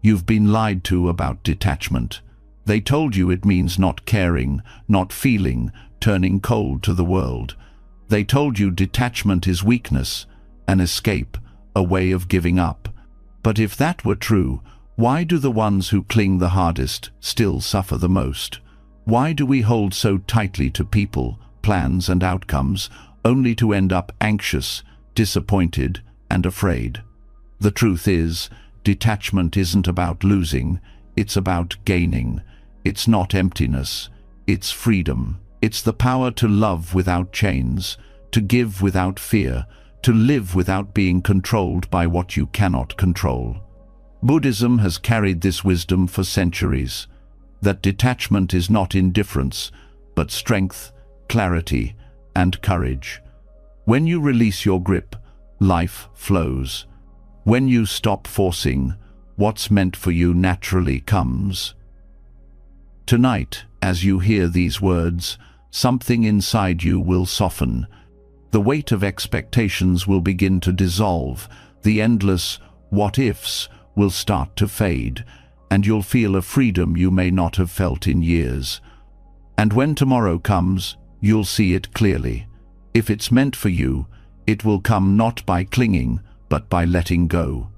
You've been lied to about detachment. They told you it means not caring, not feeling, turning cold to the world. They told you detachment is weakness, an escape, a way of giving up. But if that were true, why do the ones who cling the hardest still suffer the most? Why do we hold so tightly to people, plans and outcomes, only to end up anxious, disappointed, and afraid? The truth is, detachment isn't about losing, it's about gaining. It's not emptiness, it's freedom. It's the power to love without chains, to give without fear, to live without being controlled by what you cannot control. Buddhism has carried this wisdom for centuries, that detachment is not indifference, but strength, clarity, and courage. When you release your grip, life flows. When you stop forcing, what's meant for you naturally comes. Tonight, as you hear these words, something inside you will soften. The weight of expectations will begin to dissolve. The endless what-ifs will start to fade, and you'll feel a freedom you may not have felt in years. And when tomorrow comes, you'll see it clearly. If it's meant for you, it will come not by clinging, but by letting go.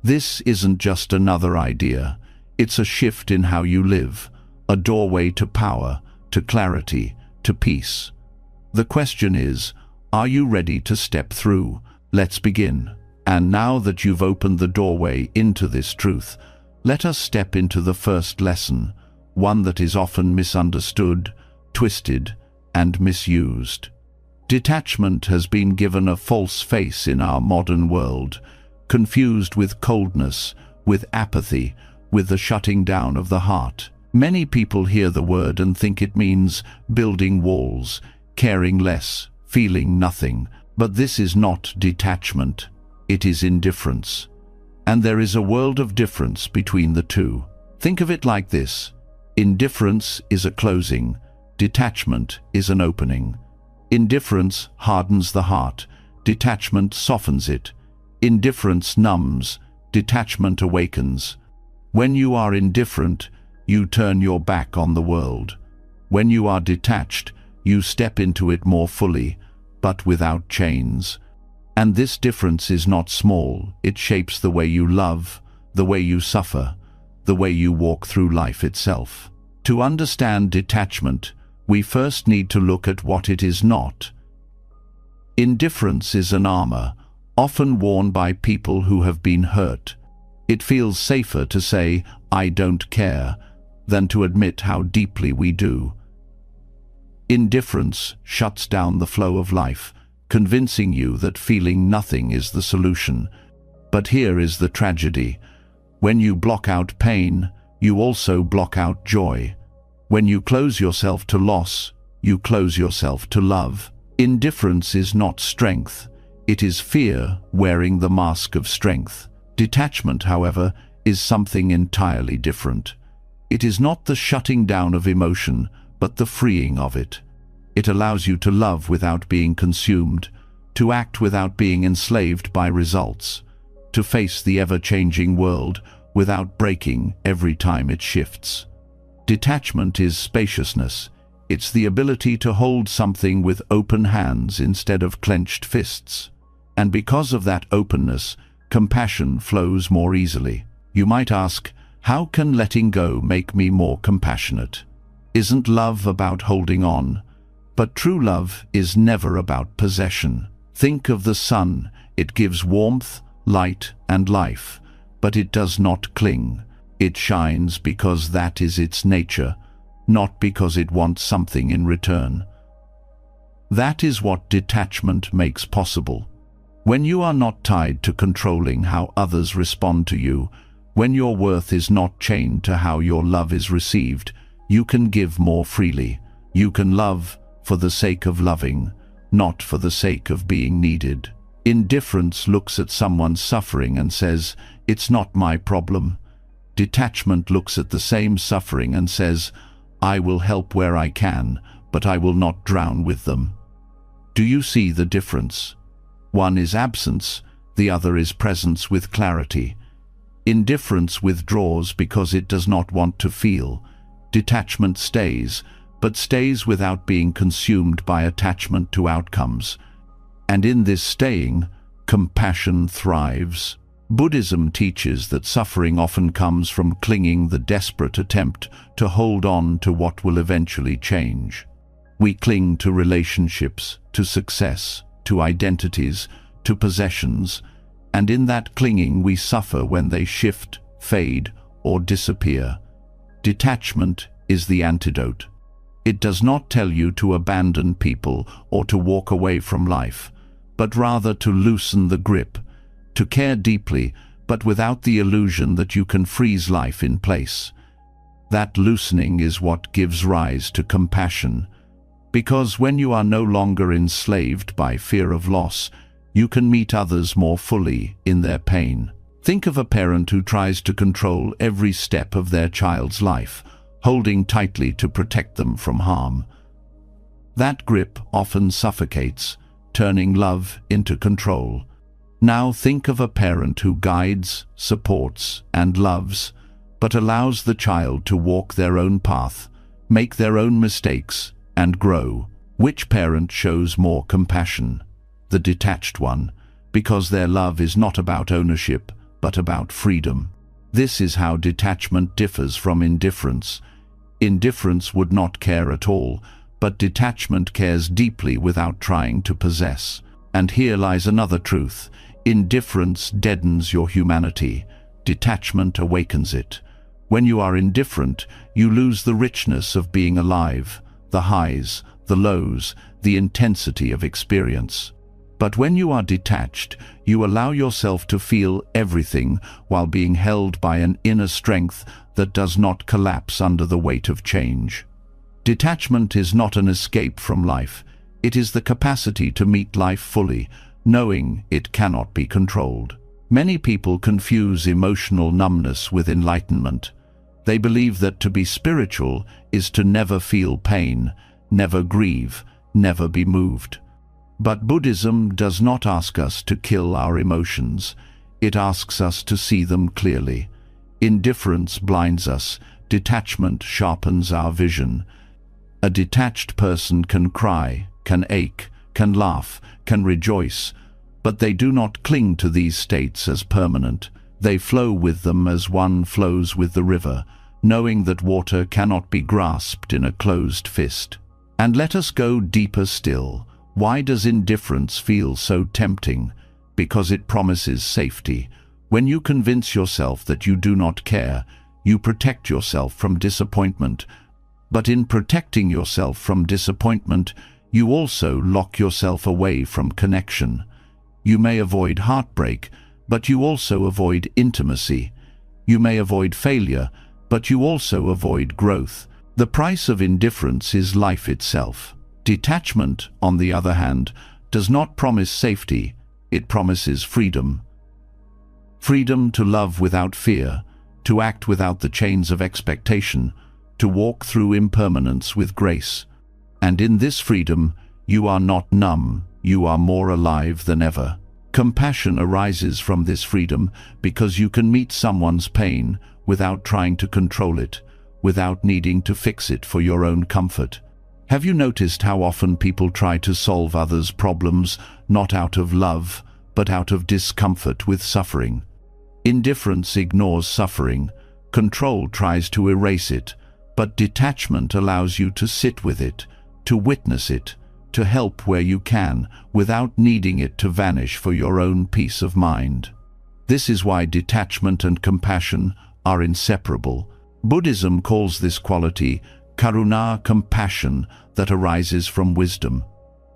This isn't just another idea. It's a shift in how you live, a doorway to power, to clarity, to peace. The question is, are you ready to step through? Let's begin. And now that you've opened the doorway into this truth, let us step into the first lesson, one that is often misunderstood, twisted, and misused. Detachment has been given a false face in our modern world, confused with coldness, with apathy, with the shutting down of the heart. Many people hear the word and think it means building walls, caring less, feeling nothing. But this is not detachment, it is indifference. And there is a world of difference between the two. Think of it like this: indifference is a closing, detachment is an opening. Indifference hardens the heart, detachment softens it. Indifference numbs, detachment awakens. When you are indifferent, you turn your back on the world. When you are detached, you step into it more fully, but without chains. And this difference is not small. It shapes the way you love, the way you suffer, the way you walk through life itself. To understand detachment, we first need to look at what it is not. Indifference is an armor, often worn by people who have been hurt. It feels safer to say, "I don't care," than to admit how deeply we do. Indifference shuts down the flow of life, convincing you that feeling nothing is the solution. But here is the tragedy. When you block out pain, you also block out joy. When you close yourself to loss, you close yourself to love. Indifference is not strength. It is fear wearing the mask of strength. Detachment, however, is something entirely different. It is not the shutting down of emotion, but the freeing of it. It allows you to love without being consumed, to act without being enslaved by results, to face the ever-changing world without breaking every time it shifts. Detachment is spaciousness. It's the ability to hold something with open hands instead of clenched fists. And because of that openness, compassion flows more easily. You might ask, how can letting go make me more compassionate? Isn't love about holding on? But true love is never about possession. Think of the sun. It gives warmth, light, and life, but it does not cling. It shines because that is its nature, not because it wants something in return. That is what detachment makes possible. When you are not tied to controlling how others respond to you, when your worth is not chained to how your love is received, you can give more freely. You can love for the sake of loving, not for the sake of being needed. Indifference looks at someone's suffering and says, "It's not my problem." Detachment looks at the same suffering and says, "I will help where I can, but I will not drown with them." Do you see the difference? One is absence, the other is presence with clarity. Indifference withdraws because it does not want to feel. Detachment stays, but stays without being consumed by attachment to outcomes. And in this staying, compassion thrives. Buddhism teaches that suffering often comes from clinging, the desperate attempt to hold on to what will eventually change. We cling to relationships, to success, to identities, to possessions, and in that clinging we suffer when they shift, fade, or disappear. Detachment is the antidote. It does not tell you to abandon people or to walk away from life, but rather to loosen the grip, to care deeply, but without the illusion that you can freeze life in place. That loosening is what gives rise to compassion, because when you are no longer enslaved by fear of loss, you can meet others more fully in their pain. Think of a parent who tries to control every step of their child's life, holding tightly to protect them from harm. That grip often suffocates, turning love into control. Now think of a parent who guides, supports, and loves, but allows the child to walk their own path, make their own mistakes, and grow. Which parent shows more compassion? The detached one, because their love is not about ownership, but about freedom. This is how detachment differs from indifference. Indifference would not care at all, but detachment cares deeply without trying to possess. And here lies another truth. Indifference deadens your humanity. Detachment awakens it. When you are indifferent, you lose the richness of being alive, the highs, the lows, the intensity of experience. But when you are detached, you allow yourself to feel everything while being held by an inner strength that does not collapse under the weight of change. Detachment is not an escape from life. It is the capacity to meet life fully, knowing it cannot be controlled. Many people confuse emotional numbness with enlightenment. They believe that to be spiritual is to never feel pain, never grieve, never be moved. But Buddhism does not ask us to kill our emotions. It asks us to see them clearly. Indifference blinds us. Detachment sharpens our vision. A detached person can cry, can ache, can laugh, can rejoice, but they do not cling to these states as permanent. They flow with them as one flows with the river, knowing that water cannot be grasped in a closed fist. And let us go deeper still. Why does indifference feel so tempting? Because it promises safety. When you convince yourself that you do not care, you protect yourself from disappointment. But in protecting yourself from disappointment, you also lock yourself away from connection. You may avoid heartbreak, but you also avoid intimacy. You may avoid failure, but you also avoid growth. The price of indifference is life itself. Detachment, on the other hand, does not promise safety, it promises freedom. Freedom to love without fear, to act without the chains of expectation, to walk through impermanence with grace. And in this freedom, you are not numb, you are more alive than ever. Compassion arises from this freedom because you can meet someone's pain without trying to control it, without needing to fix it for your own comfort. Have you noticed how often people try to solve others' problems, not out of love, but out of discomfort with suffering? Indifference ignores suffering. Control tries to erase it, but detachment allows you to sit with it, to witness it, to help where you can, without needing it to vanish for your own peace of mind. This is why detachment and compassion are inseparable. Buddhism calls this quality karuna, compassion that arises from wisdom.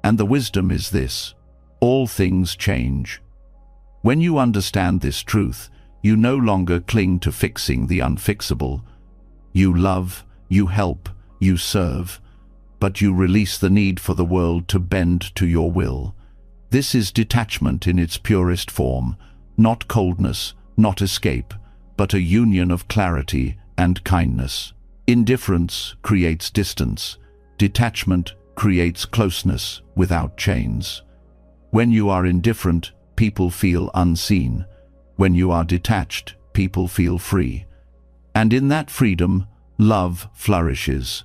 And the wisdom is this: all things change. When you understand this truth, you no longer cling to fixing the unfixable. You love, you help, you serve, but you release the need for the world to bend to your will. This is detachment in its purest form, not coldness, not escape, but a union of clarity and kindness. Indifference creates distance. Detachment creates closeness without chains. When you are indifferent, people feel unseen. When you are detached, people feel free. And in that freedom, love flourishes.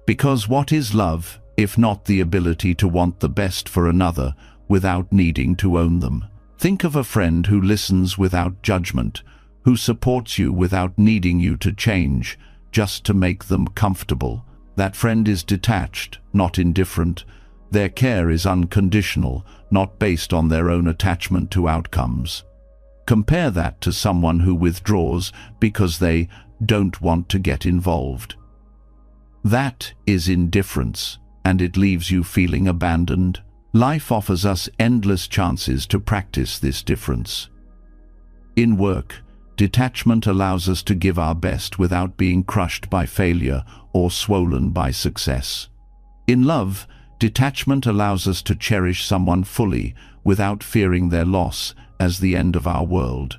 Because what is love, if not the ability to want the best for another without needing to own them? Think of a friend who listens without judgment, who supports you without needing you to change, just to make them comfortable. That friend is detached, not indifferent. Their care is unconditional, not based on their own attachment to outcomes. Compare that to someone who withdraws because they don't want to get involved. That is indifference, and it leaves you feeling abandoned. Life offers us endless chances to practice this difference. In work, detachment allows us to give our best without being crushed by failure or swollen by success. In love, detachment allows us to cherish someone fully without fearing their loss as the end of our world.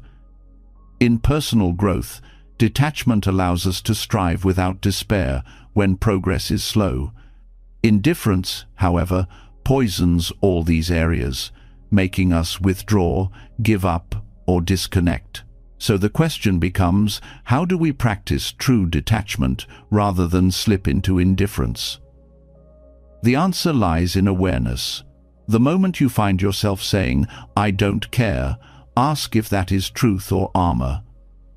In personal growth, detachment allows us to strive without despair when progress is slow. Indifference, however, poisons all these areas, making us withdraw, give up, or disconnect. So the question becomes, how do we practice true detachment rather than slip into indifference? The answer lies in awareness. The moment you find yourself saying, "I don't care," ask if that is truth or armor.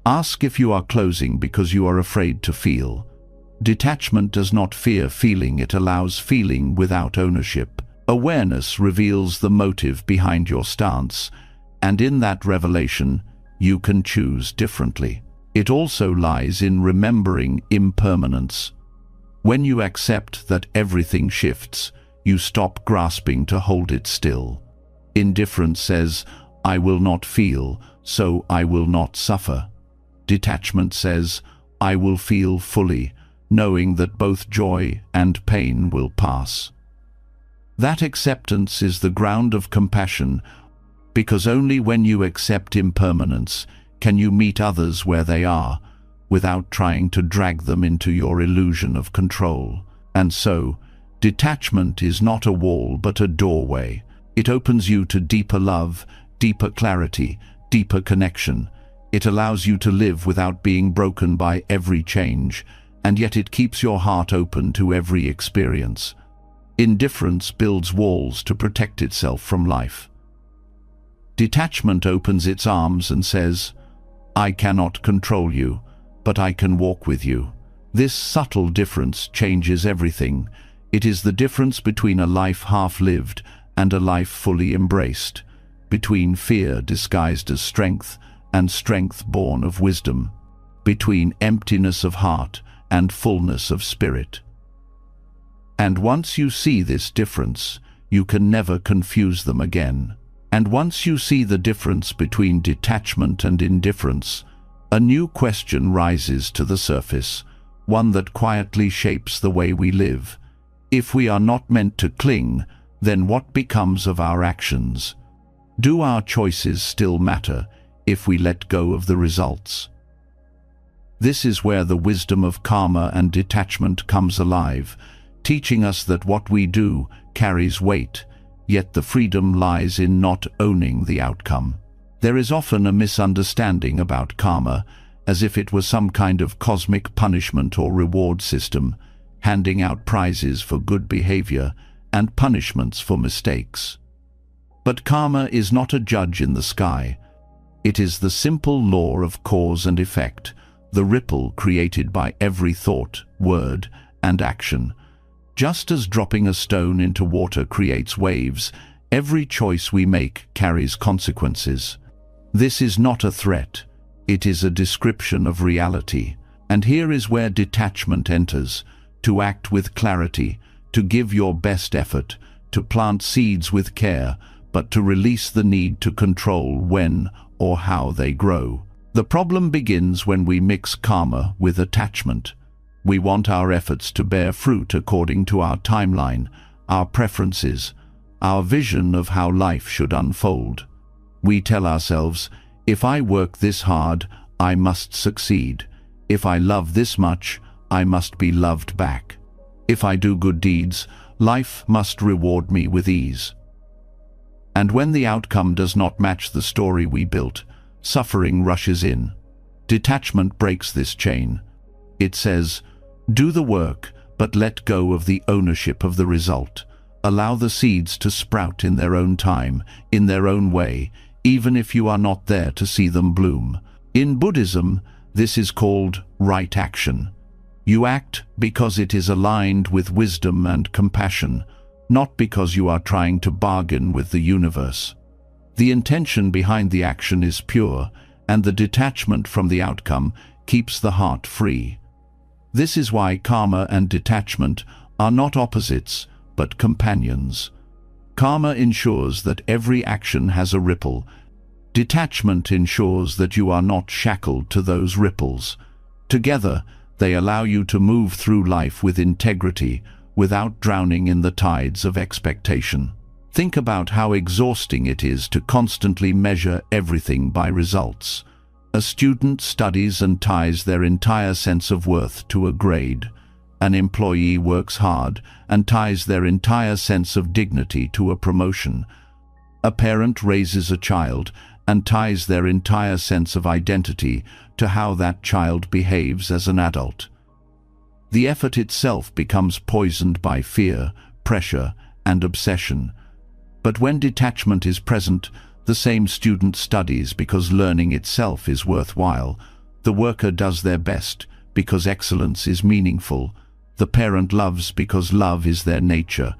Ask if you are closing because you are afraid to feel. Detachment does not fear feeling, it allows feeling without ownership. Awareness reveals the motive behind your stance, and in that revelation, you can choose differently. It also lies in remembering impermanence. When you accept that everything shifts, you stop grasping to hold it still. Indifference says, "I will not feel, so I will not suffer." Detachment says, "I will feel fully, knowing that both joy and pain will pass." That acceptance is the ground of compassion, because only when you accept impermanence can you meet others where they are, without trying to drag them into your illusion of control. And so, detachment is not a wall but a doorway. It opens you to deeper love, deeper clarity, deeper connection. It allows you to live without being broken by every change, and yet it keeps your heart open to every experience. Indifference builds walls to protect itself from life. Detachment opens its arms and says, "I cannot control you, but I can walk with you." This subtle difference changes everything. It is the difference between a life half-lived and a life fully embraced, between fear disguised as strength and strength born of wisdom, between emptiness of heart and fullness of spirit. And once you see this difference, you can never confuse them again. And once you see the difference between detachment and indifference, a new question rises to the surface, one that quietly shapes the way we live. If we are not meant to cling, then what becomes of our actions? Do our choices still matter if we let go of the results? This is where the wisdom of karma and detachment comes alive, teaching us that what we do carries weight, yet the freedom lies in not owning the outcome. There is often a misunderstanding about karma, as if it was some kind of cosmic punishment or reward system, handing out prizes for good behavior and punishments for mistakes. But karma is not a judge in the sky. It is the simple law of cause and effect, the ripple created by every thought, word, and action. Just as dropping a stone into water creates waves, every choice we make carries consequences. This is not a threat, it is a description of reality. And here is where detachment enters, to act with clarity, to give your best effort, to plant seeds with care, but to release the need to control when or how they grow. The problem begins when we mix karma with attachment. We want our efforts to bear fruit according to our timeline, our preferences, our vision of how life should unfold. We tell ourselves, if I work this hard, I must succeed. If I love this much, I must be loved back. If I do good deeds, life must reward me with ease. And when the outcome does not match the story we built, suffering rushes in. Detachment breaks this chain. It says, do the work, but let go of the ownership of the result. Allow the seeds to sprout in their own time, in their own way, even if you are not there to see them bloom. In Buddhism, this is called right action. You act because it is aligned with wisdom and compassion, not because you are trying to bargain with the universe. The intention behind the action is pure, and the detachment from the outcome keeps the heart free. This is why karma and detachment are not opposites, but companions. Karma ensures that every action has a ripple. Detachment ensures that you are not shackled to those ripples. Together, they allow you to move through life with integrity, without drowning in the tides of expectation. Think about how exhausting it is to constantly measure everything by results. A student studies and ties their entire sense of worth to a grade. An employee works hard and ties their entire sense of dignity to a promotion. A parent raises a child and ties their entire sense of identity to how that child behaves as an adult. The effort itself becomes poisoned by fear, pressure, and obsession. But when detachment is present, the same student studies because learning itself is worthwhile. The worker does their best because excellence is meaningful. The parent loves because love is their nature.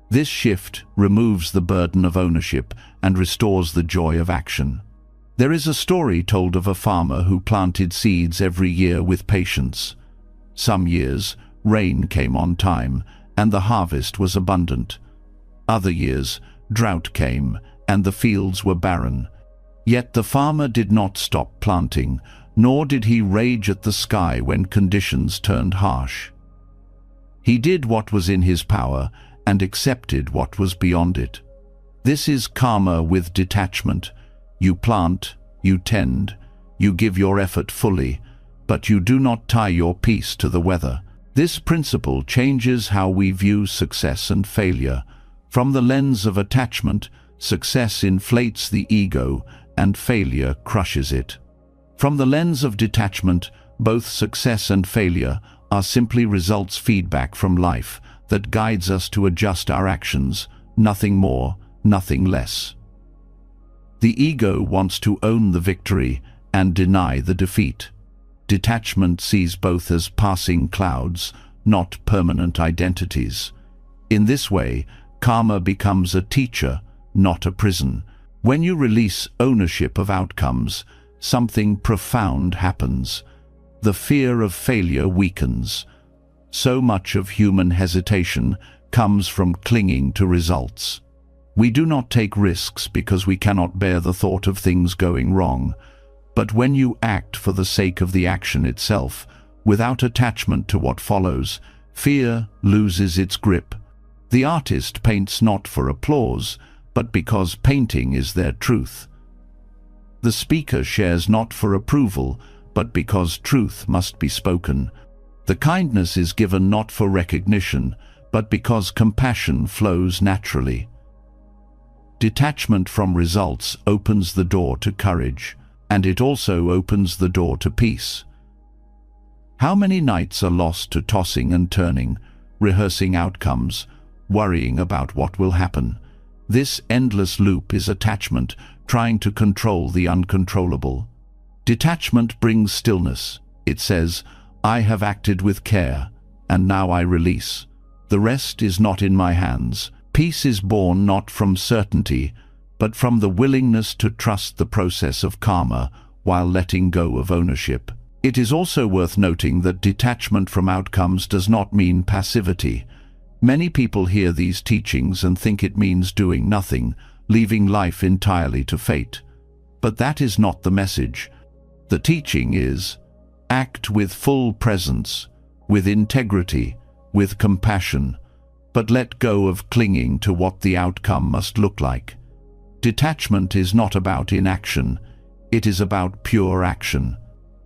This shift removes the burden of ownership and restores the joy of action. There is a story told of a farmer who planted seeds every year with patience. Some years, rain came on time, and the harvest was abundant. Other years, drought came, and the fields were barren. Yet the farmer did not stop planting, nor did he rage at the sky when conditions turned harsh. He did what was in his power and accepted what was beyond it. This is karma with detachment. You plant, you tend, you give your effort fully, but you do not tie your peace to the weather. This principle changes how we view success and failure. From the lens of attachment, success inflates the ego and failure crushes it. From the lens of detachment, both success and failure are simply results feedback from life that guides us to adjust our actions, nothing more, nothing less. The ego wants to own the victory and deny the defeat. Detachment sees both as passing clouds, not permanent identities. In this way, karma becomes a teacher, not a prison. When you release ownership of outcomes, something profound happens. The fear of failure weakens. So much of human hesitation comes from clinging to results. We do not take risks because we cannot bear the thought of things going wrong. But when you act for the sake of the action itself, without attachment to what follows, fear loses its grip. The artist paints not for applause, but because painting is their truth. The speaker shares not for approval, but because truth must be spoken. The kindness is given not for recognition, but because compassion flows naturally. Detachment from results opens the door to courage, and it also opens the door to peace. How many nights are lost to tossing and turning, rehearsing outcomes, worrying about what will happen? This endless loop is attachment, trying to control the uncontrollable. Detachment brings stillness. It says, I have acted with care, and now I release. The rest is not in my hands. Peace is born not from certainty, but from the willingness to trust the process of karma while letting go of ownership. It is also worth noting that detachment from outcomes does not mean passivity. Many people hear these teachings and think it means doing nothing, leaving life entirely to fate. But that is not the message. The teaching is, act with full presence, with integrity, with compassion, but let go of clinging to what the outcome must look like. Detachment is not about inaction, it is about pure action.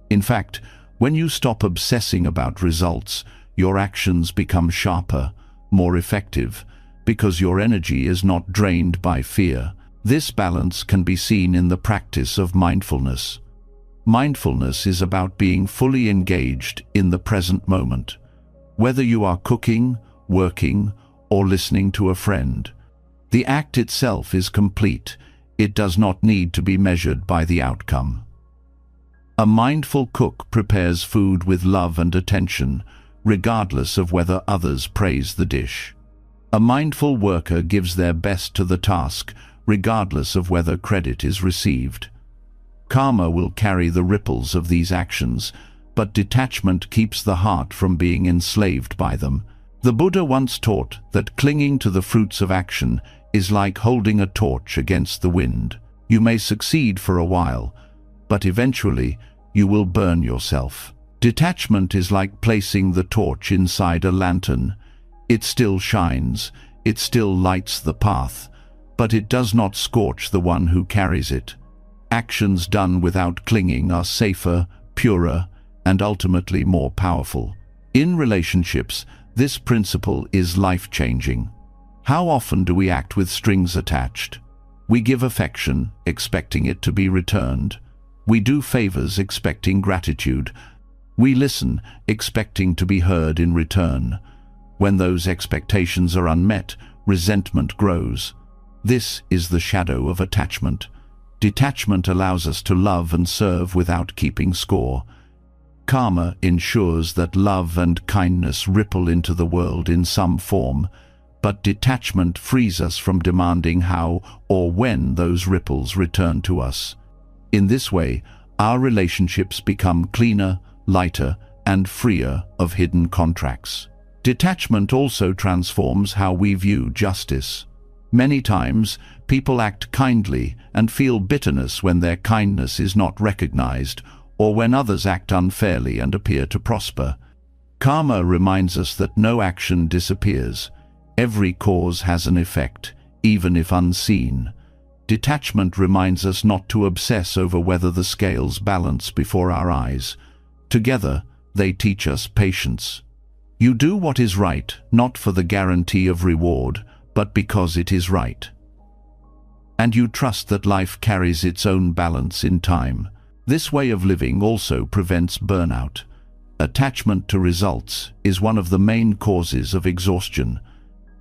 In fact, when you stop obsessing about results, your actions become sharper, more effective, because your energy is not drained by fear. This balance can be seen in the practice of mindfulness. Mindfulness is about being fully engaged in the present moment. Whether you are cooking, working, or listening to a friend, the act itself is complete. It does not need to be measured by the outcome. A mindful cook prepares food with love and attention, regardless of whether others praise the dish. A mindful worker gives their best to the task, regardless of whether credit is received. Karma will carry the ripples of these actions, but detachment keeps the heart from being enslaved by them. The Buddha once taught that clinging to the fruits of action is like holding a torch against the wind. You may succeed for a while, but eventually you will burn yourself. Detachment is like placing the torch inside a lantern. It still shines, it still lights the path, but it does not scorch the one who carries it. Actions done without clinging are safer, purer, and ultimately more powerful. In relationships, this principle is life-changing. How often do we act with strings attached? We give affection, expecting it to be returned. We do favors, expecting gratitude. We listen, expecting to be heard in return. When those expectations are unmet, resentment grows. This is the shadow of attachment. Detachment allows us to love and serve without keeping score. Karma ensures that love and kindness ripple into the world in some form, but detachment frees us from demanding how or when those ripples return to us. In this way, our relationships become cleaner, lighter, and freer of hidden contracts. Detachment also transforms how we view justice. Many times, people act kindly and feel bitterness when their kindness is not recognized, or when others act unfairly and appear to prosper. Karma reminds us that no action disappears. Every cause has an effect, even if unseen. Detachment reminds us not to obsess over whether the scales balance before our eyes. Together, they teach us patience. You do what is right, not for the guarantee of reward, but because it is right. And you trust that life carries its own balance in time. This way of living also prevents burnout. Attachment to results is one of the main causes of exhaustion.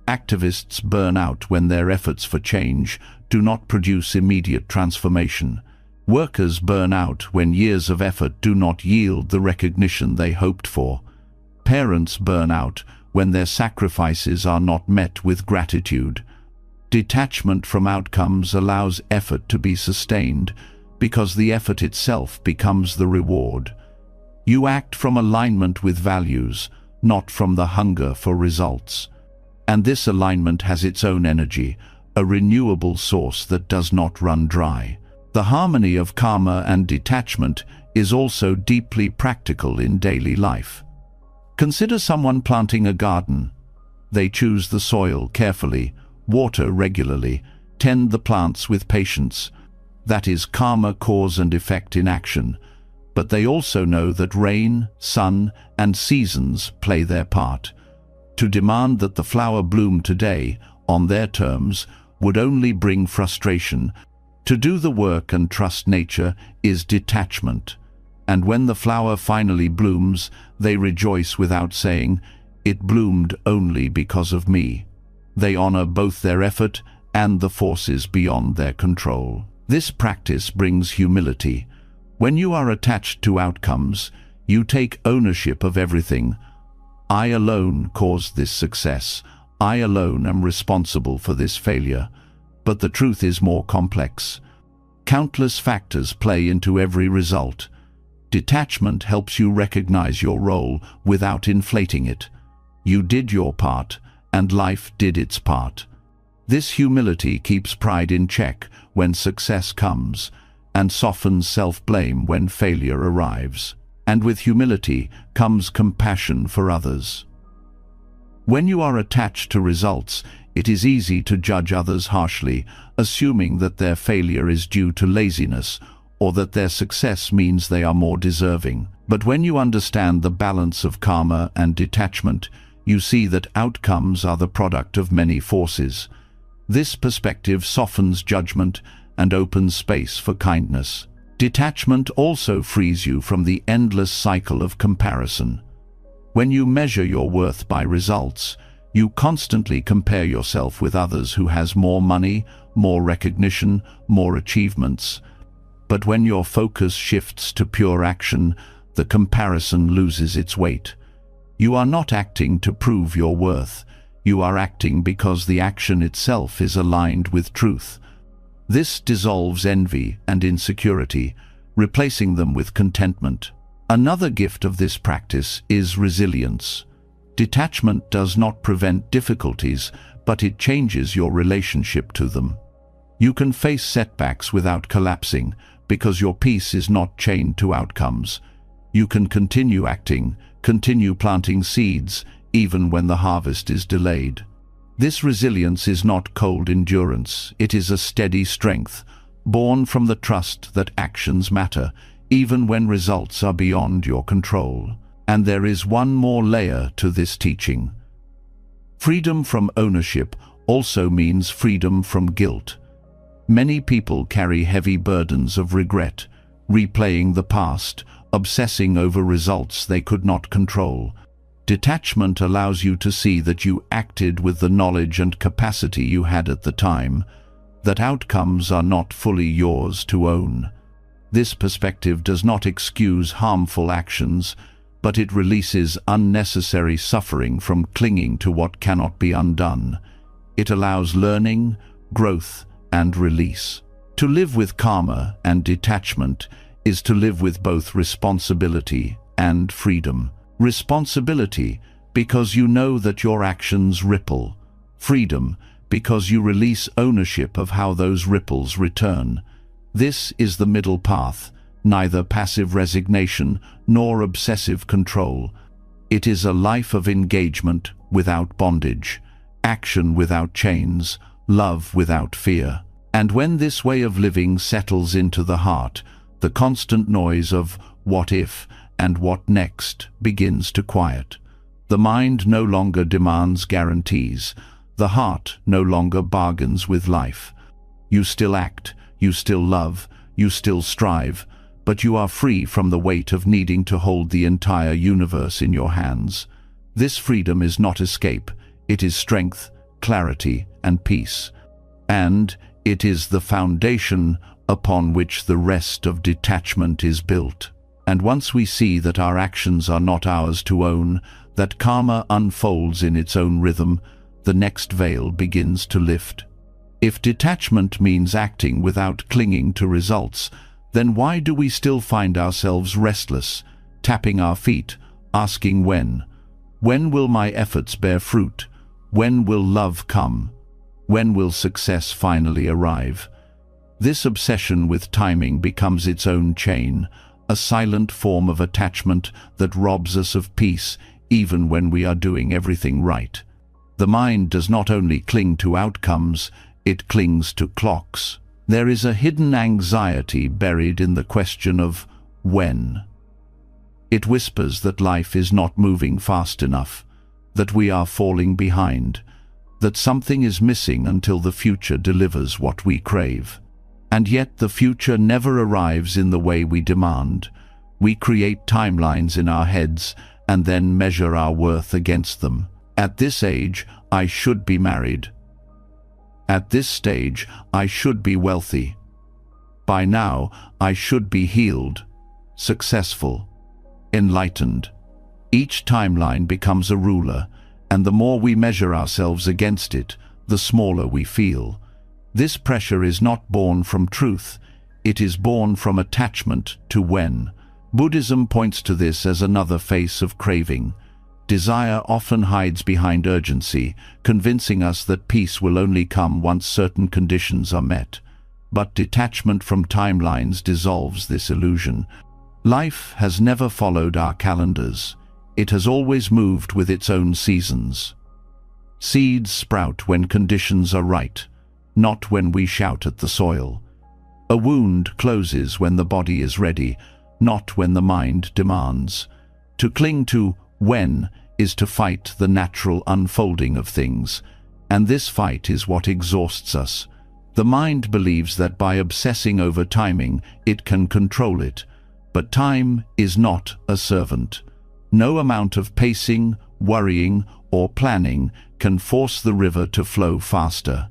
Activists burn out when their efforts for change do not produce immediate transformation. Workers burn out when years of effort do not yield the recognition they hoped for. Parents burn out when their sacrifices are not met with gratitude. Detachment from outcomes allows effort to be sustained because the effort itself becomes the reward. You act from alignment with values, not from the hunger for results. And this alignment has its own energy, a renewable source that does not run dry. The harmony of karma and detachment is also deeply practical in daily life. Consider someone planting a garden. They choose the soil carefully, water regularly, tend the plants with patience. That is karma, cause and effect in action. But they also know that rain, sun, and seasons play their part. To demand that the flower bloom today, on their terms, would only bring frustration. To do the work and trust nature is detachment. And when the flower finally blooms, they rejoice without saying, "It bloomed only because of me." They honor both their effort and the forces beyond their control. This practice brings humility. When you are attached to outcomes, you take ownership of everything. I alone caused this success. I alone am responsible for this failure. But the truth is more complex. Countless factors play into every result. Detachment helps you recognize your role without inflating it. You did your part, and life did its part. This humility keeps pride in check when success comes, and softens self-blame when failure arrives. And with humility comes compassion for others. When you are attached to results, it is easy to judge others harshly, assuming that their failure is due to laziness or that their success means they are more deserving. But when you understand the balance of karma and detachment, you see that outcomes are the product of many forces. This perspective softens judgment and opens space for kindness. Detachment also frees you from the endless cycle of comparison. When you measure your worth by results, you constantly compare yourself with others who has more money, more recognition, more achievements. But when your focus shifts to pure action, the comparison loses its weight. You are not acting to prove your worth. You are acting because the action itself is aligned with truth. This dissolves envy and insecurity, replacing them with contentment. Another gift of this practice is resilience. Detachment does not prevent difficulties, but it changes your relationship to them. You can face setbacks without collapsing, because your peace is not chained to outcomes. You can continue acting, continue planting seeds, even when the harvest is delayed. This resilience is not cold endurance, it is a steady strength, born from the trust that actions matter, even when results are beyond your control. And there is one more layer to this teaching. Freedom from ownership also means freedom from guilt. Many people carry heavy burdens of regret, replaying the past, obsessing over results they could not control. Detachment allows you to see that you acted with the knowledge and capacity you had at the time, that outcomes are not fully yours to own. This perspective does not excuse harmful actions, but it releases unnecessary suffering from clinging to what cannot be undone. It allows learning, growth, and release. To live with karma and detachment is to live with both responsibility and freedom. Responsibility, because you know that your actions ripple. Freedom, because you release ownership of how those ripples return. This is the middle path, neither passive resignation nor obsessive control. It is a life of engagement without bondage, action without chains, love without fear. And when this way of living settles into the heart, the constant noise of what if and what next begins to quiet. The mind no longer demands guarantees. The heart no longer bargains with life. You still act, you still love, you still strive, but you are free from the weight of needing to hold the entire universe in your hands. This freedom is not escape, it is strength, clarity, and peace. And it is the foundation upon which the rest of detachment is built. And once we see that our actions are not ours to own, that karma unfolds in its own rhythm, the next veil begins to lift. If detachment means acting without clinging to results, then why do we still find ourselves restless, tapping our feet, asking when? When will my efforts bear fruit? When will love come? When will success finally arrive? This obsession with timing becomes its own chain, a silent form of attachment that robs us of peace even when we are doing everything right. The mind does not only cling to outcomes, it clings to clocks. There is a hidden anxiety buried in the question of when. It whispers that life is not moving fast enough, that we are falling behind, that something is missing until the future delivers what we crave. And yet the future never arrives in the way we demand. We create timelines in our heads and then measure our worth against them. At this age, I should be married. At this stage, I should be wealthy. By now, I should be healed, successful, enlightened. Each timeline becomes a ruler, and the more we measure ourselves against it, the smaller we feel. This pressure is not born from truth, it is born from attachment to when. Buddhism points to this as another face of craving. Desire often hides behind urgency, convincing us that peace will only come once certain conditions are met. But detachment from timelines dissolves this illusion. Life has never followed our calendars. It has always moved with its own seasons. Seeds sprout when conditions are right, not when we shout at the soil. A wound closes when the body is ready, not when the mind demands. To cling to when is to fight the natural unfolding of things, And this fight is what exhausts us. The mind believes that by obsessing over timing, it can control it. But time is not a servant. No amount of pacing, worrying, or planning can force the river to flow faster.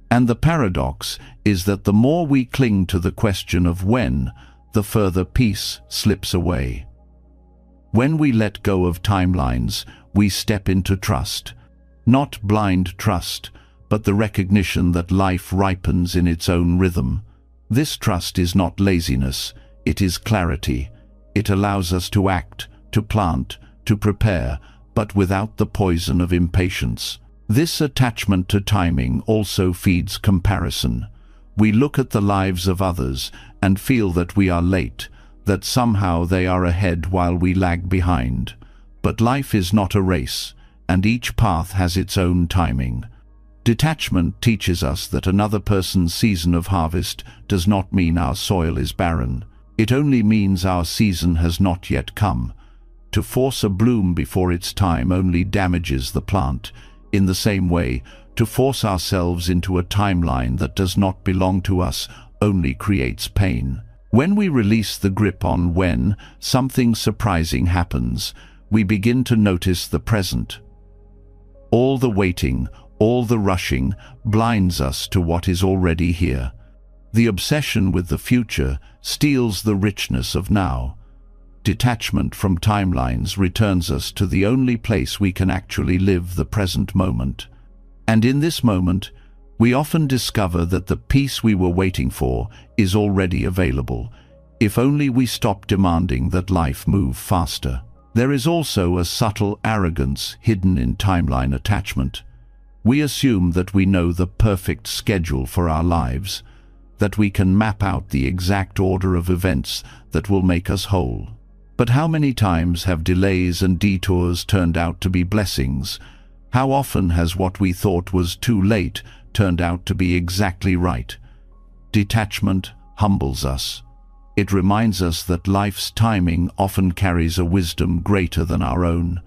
And the paradox is that the more we cling to the question of when, the further peace slips away. When we let go of timelines, we step into trust. Not blind trust, but the recognition that life ripens in its own rhythm. This trust is not laziness, it is clarity. It allows us to act, to plant, to prepare, but without the poison of impatience. This attachment to timing also feeds comparison. We look at the lives of others and feel that we are late, that somehow they are ahead while we lag behind. But life is not a race, and each path has its own timing. Detachment teaches us that another person's season of harvest does not mean our soil is barren. It only means our season has not yet come. To force a bloom before its time only damages the plant. In the same way, to force ourselves into a timeline that does not belong to us only creates pain. When we release the grip on when, something surprising happens. We begin to notice the present. All the waiting, all the rushing, blinds us to what is already here. The obsession with the future steals the richness of now. Detachment from timelines returns us to the only place we can actually live the present moment. And in this moment, we often discover that the peace we were waiting for is already available, if only we stop demanding that life move faster. There is also a subtle arrogance hidden in timeline attachment. We assume that we know the perfect schedule for our lives, that we can map out the exact order of events that will make us whole. But how many times have delays and detours turned out to be blessings? How often has what we thought was too late turned out to be exactly right? Detachment humbles us. It reminds us that life's timing often carries a wisdom greater than our own.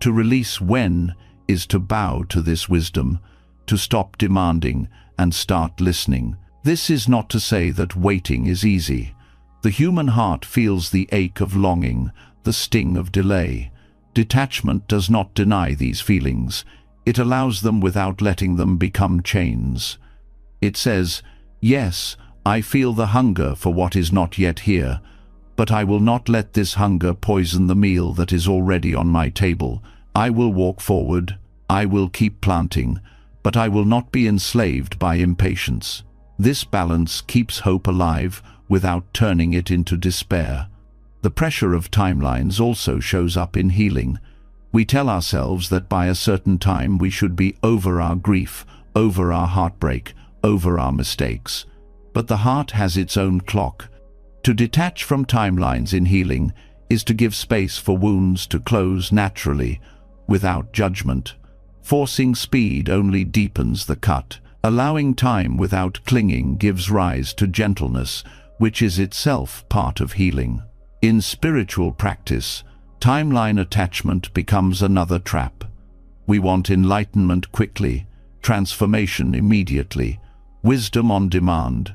To release when is to bow to this wisdom, to stop demanding and start listening. This is not to say that waiting is easy. The human heart feels the ache of longing, the sting of delay. Detachment does not deny these feelings. It allows them without letting them become chains. It says, "Yes, I feel the hunger for what is not yet here, but I will not let this hunger poison the meal that is already on my table. I will walk forward, I will keep planting, but I will not be enslaved by impatience." This balance keeps hope alive without turning it into despair. The pressure of timelines also shows up in healing. We tell ourselves that by a certain time we should be over our grief, over our heartbreak, over our mistakes. But the heart has its own clock. To detach from timelines in healing is to give space for wounds to close naturally, without judgment. Forcing speed only deepens the cut. Allowing time without clinging gives rise to gentleness, which is itself part of healing. In spiritual practice, timeline attachment becomes another trap. We want enlightenment quickly, transformation immediately, wisdom on demand.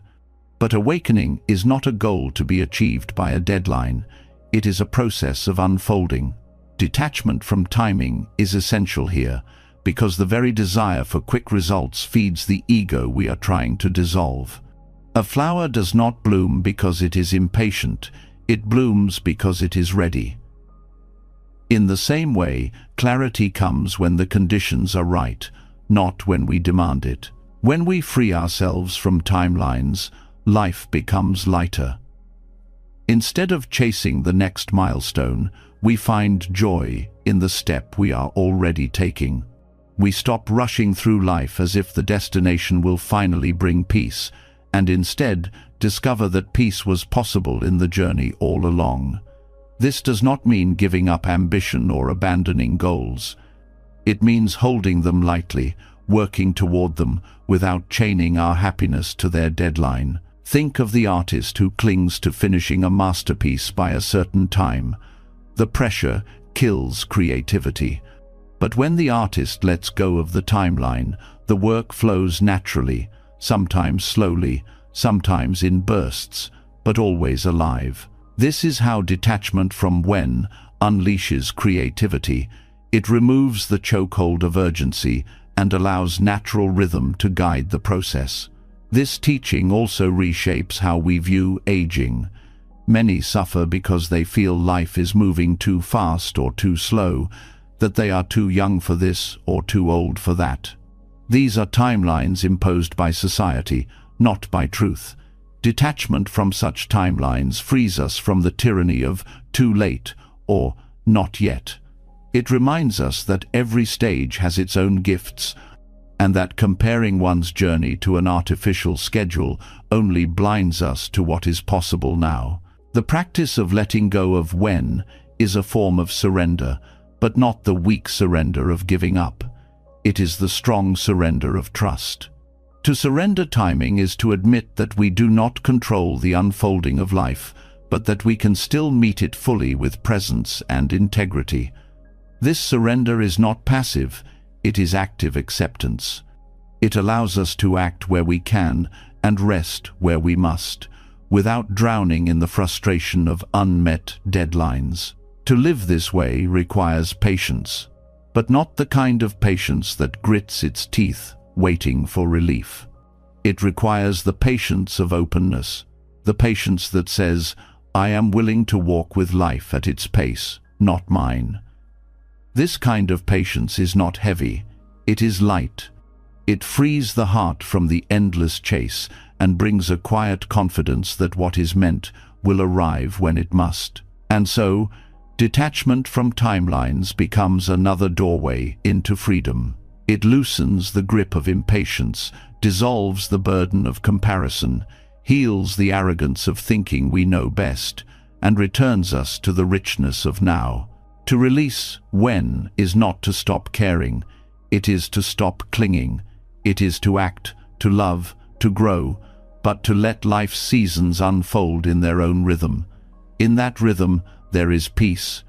But awakening is not a goal to be achieved by a deadline. It is a process of unfolding. Detachment from timing is essential here, because the very desire for quick results feeds the ego we are trying to dissolve. A flower does not bloom because it is impatient, it blooms because it is ready. In the same way, clarity comes when the conditions are right, not when we demand it. When we free ourselves from timelines, life becomes lighter. Instead of chasing the next milestone, we find joy in the step we are already taking. We stop rushing through life as if the destination will finally bring peace, and instead discover that peace was possible in the journey all along. This does not mean giving up ambition or abandoning goals. It means holding them lightly, working toward them without chaining our happiness to their deadline. Think of the artist who clings to finishing a masterpiece by a certain time. The pressure kills creativity. But when the artist lets go of the timeline, the work flows naturally, sometimes slowly, sometimes in bursts, but always alive. This is how detachment from when unleashes creativity. It removes the chokehold of urgency and allows natural rhythm to guide the process. This teaching also reshapes how we view aging. Many suffer because they feel life is moving too fast or too slow, that they are too young for this or too old for that. These are timelines imposed by society, not by truth. Detachment from such timelines frees us from the tyranny of too late or not yet. It reminds us that every stage has its own gifts, and that comparing one's journey to an artificial schedule only blinds us to what is possible now. The practice of letting go of when is a form of surrender, but not the weak surrender of giving up. It is the strong surrender of trust. To surrender timing is to admit that we do not control the unfolding of life, but that we can still meet it fully with presence and integrity. This surrender is not passive, it is active acceptance. It allows us to act where we can and rest where we must, without drowning in the frustration of unmet deadlines. To live this way requires patience, but not the kind of patience that grits its teeth, waiting for relief. It requires the patience of openness, the patience that says, I am willing to walk with life at its pace, not mine. This kind of patience is not heavy, it is light. It frees the heart from the endless chase and brings a quiet confidence that what is meant will arrive when it must. And so, detachment from timelines becomes another doorway into freedom. It loosens the grip of impatience, dissolves the burden of comparison, heals the arrogance of thinking we know best, and returns us to the richness of now. To release when is not to stop caring, it is to stop clinging. It is to act, to love, to grow, but to let life's seasons unfold in their own rhythm. In that rhythm, there is peace.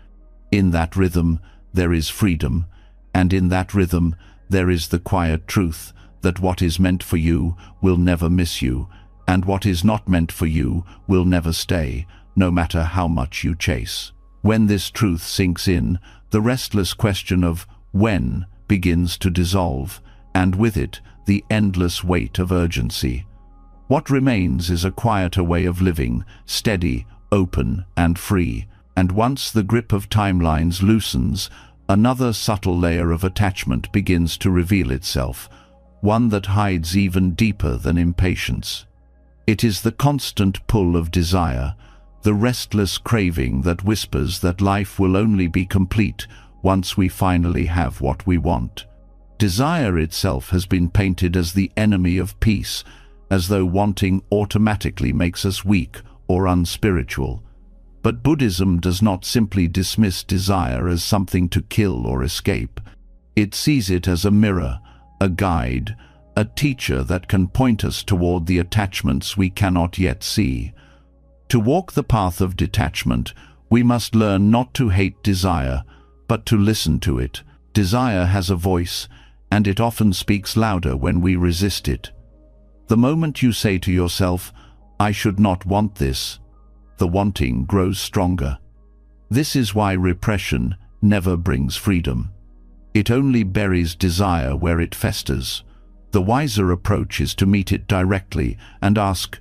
In that rhythm, there is freedom. And in that rhythm, there is the quiet truth that what is meant for you will never miss you, and what is not meant for you will never stay, no matter how much you chase. When this truth sinks in, the restless question of when begins to dissolve, and with it, the endless weight of urgency. What remains is a quieter way of living, steady, open, and free. And once the grip of timelines loosens, another subtle layer of attachment begins to reveal itself, one that hides even deeper than impatience. It is the constant pull of desire, the restless craving that whispers that life will only be complete once we finally have what we want. Desire itself has been painted as the enemy of peace, as though wanting automatically makes us weak or unspiritual. But Buddhism does not simply dismiss desire as something to kill or escape. It sees it as a mirror, a guide, a teacher that can point us toward the attachments we cannot yet see. To walk the path of detachment, we must learn not to hate desire, but to listen to it. Desire has a voice, and it often speaks louder when we resist it. The moment you say to yourself, I should not want this, the wanting grows stronger. This is why repression never brings freedom. It only buries desire where it festers. The wiser approach is to meet it directly and ask,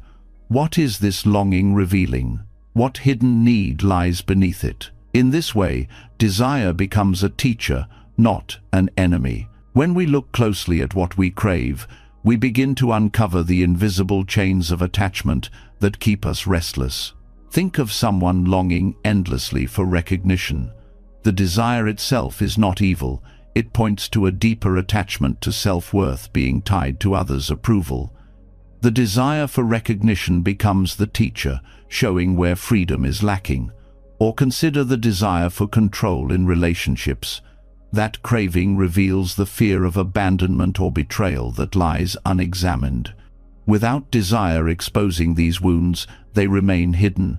what is this longing revealing? What hidden need lies beneath it? In this way, desire becomes a teacher, not an enemy. When we look closely at what we crave, we begin to uncover the invisible chains of attachment that keep us restless. Think of someone longing endlessly for recognition. The desire itself is not evil. It points to a deeper attachment to self-worth being tied to others' approval. The desire for recognition becomes the teacher, showing where freedom is lacking. Or consider the desire for control in relationships. That craving reveals the fear of abandonment or betrayal that lies unexamined. Without desire exposing these wounds, they remain hidden.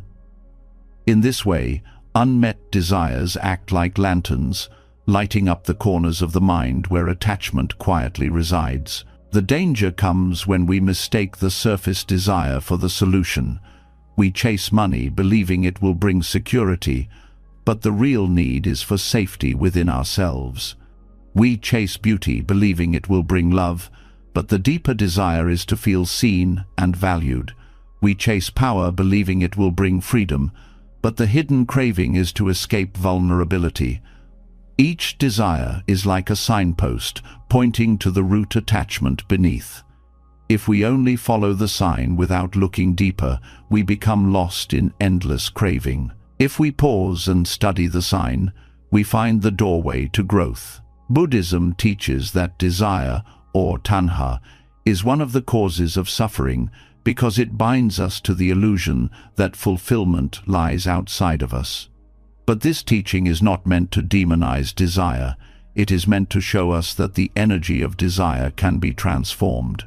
In this way, unmet desires act like lanterns, lighting up the corners of the mind where attachment quietly resides. The danger comes when we mistake the surface desire for the solution. We chase money believing it will bring security, but the real need is for safety within ourselves. We chase beauty believing it will bring love, but the deeper desire is to feel seen and valued. We chase power believing it will bring freedom, but the hidden craving is to escape vulnerability. Each desire is like a signpost pointing to the root attachment beneath. If we only follow the sign without looking deeper, we become lost in endless craving. If we pause and study the sign, we find the doorway to growth. Buddhism teaches that desire, or tanha, is one of the causes of suffering because it binds us to the illusion that fulfillment lies outside of us. But this teaching is not meant to demonize desire. It is meant to show us that the energy of desire can be transformed.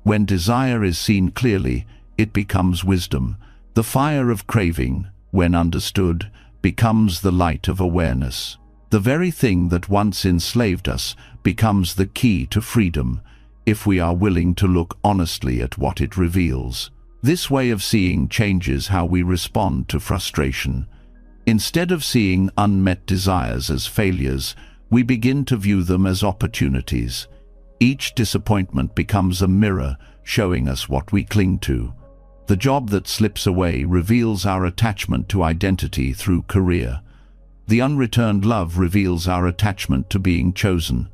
When desire is seen clearly, it becomes wisdom. The fire of craving, when understood, becomes the light of awareness. The very thing that once enslaved us becomes the key to freedom, if we are willing to look honestly at what it reveals. This way of seeing changes how we respond to frustration. Instead of seeing unmet desires as failures, we begin to view them as opportunities. Each disappointment becomes a mirror showing us what we cling to. The job that slips away reveals our attachment to identity through career. The unreturned love reveals our attachment to being chosen.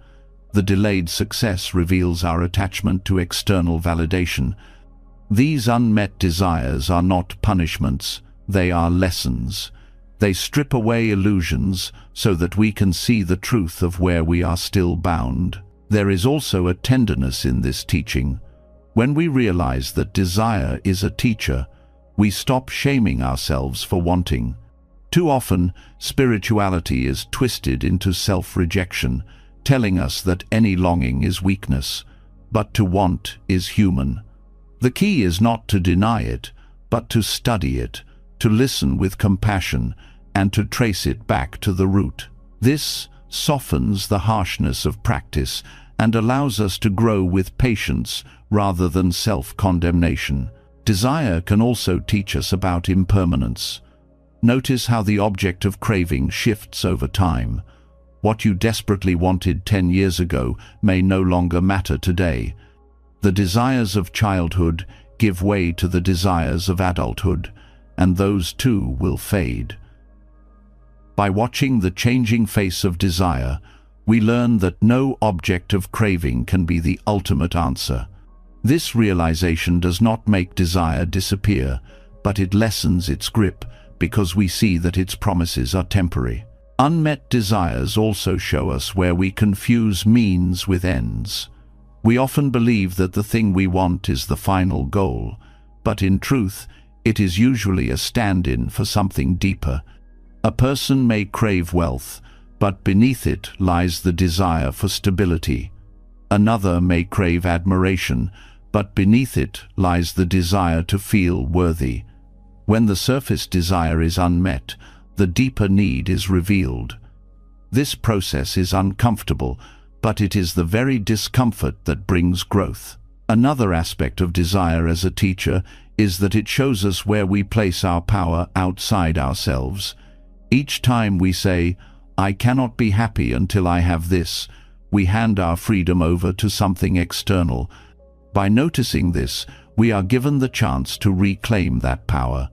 The delayed success reveals our attachment to external validation. These unmet desires are not punishments, they are lessons. They strip away illusions so that we can see the truth of where we are still bound. There is also a tenderness in this teaching. When we realize that desire is a teacher, we stop shaming ourselves for wanting. Too often, spirituality is twisted into self-rejection, telling us that any longing is weakness, but to want is human. The key is not to deny it, but to study it, to listen with compassion, and to trace it back to the root. This softens the harshness of practice and allows us to grow with patience rather than self-condemnation. Desire can also teach us about impermanence. Notice how the object of craving shifts over time. What you desperately wanted 10 years ago may no longer matter today. The desires of childhood give way to the desires of adulthood, and those too will fade. By watching the changing face of desire, we learn that no object of craving can be the ultimate answer. This realization does not make desire disappear, but it lessens its grip because we see that its promises are temporary. Unmet desires also show us where we confuse means with ends. We often believe that the thing we want is the final goal, but in truth, it is usually a stand-in for something deeper. A person may crave wealth, but beneath it lies the desire for stability. Another may crave admiration, but beneath it lies the desire to feel worthy. When the surface desire is unmet, the deeper need is revealed. This process is uncomfortable, but it is the very discomfort that brings growth. Another aspect of desire as a teacher is that it shows us where we place our power outside ourselves. Each time we say, "I cannot be happy until I have this," we hand our freedom over to something external. By noticing this, we are given the chance to reclaim that power.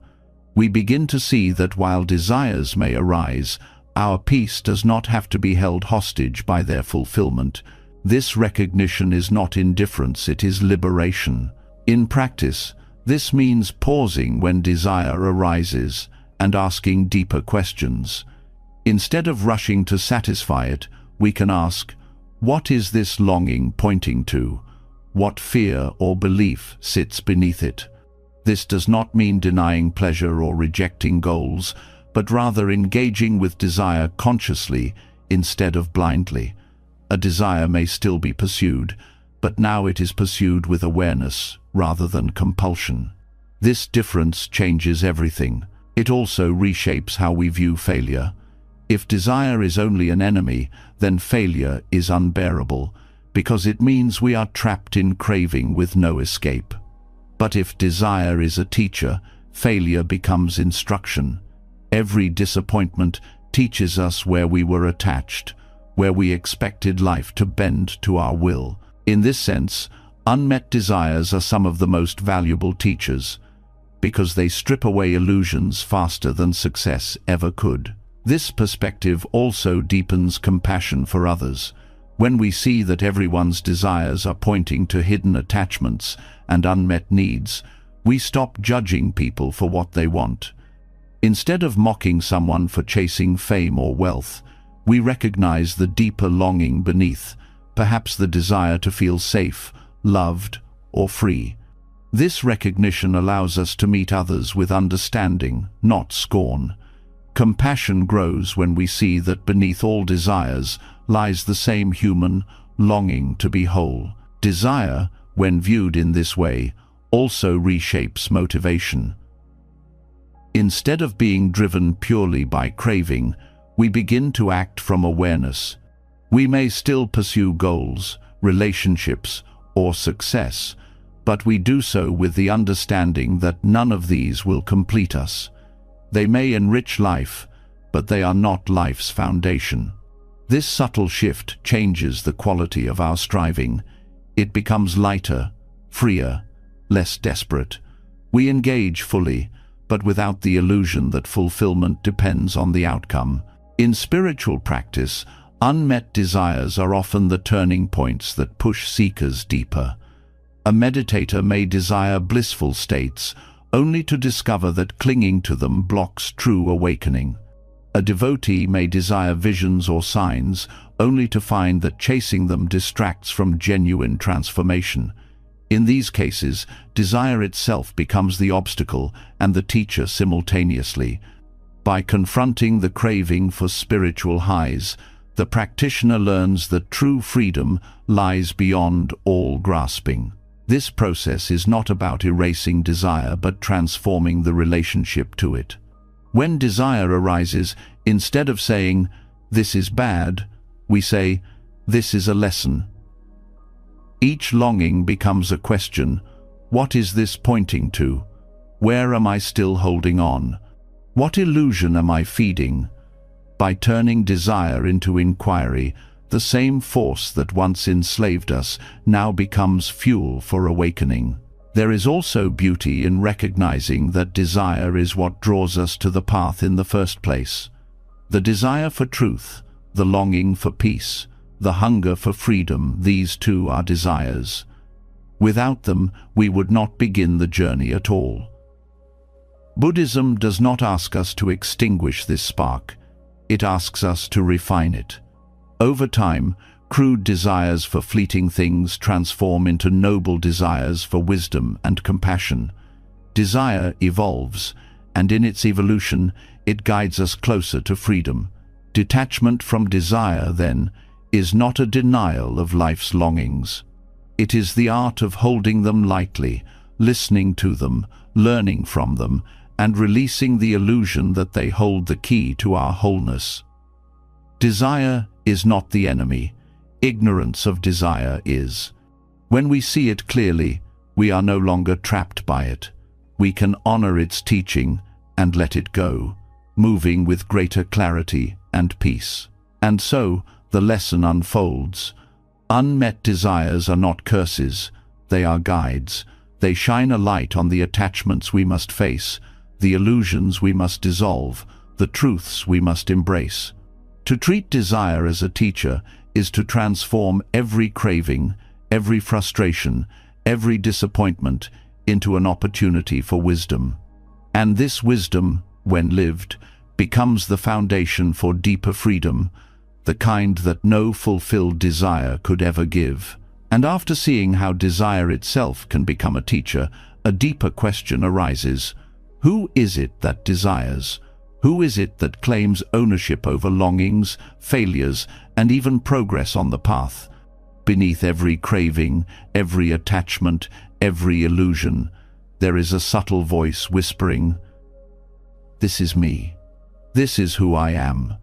We begin to see that while desires may arise, our peace does not have to be held hostage by their fulfillment. This recognition is not indifference, it is liberation. In practice, this means pausing when desire arises and asking deeper questions. Instead of rushing to satisfy it, we can ask, what is this longing pointing to? What fear or belief sits beneath it? This does not mean denying pleasure or rejecting goals, but rather engaging with desire consciously instead of blindly. A desire may still be pursued, but now it is pursued with awareness rather than compulsion. This difference changes everything. It also reshapes how we view failure. If desire is only an enemy, then failure is unbearable, because it means we are trapped in craving with no escape. But if desire is a teacher, failure becomes instruction. Every disappointment teaches us where we were attached, where we expected life to bend to our will. In this sense, unmet desires are some of the most valuable teachers, because they strip away illusions faster than success ever could. This perspective also deepens compassion for others. When we see that everyone's desires are pointing to hidden attachments and unmet needs, we stop judging people for what they want. Instead of mocking someone for chasing fame or wealth, we recognize the deeper longing beneath, perhaps the desire to feel safe, loved, or free. This recognition allows us to meet others with understanding, not scorn. Compassion grows when we see that beneath all desires lies the same human longing to be whole. Desire, when viewed in this way, also reshapes motivation. Instead of being driven purely by craving, we begin to act from awareness. We may still pursue goals, relationships, or success, but we do so with the understanding that none of these will complete us. They may enrich life, but they are not life's foundation. This subtle shift changes the quality of our striving. It becomes lighter, freer, less desperate. We engage fully, but without the illusion that fulfillment depends on the outcome. In spiritual practice, unmet desires are often the turning points that push seekers deeper. A meditator may desire blissful states, only to discover that clinging to them blocks true awakening. A devotee may desire visions or signs, only to find that chasing them distracts from genuine transformation. In these cases, desire itself becomes the obstacle and the teacher simultaneously. By confronting the craving for spiritual highs, the practitioner learns that true freedom lies beyond all grasping. This process is not about erasing desire but transforming the relationship to it. When desire arises, instead of saying, "This is bad," we say, "This is a lesson." Each longing becomes a question. What is this pointing to? Where am I still holding on? What illusion am I feeding? By turning desire into inquiry, the same force that once enslaved us now becomes fuel for awakening. There is also beauty in recognizing that desire is what draws us to the path in the first place. The desire for truth, the longing for peace, the hunger for freedom, these too are desires. Without them, we would not begin the journey at all. Buddhism does not ask us to extinguish this spark. It asks us to refine it. Over time, crude desires for fleeting things transform into noble desires for wisdom and compassion. Desire evolves, and in its evolution, it guides us closer to freedom. Detachment from desire, then, is not a denial of life's longings. It is the art of holding them lightly, listening to them, learning from them, and releasing the illusion that they hold the key to our wholeness. Desire is not the enemy. Ignorance of desire is. When we see it clearly, we are no longer trapped by it. We can honor its teaching and let it go, moving with greater clarity and peace. And so, the lesson unfolds. Unmet desires are not curses, they are guides. They shine a light on the attachments we must face, the illusions we must dissolve, the truths we must embrace. To treat desire as a teacher is to transform every craving, every frustration, every disappointment into an opportunity for wisdom. And this wisdom, when lived, becomes the foundation for deeper freedom, the kind that no fulfilled desire could ever give. And after seeing how desire itself can become a teacher, a deeper question arises. Who is it that desires? Who is it that claims ownership over longings, failures, and even progress on the path? Beneath every craving, every attachment, every illusion, there is a subtle voice whispering, "This is me. This is who I am."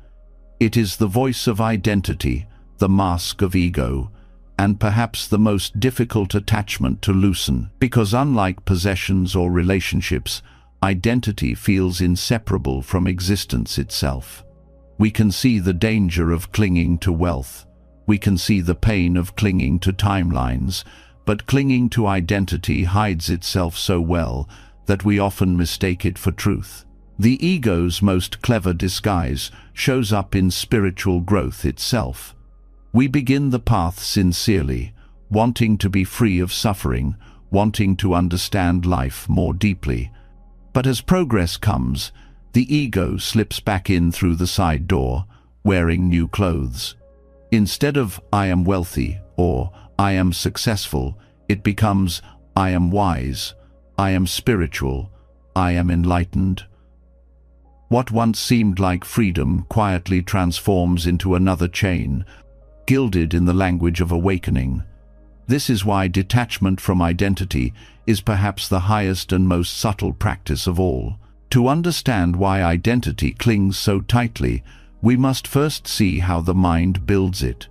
It is the voice of identity, the mask of ego, and perhaps the most difficult attachment to loosen, because unlike possessions or relationships, identity feels inseparable from existence itself. We can see the danger of clinging to wealth. We can see the pain of clinging to timelines, but clinging to identity hides itself so well that we often mistake it for truth. The ego's most clever disguise shows up in spiritual growth itself. We begin the path sincerely, wanting to be free of suffering, wanting to understand life more deeply. But as progress comes, the ego slips back in through the side door, wearing new clothes. Instead of "I am wealthy" or "I am successful," it becomes "I am wise," "I am spiritual," "I am enlightened." What once seemed like freedom quietly transforms into another chain, gilded in the language of awakening. This is why detachment from identity is perhaps the highest and most subtle practice of all. To understand why identity clings so tightly, we must first see how the mind builds it.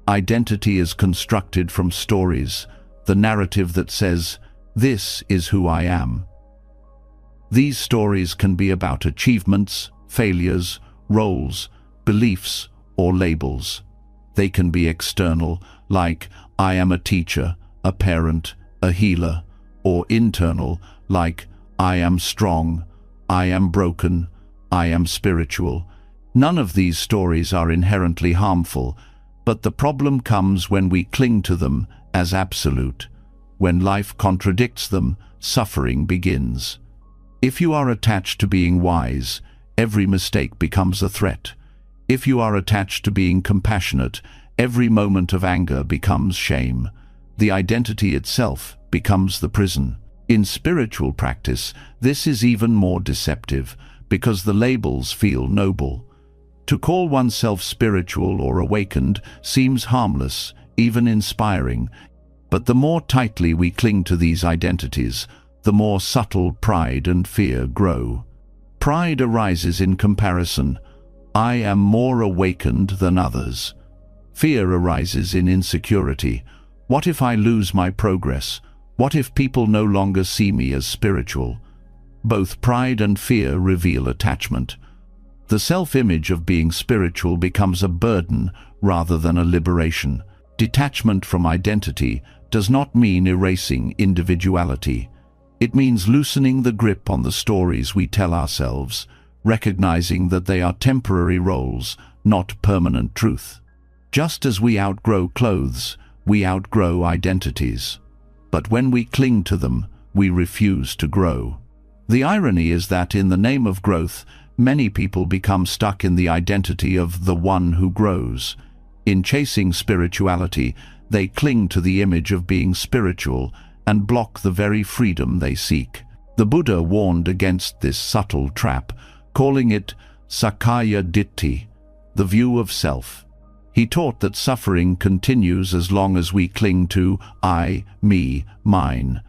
Identity is constructed from stories, the narrative that says, "This is who I am." These stories can be about achievements, failures, roles, beliefs, or labels. They can be external, like "I am a teacher, a parent, a healer," or internal, like "I am strong, I am broken, I am spiritual." None of these stories are inherently harmful, but the problem comes when we cling to them as absolute. When life contradicts them, suffering begins. If you are attached to being wise, every mistake becomes a threat. If you are attached to being compassionate, every moment of anger becomes shame. The identity itself becomes the prison. In spiritual practice, this is even more deceptive, because the labels feel noble. To call oneself spiritual or awakened seems harmless, even inspiring, but the more tightly we cling to these identities, the more subtle pride and fear grow. Pride arises in comparison. "I am more awakened than others." Fear arises in insecurity. "What if I lose my progress? What if people no longer see me as spiritual?" Both pride and fear reveal attachment. The self-image of being spiritual becomes a burden rather than a liberation. Detachment from identity does not mean erasing individuality. It means loosening the grip on the stories we tell ourselves, recognizing that they are temporary roles, not permanent truth. Just as we outgrow clothes, we outgrow identities. But when we cling to them, we refuse to grow. The irony is that in the name of growth, many people become stuck in the identity of the one who grows. In chasing spirituality, they cling to the image of being spiritual and block the very freedom they seek. The Buddha warned against this subtle trap, calling it Sakkaya Ditthi, the view of self. He taught that suffering continues as long as we cling to I, me, mine.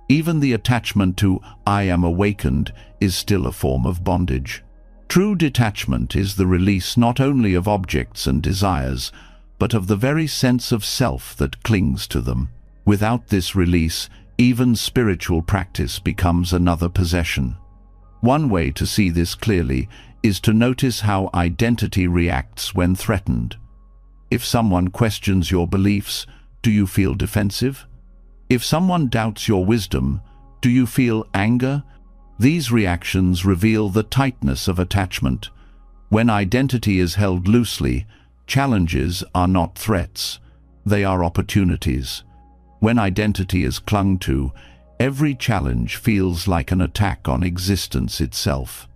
Even the attachment to "I am awakened" is still a form of bondage. True detachment is the release not only of objects and desires, but of the very sense of self that clings to them. Without this release, even spiritual practice becomes another possession. One way to see this clearly is to notice how identity reacts when threatened. If someone questions your beliefs, do you feel defensive? If someone doubts your wisdom, do you feel anger? These reactions reveal the tightness of attachment. When identity is held loosely, challenges are not threats, they are opportunities. When identity is clung to, every challenge feels like an attack on existence itself.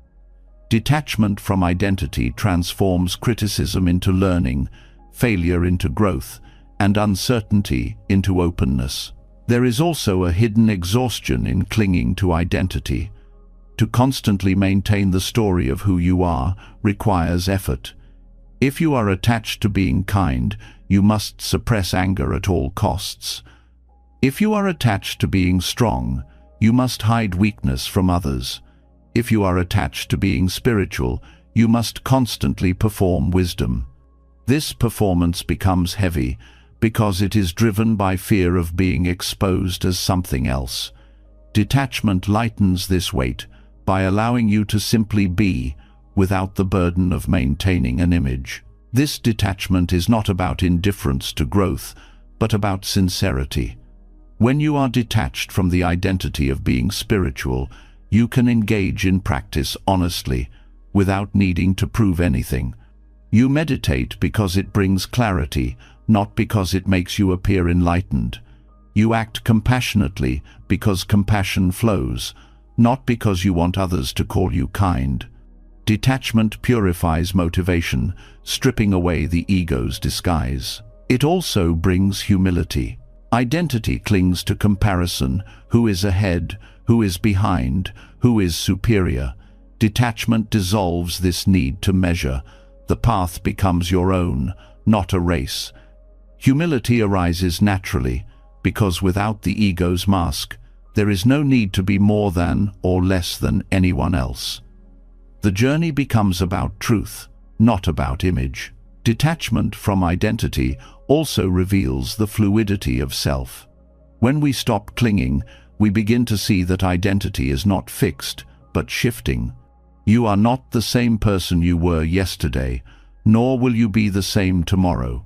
Detachment from identity transforms criticism into learning, failure into growth, and uncertainty into openness. There is also a hidden exhaustion in clinging to identity. To constantly maintain the story of who you are requires effort. If you are attached to being kind, you must suppress anger at all costs. If you are attached to being strong, you must hide weakness from others. If you are attached to being spiritual, you must constantly perform wisdom. This performance becomes heavy because it is driven by fear of being exposed as something else. Detachment lightens this weight by allowing you to simply be, without the burden of maintaining an image. This detachment is not about indifference to growth, but about sincerity. When you are detached from the identity of being spiritual, you can engage in practice honestly, without needing to prove anything. You meditate because it brings clarity, not because it makes you appear enlightened. You act compassionately because compassion flows, not because you want others to call you kind. Detachment purifies motivation, stripping away the ego's disguise. It also brings humility. Identity clings to comparison: who is ahead, who is behind, who is superior. Detachment dissolves this need to measure. The path becomes your own, not a race. Humility arises naturally, because without the ego's mask, there is no need to be more than or less than anyone else. The journey becomes about truth, not about image. Detachment from identity also reveals the fluidity of self. When we stop clinging, we begin to see that identity is not fixed, but shifting. You are not the same person you were yesterday, nor will you be the same tomorrow.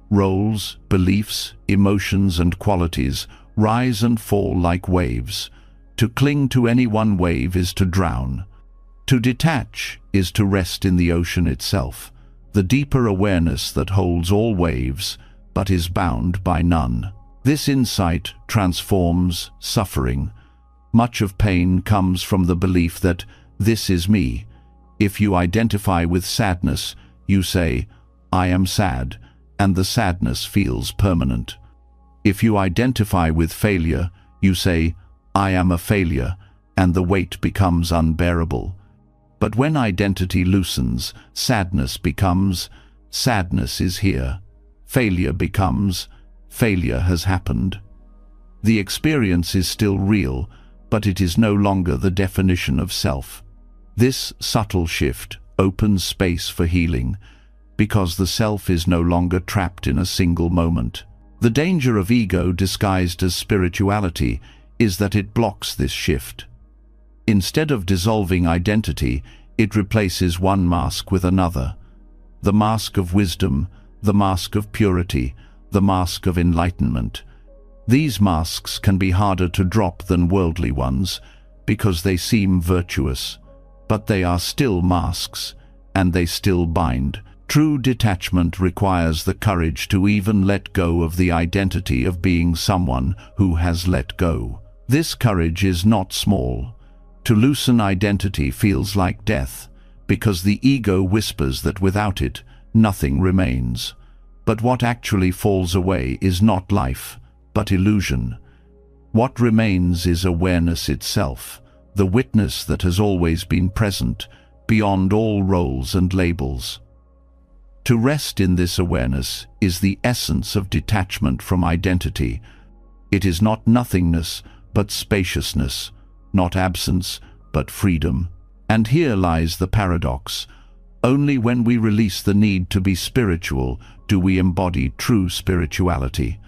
Roles, beliefs, emotions, and qualities rise and fall like waves. To cling to any one wave is to drown. To detach is to rest in the ocean itself, the deeper awareness that holds all waves, but is bound by none. This insight transforms suffering. Much of pain comes from the belief that this is me. If you identify with sadness, you say, I am sad, and the sadness feels permanent. If you identify with failure, you say, I am a failure, and the weight becomes unbearable. But when identity loosens, sadness becomes, sadness is here. Failure becomes, failure has happened. The experience is still real, but it is no longer the definition of self. This subtle shift opens space for healing, because the self is no longer trapped in a single moment. The danger of ego disguised as spirituality is that it blocks this shift. Instead of dissolving identity, it replaces one mask with another. The mask of wisdom, the mask of purity, the mask of enlightenment. These masks can be harder to drop than worldly ones, because they seem virtuous. But they are still masks, and they still bind. True detachment requires the courage to even let go of the identity of being someone who has let go. This courage is not small. To loosen identity feels like death, because the ego whispers that without it, nothing remains. But what actually falls away is not life, but illusion. What remains is awareness itself, the witness that has always been present, beyond all roles and labels. To rest in this awareness is the essence of detachment from identity. It is not nothingness, but spaciousness, not absence, but freedom. And here lies the paradox. Only when we release the need to be spiritual do we embody true spirituality.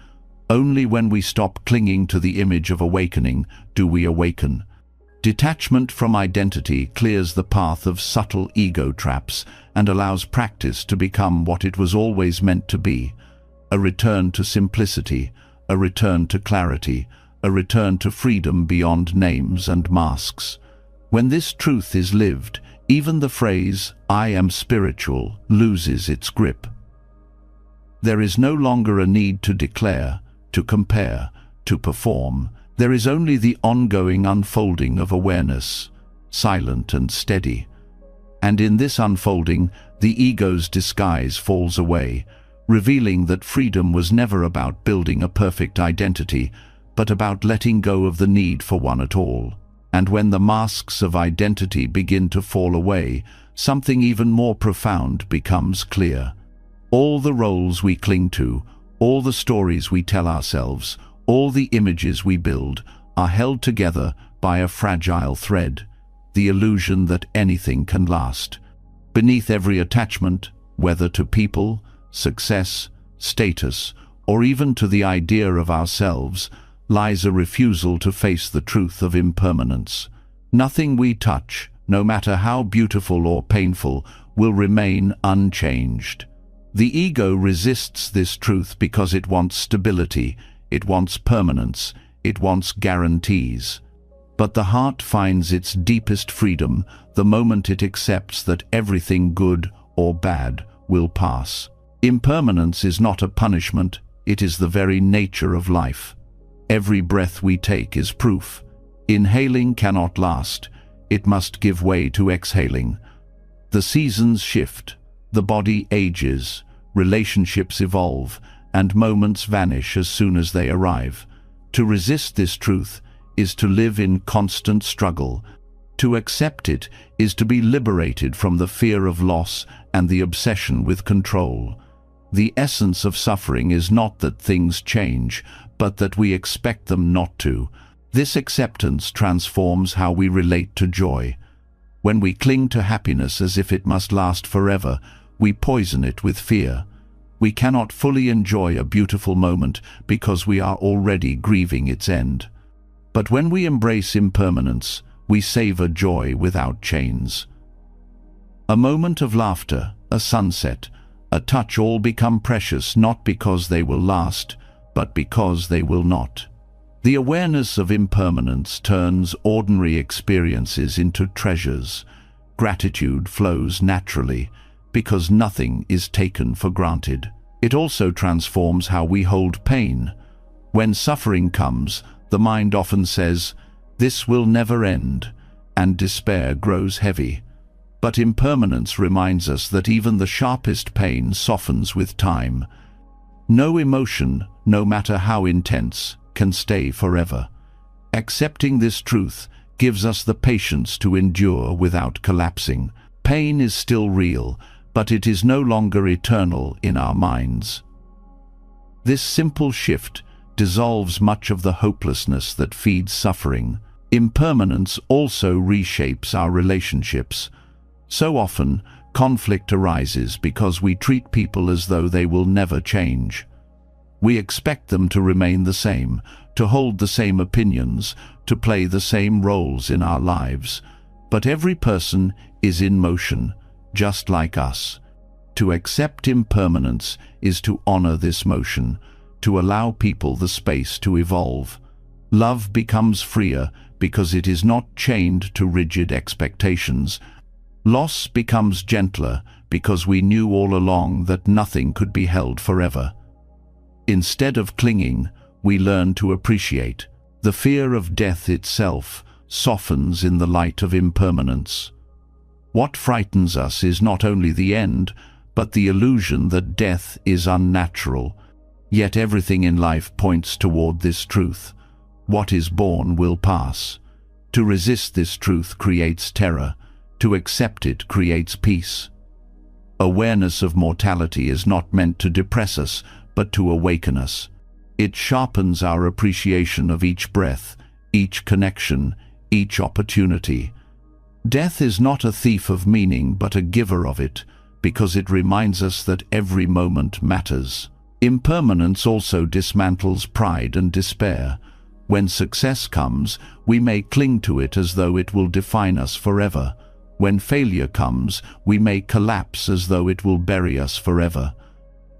Only when we stop clinging to the image of awakening do we awaken. Detachment from identity clears the path of subtle ego traps and allows practice to become what it was always meant to be: a return to simplicity, a return to clarity, a return to freedom beyond names and masks. When this truth is lived, even the phrase, "I am spiritual," loses its grip. There is no longer a need to declare, to compare, to perform. There is only the ongoing unfolding of awareness, silent and steady. And in this unfolding, the ego's disguise falls away, revealing that freedom was never about building a perfect identity, but about letting go of the need for one at all. And when the masks of identity begin to fall away, something even more profound becomes clear. All the roles we cling to, all the stories we tell ourselves, all the images we build are held together by a fragile thread, the illusion that anything can last. Beneath every attachment, whether to people, success, status, or even to the idea of ourselves, lies a refusal to face the truth of impermanence. Nothing we touch, no matter how beautiful or painful, will remain unchanged. The ego resists this truth because it wants stability, it wants permanence, it wants guarantees. But the heart finds its deepest freedom the moment it accepts that everything good or bad will pass. Impermanence is not a punishment, it is the very nature of life. Every breath we take is proof. Inhaling cannot last, it must give way to exhaling. The seasons shift, the body ages, relationships evolve, and moments vanish as soon as they arrive. To resist this truth is to live in constant struggle. To accept it is to be liberated from the fear of loss and the obsession with control. The essence of suffering is not that things change, but that we expect them not to. This acceptance transforms how we relate to joy. When we cling to happiness as if it must last forever, we poison it with fear. We cannot fully enjoy a beautiful moment because we are already grieving its end. But when we embrace impermanence, we savor joy without chains. A moment of laughter, a sunset, a touch all become precious not because they will last, but because they will not. The awareness of impermanence turns ordinary experiences into treasures. Gratitude flows naturally, because nothing is taken for granted. It also transforms how we hold pain. When suffering comes, the mind often says, "This will never end," and despair grows heavy. But impermanence reminds us that even the sharpest pain softens with time. No emotion, no matter how intense, can stay forever. Accepting this truth gives us the patience to endure without collapsing. Pain is still real, but it is no longer eternal in our minds. This simple shift dissolves much of the hopelessness that feeds suffering. Impermanence also reshapes our relationships. So often, conflict arises because we treat people as though they will never change. We expect them to remain the same, to hold the same opinions, to play the same roles in our lives. But every person is in motion, just like us. To accept impermanence is to honor this motion, to allow people the space to evolve. Love becomes freer because it is not chained to rigid expectations. Loss becomes gentler because we knew all along that nothing could be held forever. Instead of clinging, we learn to appreciate. The fear of death itself softens in the light of impermanence. What frightens us is not only the end, but the illusion that death is unnatural. Yet everything in life points toward this truth. What is born will pass. To resist this truth creates terror. To accept it creates peace. Awareness of mortality is not meant to depress us, but to awaken us. It sharpens our appreciation of each breath, each connection, each opportunity. Death is not a thief of meaning, but a giver of it, because it reminds us that every moment matters. Impermanence also dismantles pride and despair. When success comes, we may cling to it as though it will define us forever. When failure comes, we may collapse as though it will bury us forever.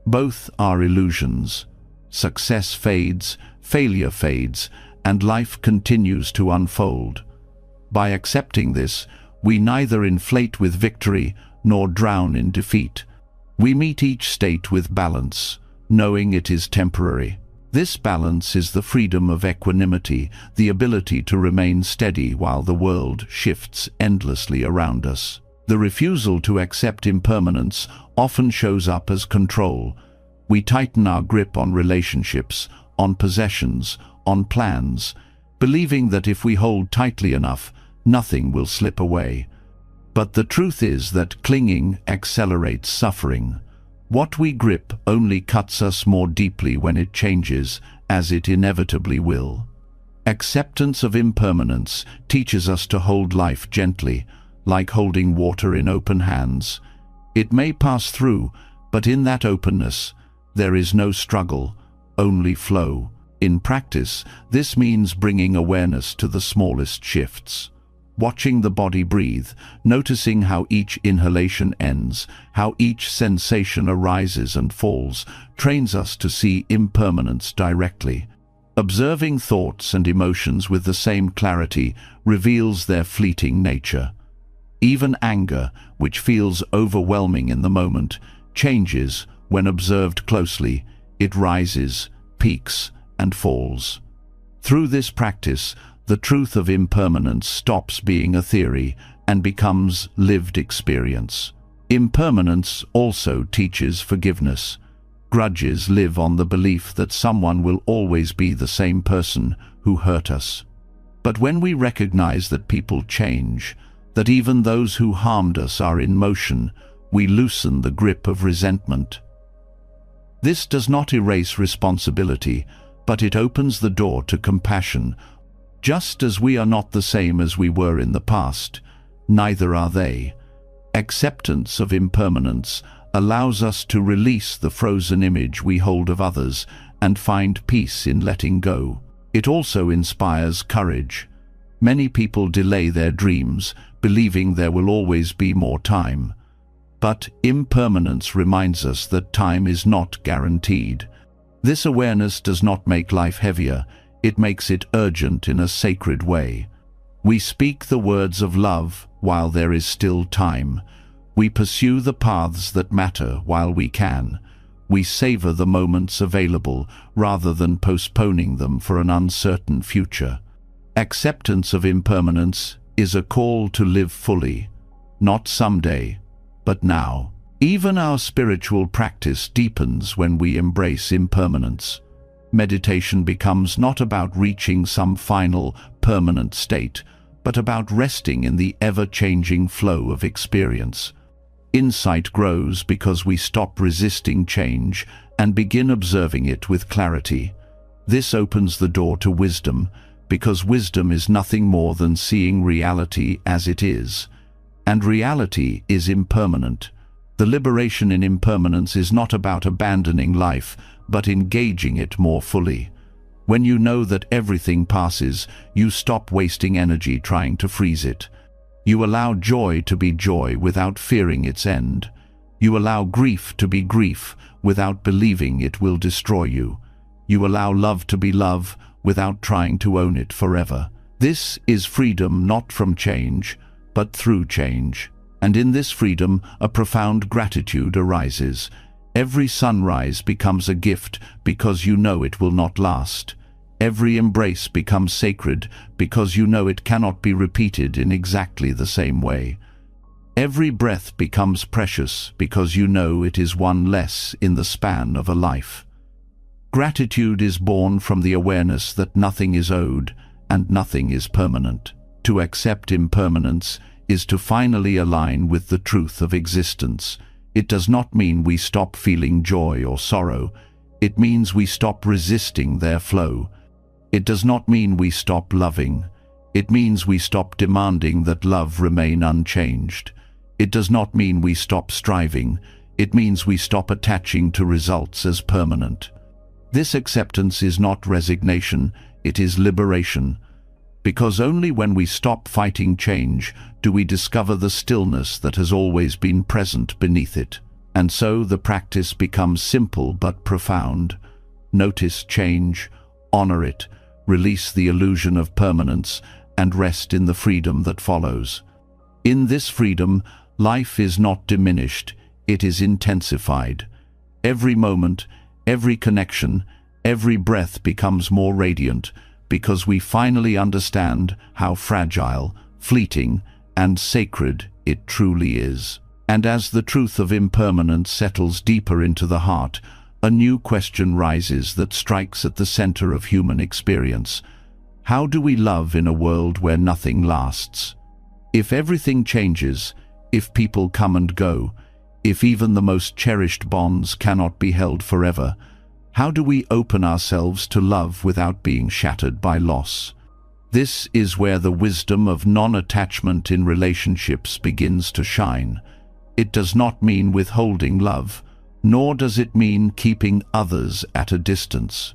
Both are illusions. Success fades, failure fades, and life continues to unfold. By accepting this, we neither inflate with victory nor drown in defeat. We meet each state with balance, knowing it is temporary. This balance is the freedom of equanimity, the ability to remain steady while the world shifts endlessly around us. The refusal to accept impermanence often shows up as control. We tighten our grip on relationships, on possessions, on plans, believing that if we hold tightly enough, nothing will slip away. But the truth is that clinging accelerates suffering. What we grip only cuts us more deeply when it changes, as it inevitably will. Acceptance of impermanence teaches us to hold life gently, like holding water in open hands. It may pass through, but in that openness, there is no struggle, only flow. In practice, this means bringing awareness to the smallest shifts. Watching the body breathe, noticing how each inhalation ends, how each sensation arises and falls, trains us to see impermanence directly. Observing thoughts and emotions with the same clarity reveals their fleeting nature. Even anger, which feels overwhelming in the moment, changes when observed closely. It rises, peaks, and falls. Through this practice, the truth of impermanence stops being a theory and becomes lived experience. Impermanence also teaches forgiveness. Grudges live on the belief that someone will always be the same person who hurt us. But when we recognize that people change, that even those who harmed us are in motion, we loosen the grip of resentment. This does not erase responsibility, but it opens the door to compassion. Just as we are not the same as we were in the past, neither are they. Acceptance of impermanence allows us to release the frozen image we hold of others and find peace in letting go. It also inspires courage. Many people delay their dreams, believing there will always be more time. But impermanence reminds us that time is not guaranteed. This awareness does not make life heavier, it makes it urgent in a sacred way. We speak the words of love while there is still time. We pursue the paths that matter while we can. We savor the moments available rather than postponing them for an uncertain future. Acceptance of impermanence is a call to live fully, not someday, but now. Even our spiritual practice deepens when we embrace impermanence. Meditation becomes not about reaching some final, permanent state, but about resting in the ever-changing flow of experience. Insight grows because we stop resisting change and begin observing it with clarity. This opens the door to wisdom, because wisdom is nothing more than seeing reality as it is. And reality is impermanent. The liberation in impermanence is not about abandoning life, but engaging it more fully. When you know that everything passes, you stop wasting energy trying to freeze it. You allow joy to be joy without fearing its end. You allow grief to be grief without believing it will destroy you. You allow love to be love without trying to own it forever. This is freedom not from change, but through change. And in this freedom, a profound gratitude arises. Every sunrise becomes a gift because you know it will not last. Every embrace becomes sacred because you know it cannot be repeated in exactly the same way. Every breath becomes precious because you know it is one less in the span of a life. Gratitude is born from the awareness that nothing is owed and nothing is permanent. To accept impermanence is to finally align with the truth of existence. It does not mean we stop feeling joy or sorrow. It means we stop resisting their flow. It does not mean we stop loving. It means we stop demanding that love remain unchanged. It does not mean we stop striving. It means we stop attaching to results as permanent. This acceptance is not resignation, it is liberation. Because only when we stop fighting change do we discover the stillness that has always been present beneath it. And so the practice becomes simple but profound. Notice change, honor it, release the illusion of permanence, and rest in the freedom that follows. In this freedom, life is not diminished, it is intensified. Every moment, every connection, every breath becomes more radiant, because we finally understand how fragile, fleeting, and sacred it truly is. And as the truth of impermanence settles deeper into the heart, a new question rises that strikes at the center of human experience. How do we love in a world where nothing lasts? If everything changes, if people come and go, if even the most cherished bonds cannot be held forever, how do we open ourselves to love without being shattered by loss? This is where the wisdom of non-attachment in relationships begins to shine. It does not mean withholding love, nor does it mean keeping others at a distance.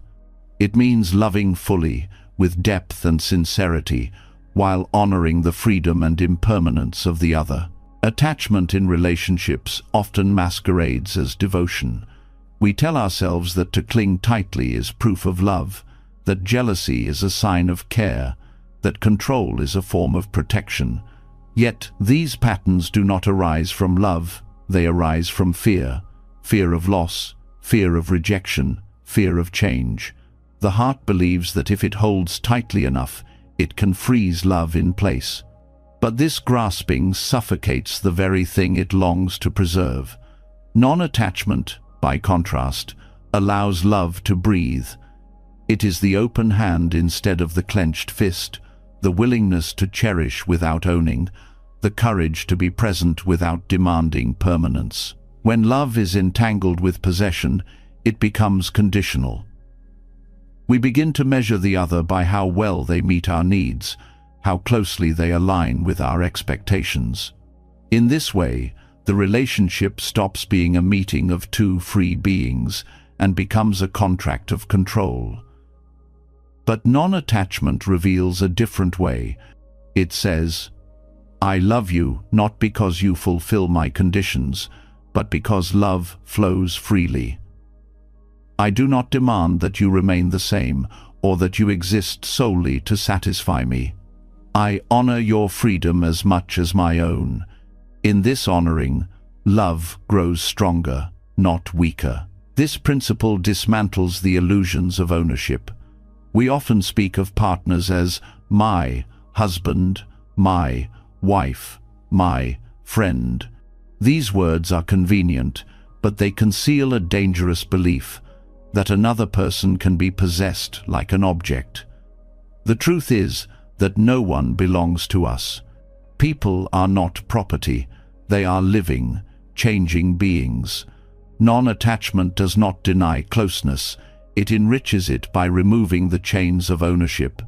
It means loving fully, with depth and sincerity, while honoring the freedom and impermanence of the other. Attachment in relationships often masquerades as devotion. We tell ourselves that to cling tightly is proof of love, that jealousy is a sign of care, that control is a form of protection. Yet these patterns do not arise from love, they arise from fear. Fear of loss, fear of rejection, fear of change. The heart believes that if it holds tightly enough, it can freeze love in place. But this grasping suffocates the very thing it longs to preserve. Non-attachment, by contrast, allows love to breathe. It is the open hand instead of the clenched fist, the willingness to cherish without owning, the courage to be present without demanding permanence. When love is entangled with possession, it becomes conditional. We begin to measure the other by how well they meet our needs, how closely they align with our expectations. In this way, the relationship stops being a meeting of two free beings and becomes a contract of control. But non-attachment reveals a different way. It says, "I love you not because you fulfill my conditions, but because love flows freely. I do not demand that you remain the same or that you exist solely to satisfy me. I honor your freedom as much as my own. In this honoring, love grows stronger, not weaker." This principle dismantles the illusions of ownership. We often speak of partners as my husband, my wife, my friend. These words are convenient, but they conceal a dangerous belief that another person can be possessed like an object. The truth is that no one belongs to us. People are not property. They are living, changing beings. Non-attachment does not deny closeness. It enriches it by removing the chains of ownership.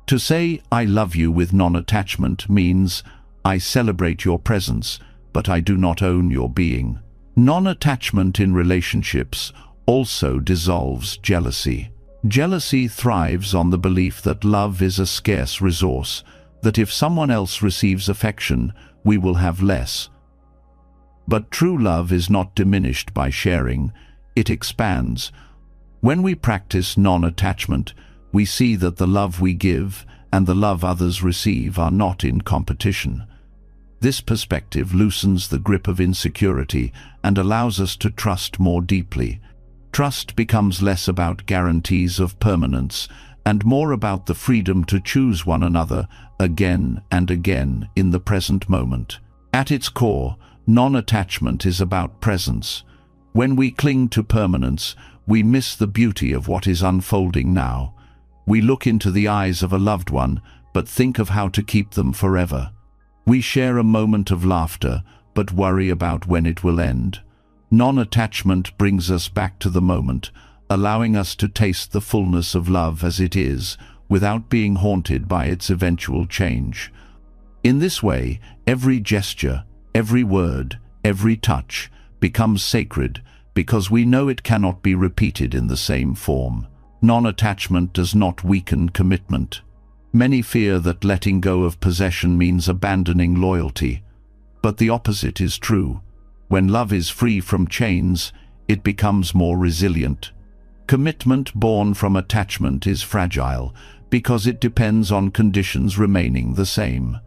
To say, "I love you" with non-attachment means, "I celebrate your presence, but I do not own your being." Non-attachment in relationships also dissolves jealousy. Jealousy thrives on the belief that love is a scarce resource, that if someone else receives affection, we will have less. But true love is not diminished by sharing, it expands. When we practice non-attachment, we see that the love we give and the love others receive are not in competition. This perspective loosens the grip of insecurity and allows us to trust more deeply. Trust becomes less about guarantees of permanence and more about the freedom to choose one another again and again in the present moment. At its core, non-attachment is about presence. When we cling to permanence, we miss the beauty of what is unfolding now. We look into the eyes of a loved one, but think of how to keep them forever. We share a moment of laughter, but worry about when it will end. Non-attachment brings us back to the moment, allowing us to taste the fullness of love as it is, without being haunted by its eventual change. In this way, every gesture, every word, every touch becomes sacred, because we know it cannot be repeated in the same form. Non-attachment does not weaken commitment. Many fear that letting go of possession means abandoning loyalty. But the opposite is true. When love is free from chains, it becomes more resilient. Commitment born from attachment is fragile because it depends on conditions remaining the same.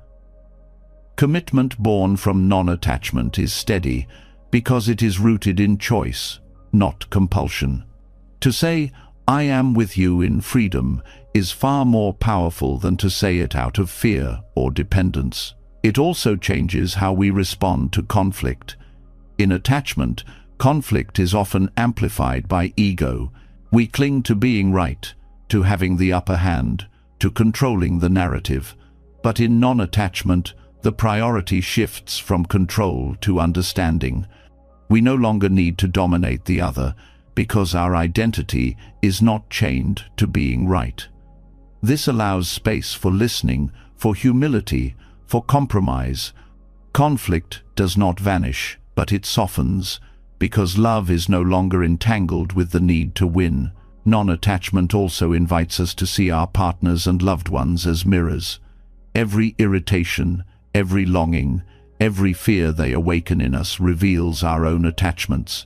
Commitment born from non-attachment is steady because it is rooted in choice, not compulsion. To say, "I am with you in freedom," is far more powerful than to say it out of fear or dependence. It also changes how we respond to conflict. In attachment, conflict is often amplified by ego. We cling to being right, to having the upper hand, to controlling the narrative. But in non-attachment, the priority shifts from control to understanding. We no longer need to dominate the other because our identity is not chained to being right. This allows space for listening, for humility, for compromise. Conflict does not vanish, but it softens, because love is no longer entangled with the need to win. Non-attachment also invites us to see our partners and loved ones as mirrors. Every irritation, every longing, every fear they awaken in us reveals our own attachments.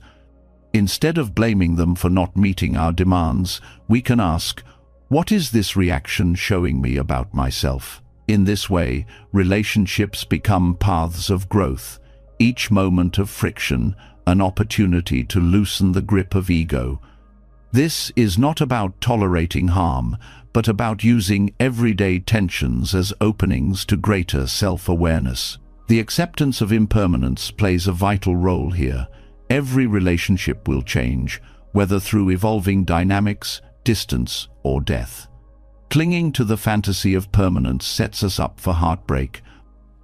Instead of blaming them for not meeting our demands, we can ask, what is this reaction showing me about myself? In this way, relationships become paths of growth, each moment of friction an opportunity to loosen the grip of ego. This is not about tolerating harm, but about using everyday tensions as openings to greater self-awareness. The acceptance of impermanence plays a vital role here. Every relationship will change, whether through evolving dynamics, distance, or death. Clinging to the fantasy of permanence sets us up for heartbreak,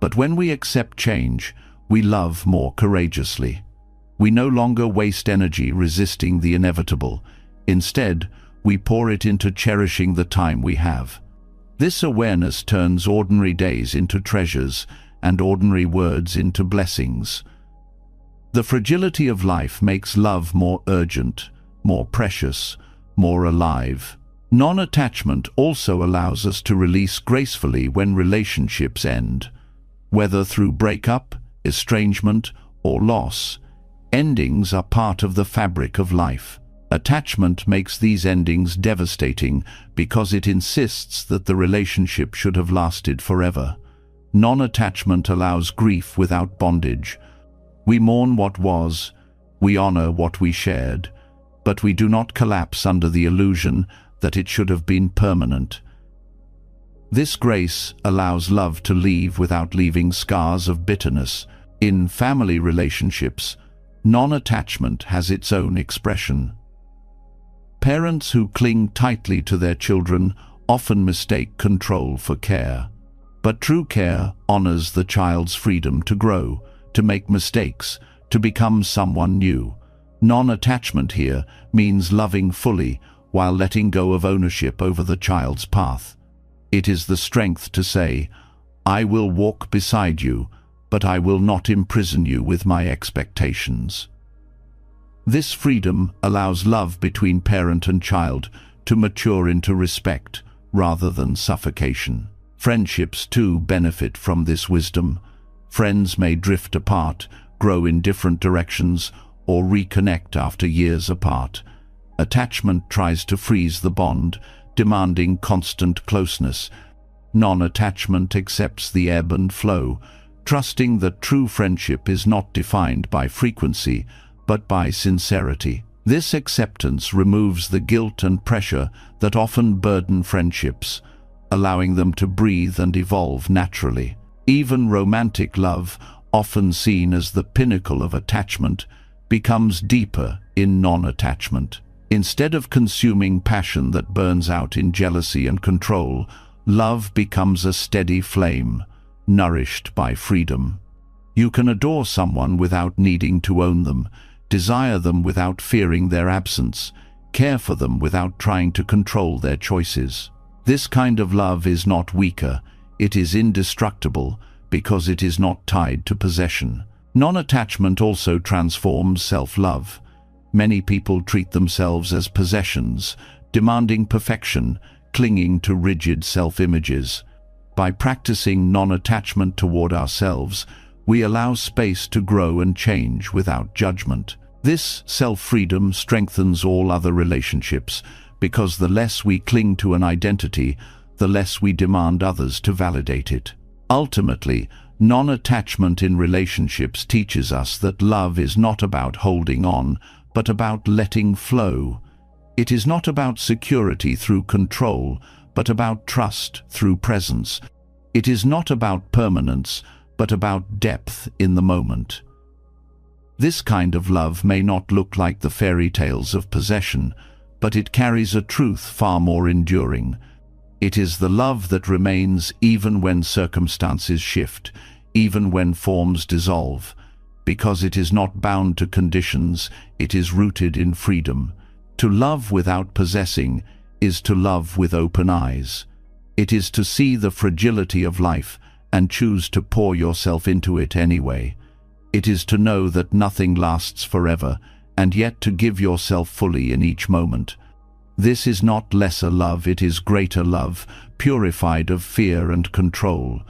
but when we accept change, we love more courageously. We no longer waste energy resisting the inevitable. Instead, we pour it into cherishing the time we have. This awareness turns ordinary days into treasures and ordinary words into blessings. The fragility of life makes love more urgent, more precious, more alive. Non-attachment also allows us to release gracefully when relationships end. Whether through breakup, estrangement, or loss, endings are part of the fabric of life. Attachment makes these endings devastating because it insists that the relationship should have lasted forever. Non-attachment allows grief without bondage. We mourn what was, we honor what we shared, but we do not collapse under the illusion that it should have been permanent. This grace allows love to leave without leaving scars of bitterness. In family relationships, non-attachment has its own expression. Parents who cling tightly to their children often mistake control for care. But true care honors the child's freedom to grow, to make mistakes, to become someone new. Non-attachment here means loving fully while letting go of ownership over the child's path. It is the strength to say, I will walk beside you, but I will not imprison you with my expectations. This freedom allows love between parent and child to mature into respect rather than suffocation. Friendships too benefit from this wisdom. Friends may drift apart, grow in different directions, or reconnect after years apart. Attachment tries to freeze the bond, demanding constant closeness. Non-attachment accepts the ebb and flow, trusting that true friendship is not defined by frequency, but by sincerity. This acceptance removes the guilt and pressure that often burden friendships, allowing them to breathe and evolve naturally. Even romantic love, often seen as the pinnacle of attachment, becomes deeper in non-attachment. Instead of consuming passion that burns out in jealousy and control, love becomes a steady flame, nourished by freedom. You can adore someone without needing to own them, desire them without fearing their absence, care for them without trying to control their choices. This kind of love is not weaker, it is indestructible because it is not tied to possession. Non-attachment also transforms self-love. Many people treat themselves as possessions, demanding perfection, clinging to rigid self-images. By practicing non-attachment toward ourselves, we allow space to grow and change without judgment. This self-freedom strengthens all other relationships, because the less we cling to an identity, the less we demand others to validate it. Ultimately, non-attachment in relationships teaches us that love is not about holding on, but about letting flow. It is not about security through control, but about trust through presence. It is not about permanence, but about depth in the moment. This kind of love may not look like the fairy tales of possession, but it carries a truth far more enduring. It is the love that remains even when circumstances shift, even when forms dissolve, because it is not bound to conditions, it is rooted in freedom. To love without possessing is to love with open eyes. It is to see the fragility of life and choose to pour yourself into it anyway. It is to know that nothing lasts forever, and yet to give yourself fully in each moment. This is not lesser love, it is greater love, purified of fear and control.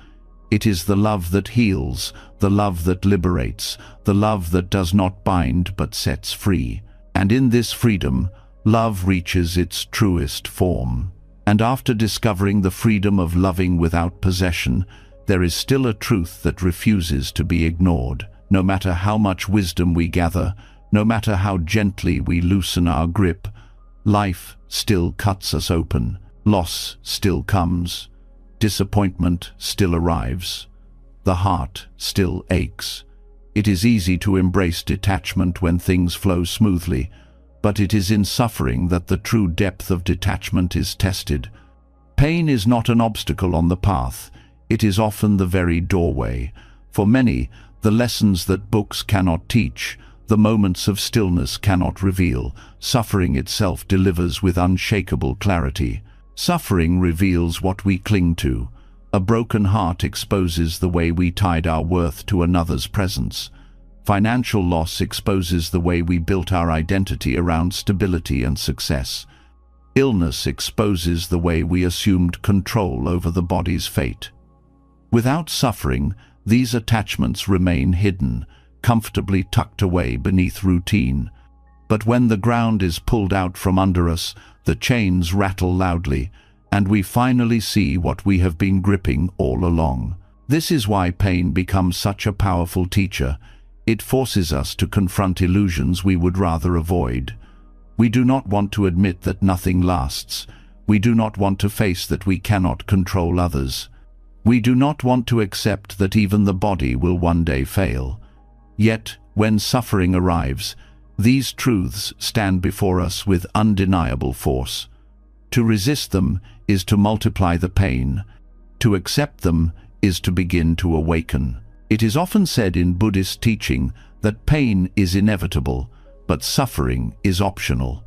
It is the love that heals, the love that liberates, the love that does not bind but sets free. And in this freedom, love reaches its truest form. And after discovering the freedom of loving without possession, there is still a truth that refuses to be ignored. No matter how much wisdom we gather, no matter how gently we loosen our grip, life still cuts us open, loss still comes, disappointment still arrives, the heart still aches. It is easy to embrace detachment when things flow smoothly, but it is in suffering that the true depth of detachment is tested. Pain is not an obstacle on the path, it is often the very doorway. For many, the lessons that books cannot teach, the moments of stillness cannot reveal, suffering itself delivers with unshakable clarity. Suffering reveals what we cling to. A broken heart exposes the way we tied our worth to another's presence. Financial loss exposes the way we built our identity around stability and success. Illness exposes the way we assumed control over the body's fate. Without suffering, these attachments remain hidden, comfortably tucked away beneath routine. But when the ground is pulled out from under us, the chains rattle loudly, and we finally see what we have been gripping all along. This is why pain becomes such a powerful teacher. It forces us to confront illusions we would rather avoid. We do not want to admit that nothing lasts. We do not want to face that we cannot control others. We do not want to accept that even the body will one day fail. Yet, when suffering arrives, these truths stand before us with undeniable force. To resist them is to multiply the pain. To accept them is to begin to awaken. It is often said in Buddhist teaching that pain is inevitable, but suffering is optional.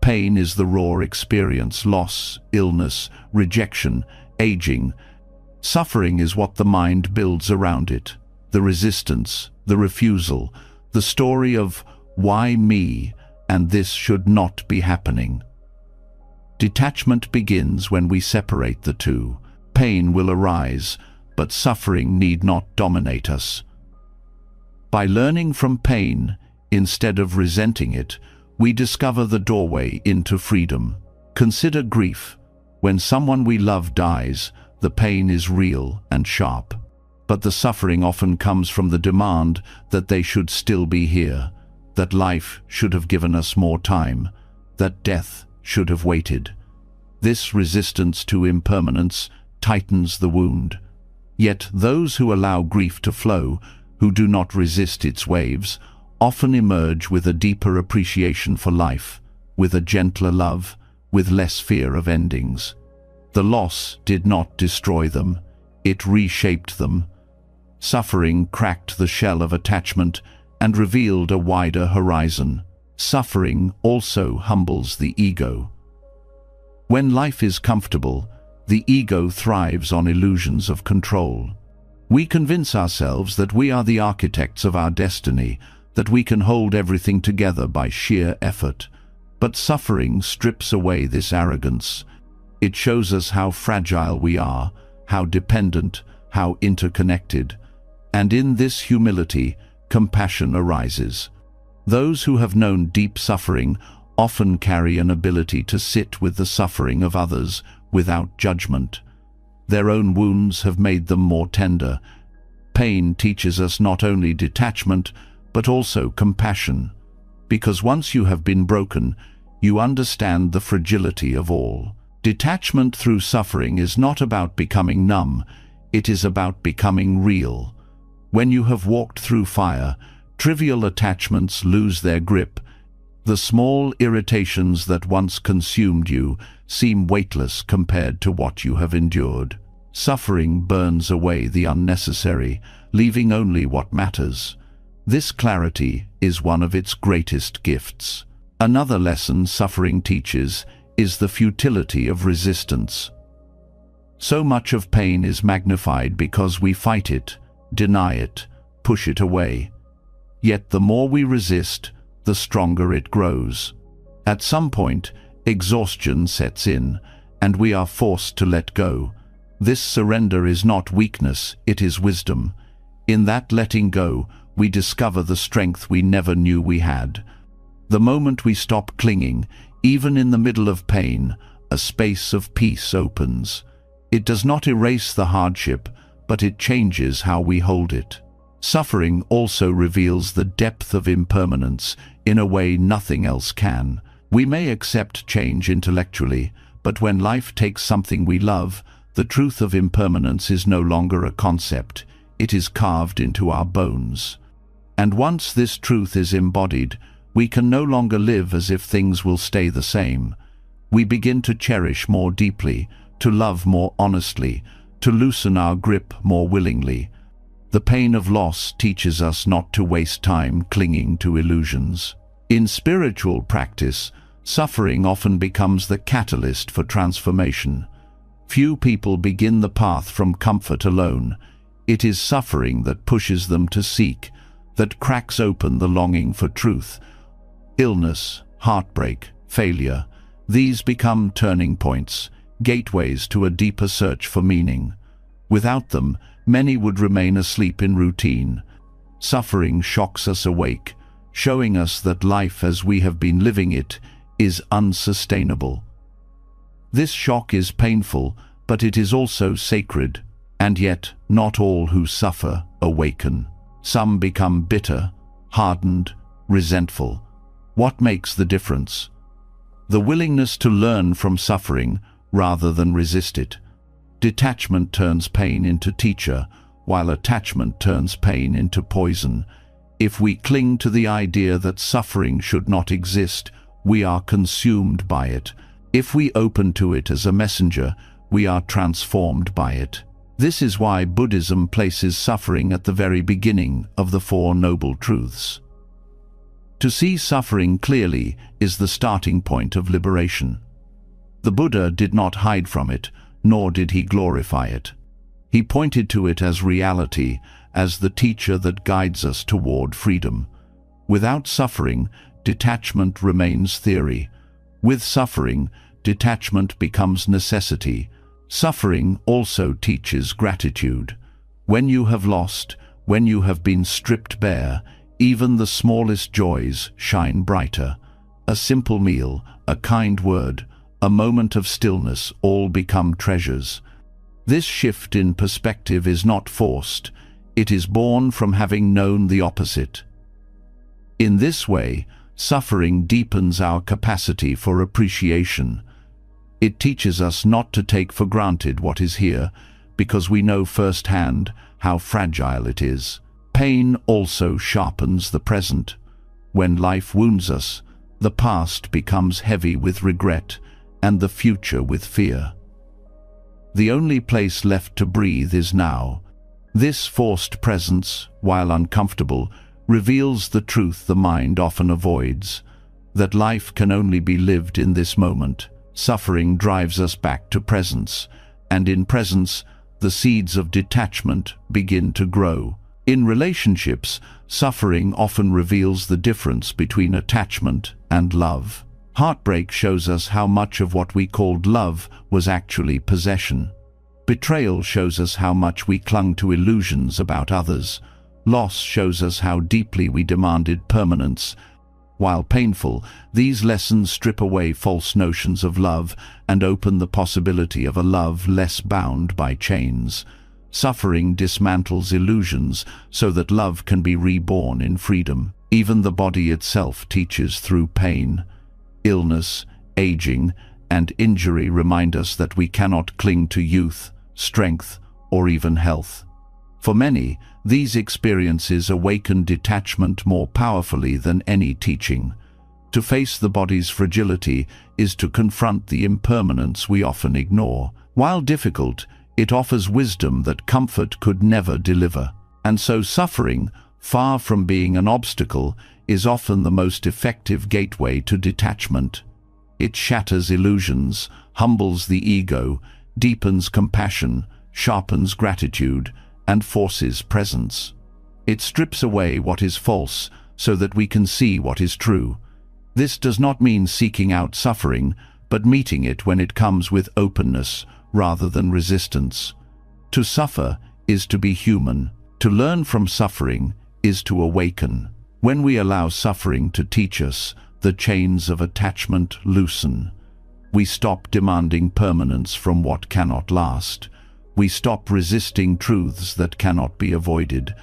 Pain is the raw experience, loss, illness, rejection, aging. Suffering is what the mind builds around it. The resistance, the refusal, the story of why me, and this should not be happening. Detachment begins when we separate the two. Pain will arise, but suffering need not dominate us. By learning from pain, instead of resenting it, we discover the doorway into freedom. Consider grief. When someone we love dies, the pain is real and sharp. But the suffering often comes from the demand that they should still be here, that life should have given us more time, that death should have waited. This resistance to impermanence tightens the wound. Yet those who allow grief to flow, who do not resist its waves, often emerge with a deeper appreciation for life, with a gentler love, with less fear of endings. The loss did not destroy them, it reshaped them. Suffering cracked the shell of attachment and revealed a wider horizon. Suffering also humbles the ego. When life is comfortable, the ego thrives on illusions of control. We convince ourselves that we are the architects of our destiny, that we can hold everything together by sheer effort. But suffering strips away this arrogance. It shows us how fragile we are, how dependent, how interconnected. And in this humility, compassion arises. Those who have known deep suffering often carry an ability to sit with the suffering of others without judgment. Their own wounds have made them more tender. Pain teaches us not only detachment, but also compassion. Because once you have been broken, you understand the fragility of all. Detachment through suffering is not about becoming numb, it is about becoming real. When you have walked through fire, trivial attachments lose their grip. The small irritations that once consumed you seem weightless compared to what you have endured. Suffering burns away the unnecessary, leaving only what matters. This clarity is one of its greatest gifts. Another lesson suffering teaches is the futility of resistance. So much of pain is magnified because we fight it, deny it, push it away. Yet the more we resist, the stronger it grows. At some point, exhaustion sets in, and we are forced to let go. This surrender is not weakness, it is wisdom. In that letting go, we discover the strength we never knew we had. The moment we stop clinging, even in the middle of pain, a space of peace opens. It does not erase the hardship, but it changes how we hold it. Suffering also reveals the depth of impermanence in a way nothing else can. We may accept change intellectually, but when life takes something we love, the truth of impermanence is no longer a concept. It is carved into our bones. And once this truth is embodied, we can no longer live as if things will stay the same. We begin to cherish more deeply, to love more honestly, to loosen our grip more willingly. The pain of loss teaches us not to waste time clinging to illusions. In spiritual practice, suffering often becomes the catalyst for transformation. Few people begin the path from comfort alone. It is suffering that pushes them to seek, that cracks open the longing for truth. Illness, heartbreak, failure, these become turning points, gateways to a deeper search for meaning. Without them, many would remain asleep in routine. Suffering shocks us awake, showing us that life as we have been living it is unsustainable. This shock is painful, but it is also sacred, and yet not all who suffer awaken. Some become bitter, hardened, resentful. What makes the difference? The willingness to learn from suffering rather than resist it. Detachment turns pain into teacher, while attachment turns pain into poison. If we cling to the idea that suffering should not exist, we are consumed by it. If we open to it as a messenger, we are transformed by it. This is why Buddhism places suffering at the very beginning of the Four Noble Truths. To see suffering clearly is the starting point of liberation. The Buddha did not hide from it, nor did he glorify it. He pointed to it as reality, as the teacher that guides us toward freedom. Without suffering, detachment remains theory. With suffering, detachment becomes necessity. Suffering also teaches gratitude. When you have lost, when you have been stripped bare, even the smallest joys shine brighter. A simple meal, a kind word, a moment of stillness all become treasures. This shift in perspective is not forced. It is born from having known the opposite. In this way, suffering deepens our capacity for appreciation. It teaches us not to take for granted what is here, because we know firsthand how fragile it is. Pain also sharpens the present. When life wounds us, the past becomes heavy with regret, and the future with fear. The only place left to breathe is now. This forced presence, while uncomfortable, reveals the truth the mind often avoids, that life can only be lived in this moment. Suffering drives us back to presence, and in presence, the seeds of detachment begin to grow. In relationships, suffering often reveals the difference between attachment and love. Heartbreak shows us how much of what we called love was actually possession. Betrayal shows us how much we clung to illusions about others. Loss shows us how deeply we demanded permanence. While painful, these lessons strip away false notions of love and open the possibility of a love less bound by chains. Suffering dismantles illusions so that love can be reborn in freedom. Even the body itself teaches through pain. Illness, aging, and injury remind us that we cannot cling to youth, strength, or even health. For many, these experiences awaken detachment more powerfully than any teaching. To face the body's fragility is to confront the impermanence we often ignore. While difficult, it offers wisdom that comfort could never deliver. And so suffering, far from being an obstacle, is often the most effective gateway to detachment. It shatters illusions, humbles the ego, deepens compassion, sharpens gratitude, and forces presence. It strips away what is false so that we can see what is true. This does not mean seeking out suffering, but meeting it when it comes with openness rather than resistance. To suffer is to be human. To learn from suffering is to awaken. When we allow suffering to teach us, the chains of attachment loosen. We stop demanding permanence from what cannot last. We stop resisting truths that cannot be avoided.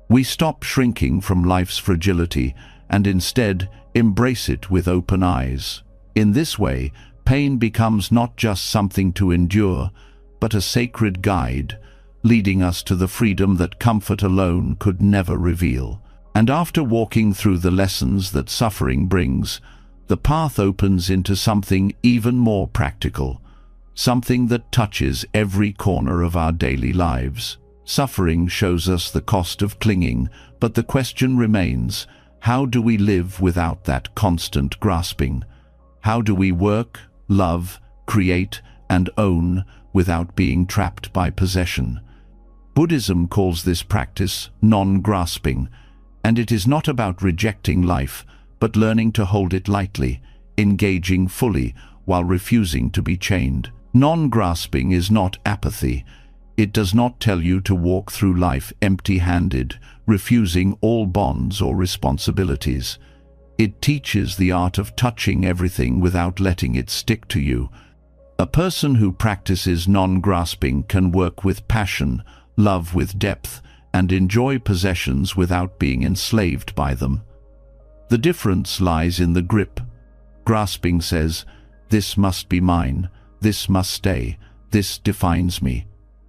We stop shrinking from life's fragility and instead embrace it with open eyes. In this way, pain becomes not just something to endure, but a sacred guide, leading us to the freedom that comfort alone could never reveal. And after walking through the lessons that suffering brings, the path opens into something even more practical, something that touches every corner of our daily lives. Suffering shows us the cost of clinging, but the question remains, how do we live without that constant grasping? How do we work, love, create, and own without being trapped by possession? Buddhism calls this practice non-grasping, and it is not about rejecting life, but learning to hold it lightly, engaging fully while refusing to be chained. Non-grasping is not apathy. It does not tell you to walk through life empty-handed, refusing all bonds or responsibilities. It teaches the art of touching everything without letting it stick to you. A person who practices non-grasping can work with passion, love with depth, and enjoy possessions without being enslaved by them. The difference lies in the grip. Grasping says, "This must be mine, this must stay, this defines me."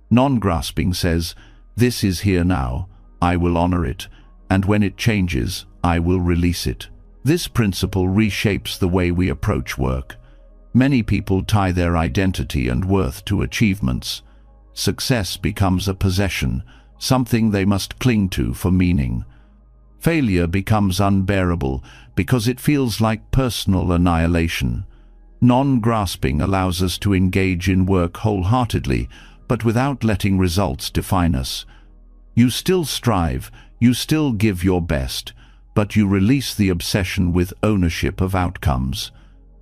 Non-grasping says, "This is here now, I will honor it, and when it changes, I will release it." This principle reshapes the way we approach work. Many people tie their identity and worth to achievements. Success becomes a possession, something they must cling to for meaning. Failure becomes unbearable because it feels like personal annihilation. Non-grasping allows us to engage in work wholeheartedly, but without letting results define us. You still strive, you still give your best, but you release the obsession with ownership of outcomes.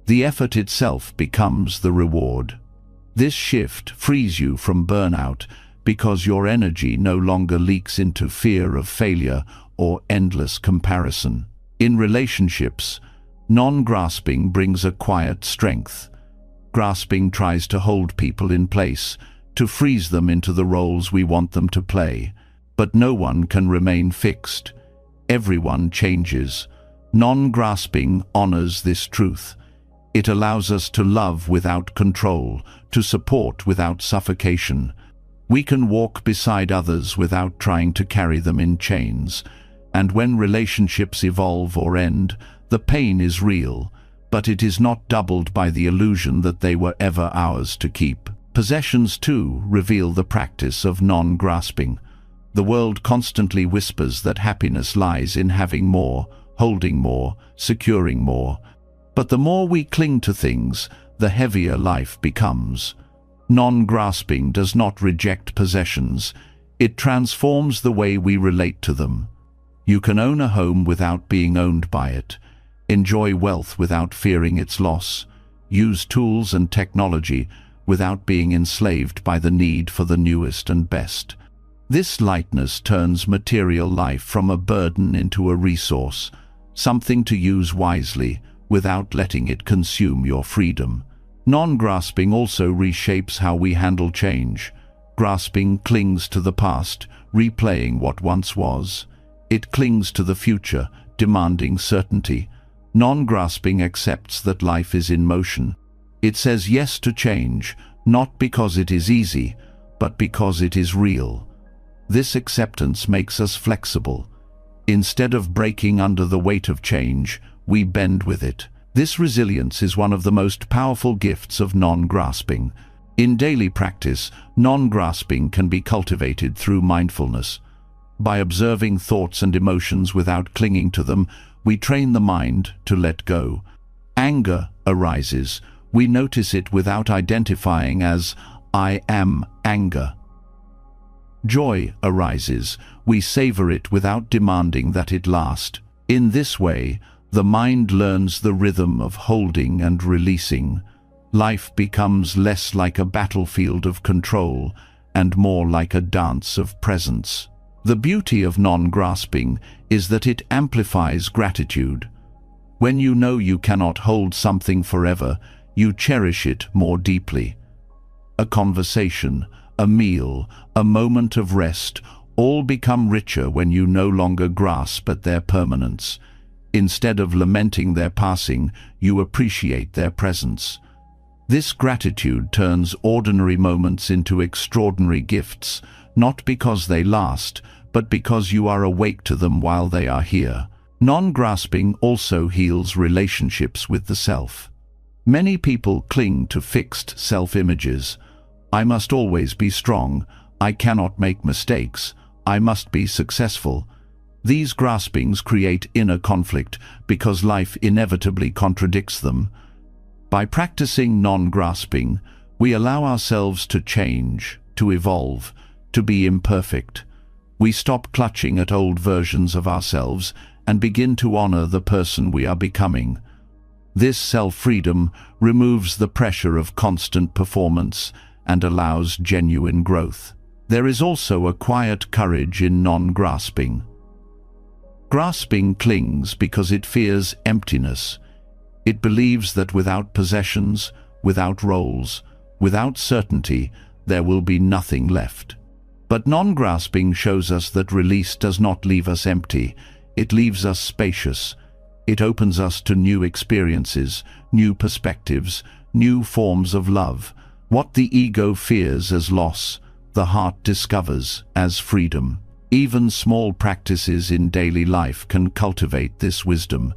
The effort itself becomes the reward. This shift frees you from burnout because your energy no longer leaks into fear of failure or endless comparison. In relationships, non-grasping brings a quiet strength. Grasping tries to hold people in place, to freeze them into the roles we want them to play. But no one can remain fixed. Everyone changes. Non-grasping honors this truth. It allows us to love without control, to support without suffocation. We can walk beside others without trying to carry them in chains. And when relationships evolve or end, the pain is real, but it is not doubled by the illusion that they were ever ours to keep. Possessions, too, reveal the practice of non-grasping. The world constantly whispers that happiness lies in having more, holding more, securing more. But the more we cling to things, the heavier life becomes. Non-grasping does not reject possessions. It transforms the way we relate to them. You can own a home without being owned by it, enjoy wealth without fearing its loss, use tools and technology without being enslaved by the need for the newest and best. This lightness turns material life from a burden into a resource, something to use wisely without letting it consume your freedom. Non-grasping also reshapes how we handle change. Grasping clings to the past, replaying what once was. It clings to the future, demanding certainty. Non-grasping accepts that life is in motion. It says yes to change, not because it is easy, but because it is real. This acceptance makes us flexible. Instead of breaking under the weight of change, we bend with it. This resilience is one of the most powerful gifts of non-grasping. In daily practice, non-grasping can be cultivated through mindfulness. By observing thoughts and emotions without clinging to them, we train the mind to let go. Anger arises. We notice it without identifying as I am anger. Joy arises. We savor it without demanding that it last. In this way, the mind learns the rhythm of holding and releasing. Life becomes less like a battlefield of control and more like a dance of presence. The beauty of non-grasping is that it amplifies gratitude. When you know you cannot hold something forever, you cherish it more deeply. A conversation, a meal, a moment of rest, all become richer when you no longer grasp at their permanence. Instead of lamenting their passing, you appreciate their presence. This gratitude turns ordinary moments into extraordinary gifts, not because they last, but because you are awake to them while they are here. Non-grasping also heals relationships with the self. Many people cling to fixed self-images. I must always be strong. I cannot make mistakes. I must be successful. These graspings create inner conflict because life inevitably contradicts them. By practicing non-grasping, we allow ourselves to change, to evolve, to be imperfect. We stop clutching at old versions of ourselves and begin to honor the person we are becoming. This self-freedom removes the pressure of constant performance and allows genuine growth. There is also a quiet courage in non-grasping. Grasping clings because it fears emptiness. It believes that without possessions, without roles, without certainty, there will be nothing left. But non-grasping shows us that release does not leave us empty. It leaves us spacious. It opens us to new experiences, new perspectives, new forms of love. What the ego fears as loss, the heart discovers as freedom. Even small practices in daily life can cultivate this wisdom.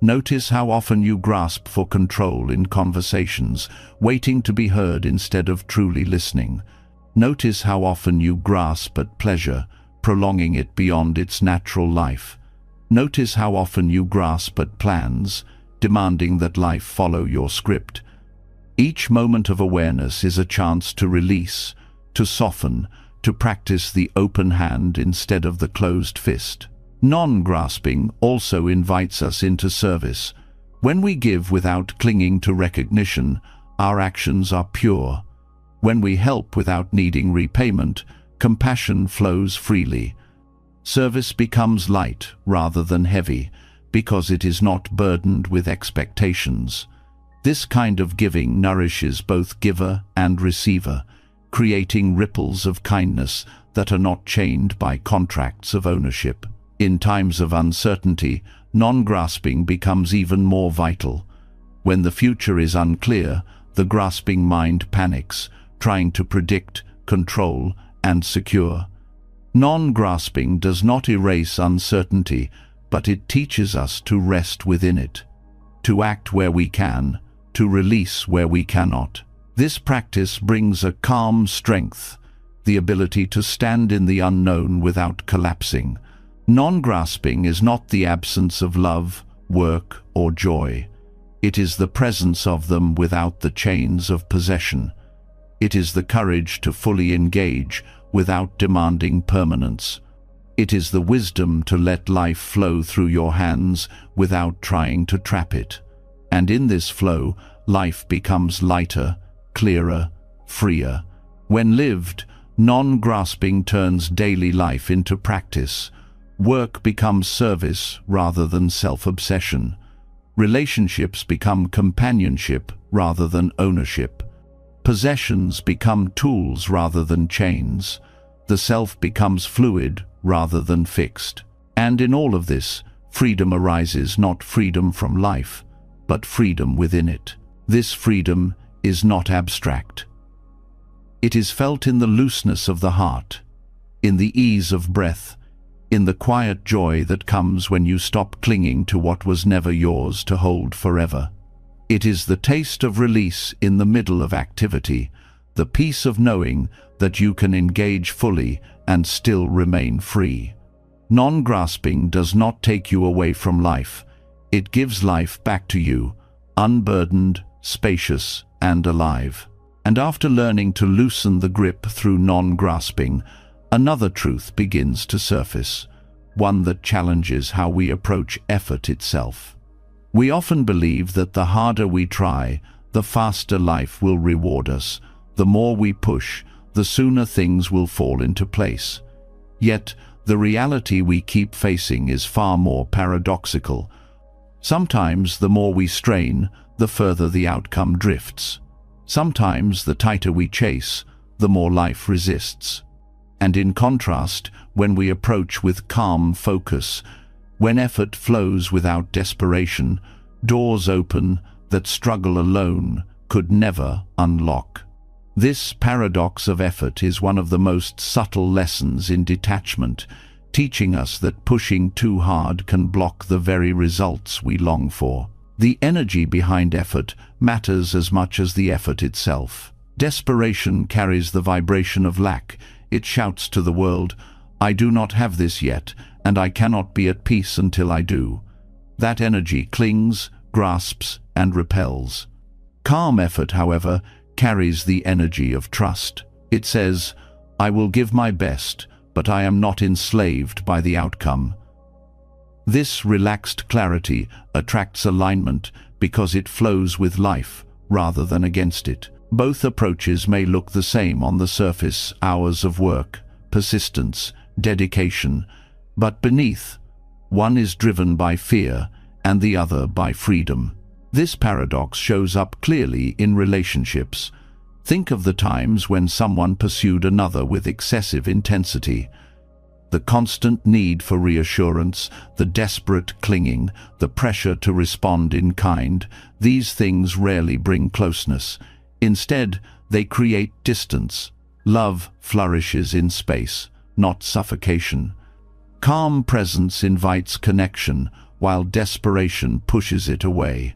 Notice how often you grasp for control in conversations, waiting to be heard instead of truly listening. Notice how often you grasp at pleasure, prolonging it beyond its natural life. Notice how often you grasp at plans, demanding that life follow your script. Each moment of awareness is a chance to release, to soften, to practice the open hand instead of the closed fist. Non-grasping also invites us into service. When we give without clinging to recognition, our actions are pure. When we help without needing repayment, compassion flows freely. Service becomes light rather than heavy, because it is not burdened with expectations. This kind of giving nourishes both giver and receiver, creating ripples of kindness that are not chained by contracts of ownership. In times of uncertainty, non-grasping becomes even more vital. When the future is unclear, the grasping mind panics, trying to predict, control, and secure. Non-grasping does not erase uncertainty, but it teaches us to rest within it, to act where we can, to release where we cannot. This practice brings a calm strength, the ability to stand in the unknown without collapsing. Non-grasping is not the absence of love, work, or joy. It is the presence of them without the chains of possession. It is the courage to fully engage without demanding permanence. It is the wisdom to let life flow through your hands without trying to trap it. And in this flow, life becomes lighter, clearer, freer. When lived, non-grasping turns daily life into practice. Work becomes service rather than self-obsession. Relationships become companionship rather than ownership. Possessions become tools rather than chains. The self becomes fluid rather than fixed. And in all of this, freedom arises, not freedom from life, but freedom within it. This freedom is not abstract. It is felt in the looseness of the heart, in the ease of breath, in the quiet joy that comes when you stop clinging to what was never yours to hold forever. It is the taste of release in the middle of activity, the peace of knowing that you can engage fully and still remain free. Non-grasping does not take you away from life. It gives life back to you, unburdened, spacious, and alive. And after learning to loosen the grip through non-grasping, another truth begins to surface, one that challenges how we approach effort itself. We often believe that the harder we try, the faster life will reward us. The more we push, the sooner things will fall into place. Yet, the reality we keep facing is far more paradoxical. Sometimes the more we strain, the further the outcome drifts. Sometimes the tighter we chase, the more life resists. And in contrast, when we approach with calm focus, when effort flows without desperation, doors open that struggle alone could never unlock. This paradox of effort is one of the most subtle lessons in detachment, teaching us that pushing too hard can block the very results we long for. The energy behind effort matters as much as the effort itself. Desperation carries the vibration of lack. It shouts to the world, "I do not have this yet, and I cannot be at peace until I do." That energy clings, grasps, and repels. Calm effort, however, carries the energy of trust. It says, "I will give my best, but I am not enslaved by the outcome." This relaxed clarity attracts alignment because it flows with life rather than against it. Both approaches may look the same on the surface: hours of work, persistence, dedication, but beneath, one is driven by fear and the other by freedom. This paradox shows up clearly in relationships. Think of the times when someone pursued another with excessive intensity. The constant need for reassurance, the desperate clinging, the pressure to respond in kind, these things rarely bring closeness. Instead, they create distance. Love flourishes in space, not suffocation. Calm presence invites connection, while desperation pushes it away.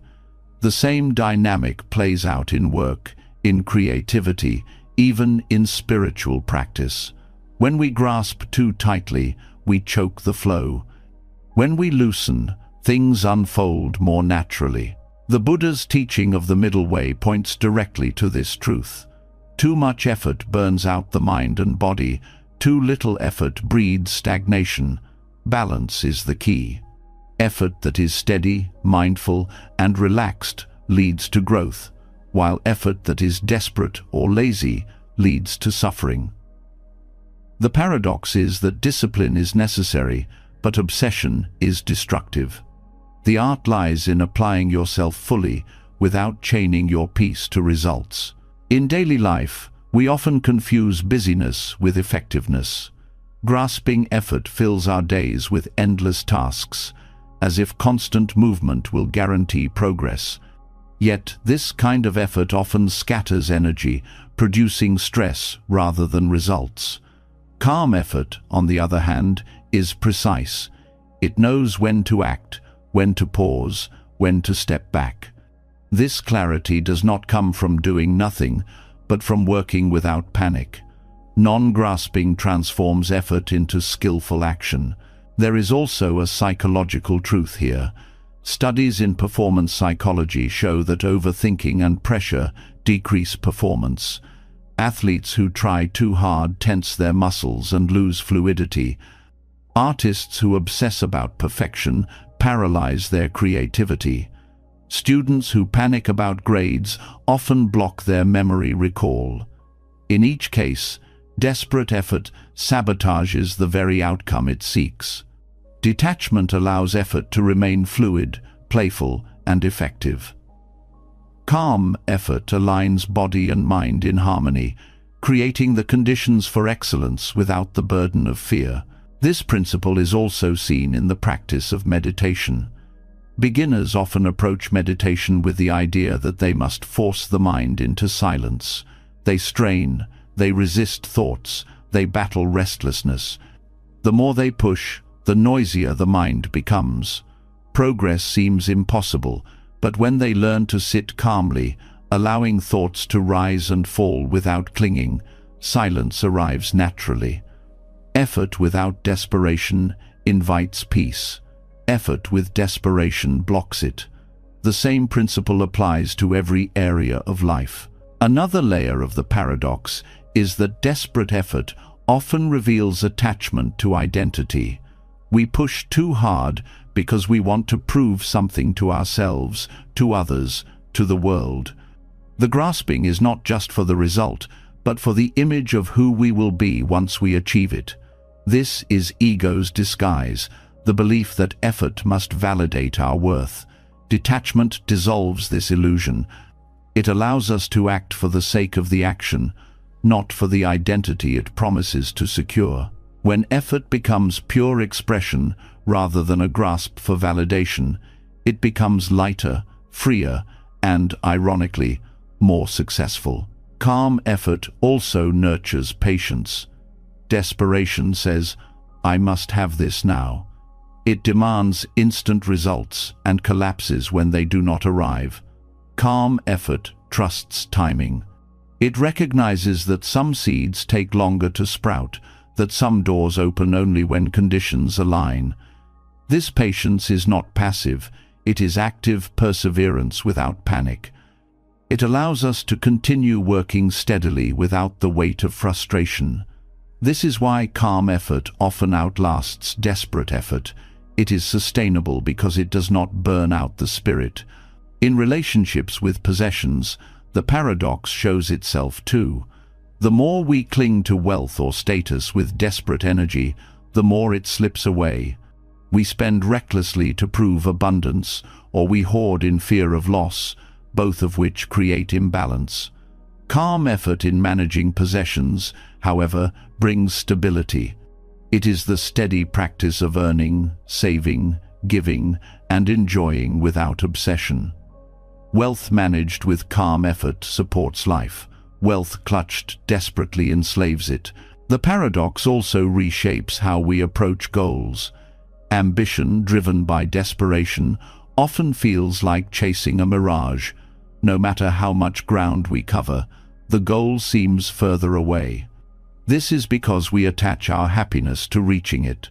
The same dynamic plays out in work, in creativity, even in spiritual practice. When we grasp too tightly, we choke the flow. When we loosen, things unfold more naturally. The Buddha's teaching of the middle way points directly to this truth. Too much effort burns out the mind and body. Too little effort breeds stagnation. Balance is the key. Effort that is steady, mindful, and relaxed leads to growth, while effort that is desperate or lazy leads to suffering. The paradox is that discipline is necessary, but obsession is destructive. The art lies in applying yourself fully without chaining your peace to results. In daily life, we often confuse busyness with effectiveness. Grasping effort fills our days with endless tasks, as if constant movement will guarantee progress. Yet this kind of effort often scatters energy, producing stress rather than results. Calm effort, on the other hand, is precise. It knows when to act, when to pause, when to step back. This clarity does not come from doing nothing, but from working without panic. Non-grasping transforms effort into skillful action. There is also a psychological truth here. Studies in performance psychology show that overthinking and pressure decrease performance. Athletes who try too hard tense their muscles and lose fluidity. Artists who obsess about perfection paralyze their creativity. Students who panic about grades often block their memory recall. In each case, desperate effort sabotages the very outcome it seeks. Detachment allows effort to remain fluid, playful, and effective. Calm effort aligns body and mind in harmony, creating the conditions for excellence without the burden of fear. This principle is also seen in the practice of meditation. Beginners often approach meditation with the idea that they must force the mind into silence. They strain, they resist thoughts, they battle restlessness. The more they push, the noisier the mind becomes. Progress seems impossible, but when they learn to sit calmly, allowing thoughts to rise and fall without clinging, silence arrives naturally. Effort without desperation invites peace. Effort with desperation blocks it. The same principle applies to every area of life. Another layer of the paradox is that desperate effort often reveals attachment to identity. We push too hard because we want to prove something to ourselves, to others, to the world. The grasping is not just for the result, but for the image of who we will be once we achieve it. This is ego's disguise, the belief that effort must validate our worth. Detachment dissolves this illusion. It allows us to act for the sake of the action, not for the identity it promises to secure. When effort becomes pure expression rather than a grasp for validation, it becomes lighter, freer, and, ironically, more successful. Calm effort also nurtures patience. Desperation says, "I must have this now." It demands instant results and collapses when they do not arrive. Calm effort trusts timing. It recognizes that some seeds take longer to sprout, that some doors open only when conditions align. This patience is not passive, it is active perseverance without panic. It allows us to continue working steadily without the weight of frustration. This is why calm effort often outlasts desperate effort. It is sustainable because it does not burn out the spirit. In relationships with possessions, the paradox shows itself too. The more we cling to wealth or status with desperate energy, the more it slips away. We spend recklessly to prove abundance, or we hoard in fear of loss, both of which create imbalance. Calm effort in managing possessions, however, brings stability. It is the steady practice of earning, saving, giving, and enjoying without obsession. Wealth managed with calm effort supports life. Wealth clutched desperately enslaves it. The paradox also reshapes how we approach goals. Ambition driven by desperation often feels like chasing a mirage. No matter how much ground we cover, the goal seems further away. This is because we attach our happiness to reaching it.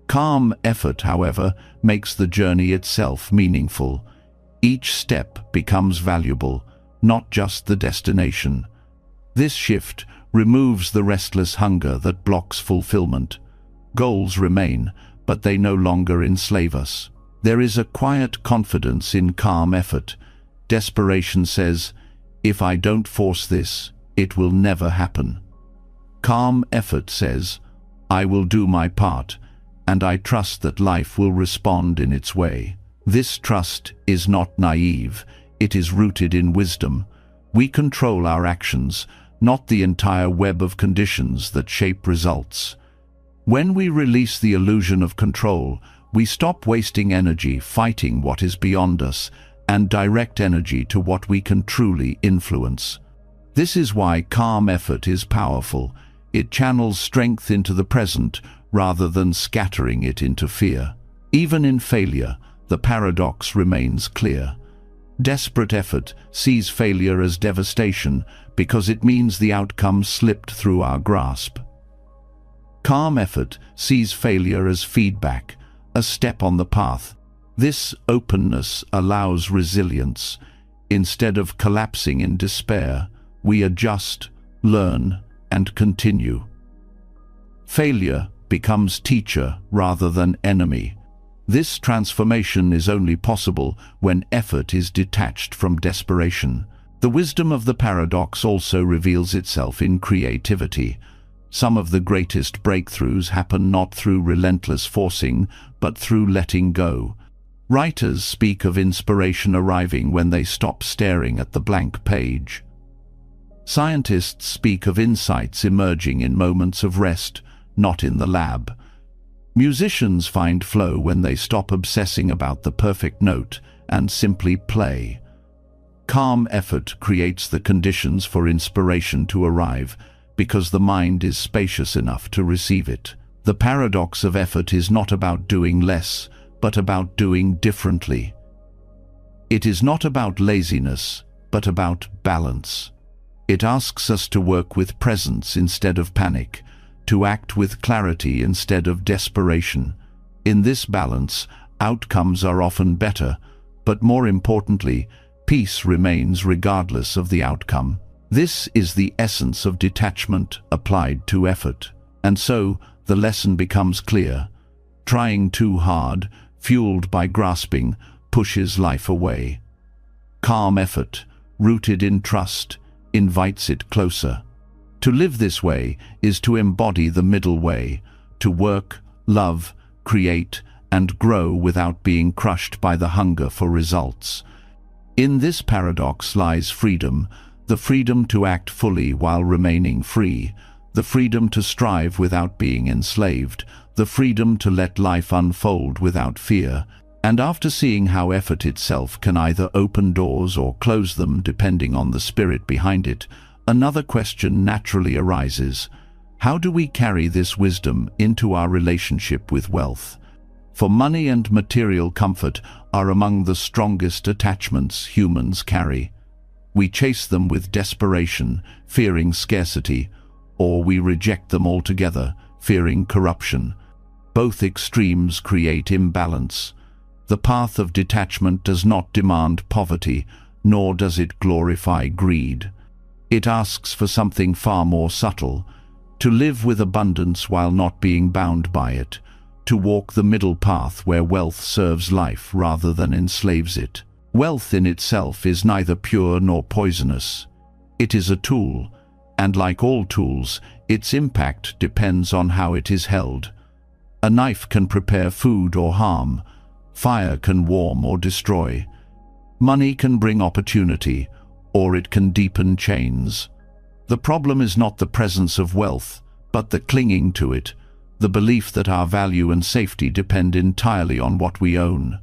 Calm effort, however, makes the journey itself meaningful. Each step becomes valuable, not just the destination. This shift removes the restless hunger that blocks fulfillment. Goals remain, but they no longer enslave us. There is a quiet confidence in calm effort. Desperation says, "If I don't force this, it will never happen." Calm effort says, "I will do my part, and I trust that life will respond in its way." This trust is not naive, it is rooted in wisdom. We control our actions, not the entire web of conditions that shape results. When we release the illusion of control, we stop wasting energy fighting what is beyond us and direct energy to what we can truly influence. This is why calm effort is powerful. It channels strength into the present rather than scattering it into fear. Even in failure, the paradox remains clear. Desperate effort sees failure as devastation because it means the outcome slipped through our grasp. Calm effort sees failure as feedback, a step on the path. This openness allows resilience. Instead of collapsing in despair, we adjust, learn, and continue. Failure becomes teacher rather than enemy. This transformation is only possible when effort is detached from desperation. The wisdom of the paradox also reveals itself in creativity. Some of the greatest breakthroughs happen not through relentless forcing, but through letting go. Writers speak of inspiration arriving when they stop staring at the blank page. Scientists speak of insights emerging in moments of rest, not in the lab. Musicians find flow when they stop obsessing about the perfect note and simply play. Calm effort creates the conditions for inspiration to arrive because the mind is spacious enough to receive it. The paradox of effort is not about doing less, but about doing differently. It is not about laziness, but about balance. It asks us to work with presence instead of panic, to act with clarity instead of desperation. In this balance, outcomes are often better, but more importantly, peace remains regardless of the outcome. This is the essence of detachment applied to effort. And so, the lesson becomes clear. Trying too hard, fueled by grasping, pushes life away. Calm effort, rooted in trust, invites it closer. To live this way is to embody the middle way, to work, love, create, and grow without being crushed by the hunger for results. In this paradox lies freedom, the freedom to act fully while remaining free, the freedom to strive without being enslaved, the freedom to let life unfold without fear. And after seeing how effort itself can either open doors or close them depending on the spirit behind it, another question naturally arises. How do we carry this wisdom into our relationship with wealth? For money and material comfort are among the strongest attachments humans carry. We chase them with desperation, fearing scarcity, or we reject them altogether, fearing corruption. Both extremes create imbalance. The path of detachment does not demand poverty, nor does it glorify greed. It asks for something far more subtle, to live with abundance while not being bound by it, to walk the middle path where wealth serves life rather than enslaves it. Wealth in itself is neither pure nor poisonous. It is a tool, and like all tools, its impact depends on how it is held. A knife can prepare food or harm. Fire can warm or destroy. Money can bring opportunity, or it can deepen chains. The problem is not the presence of wealth, but the clinging to it, the belief that our value and safety depend entirely on what we own.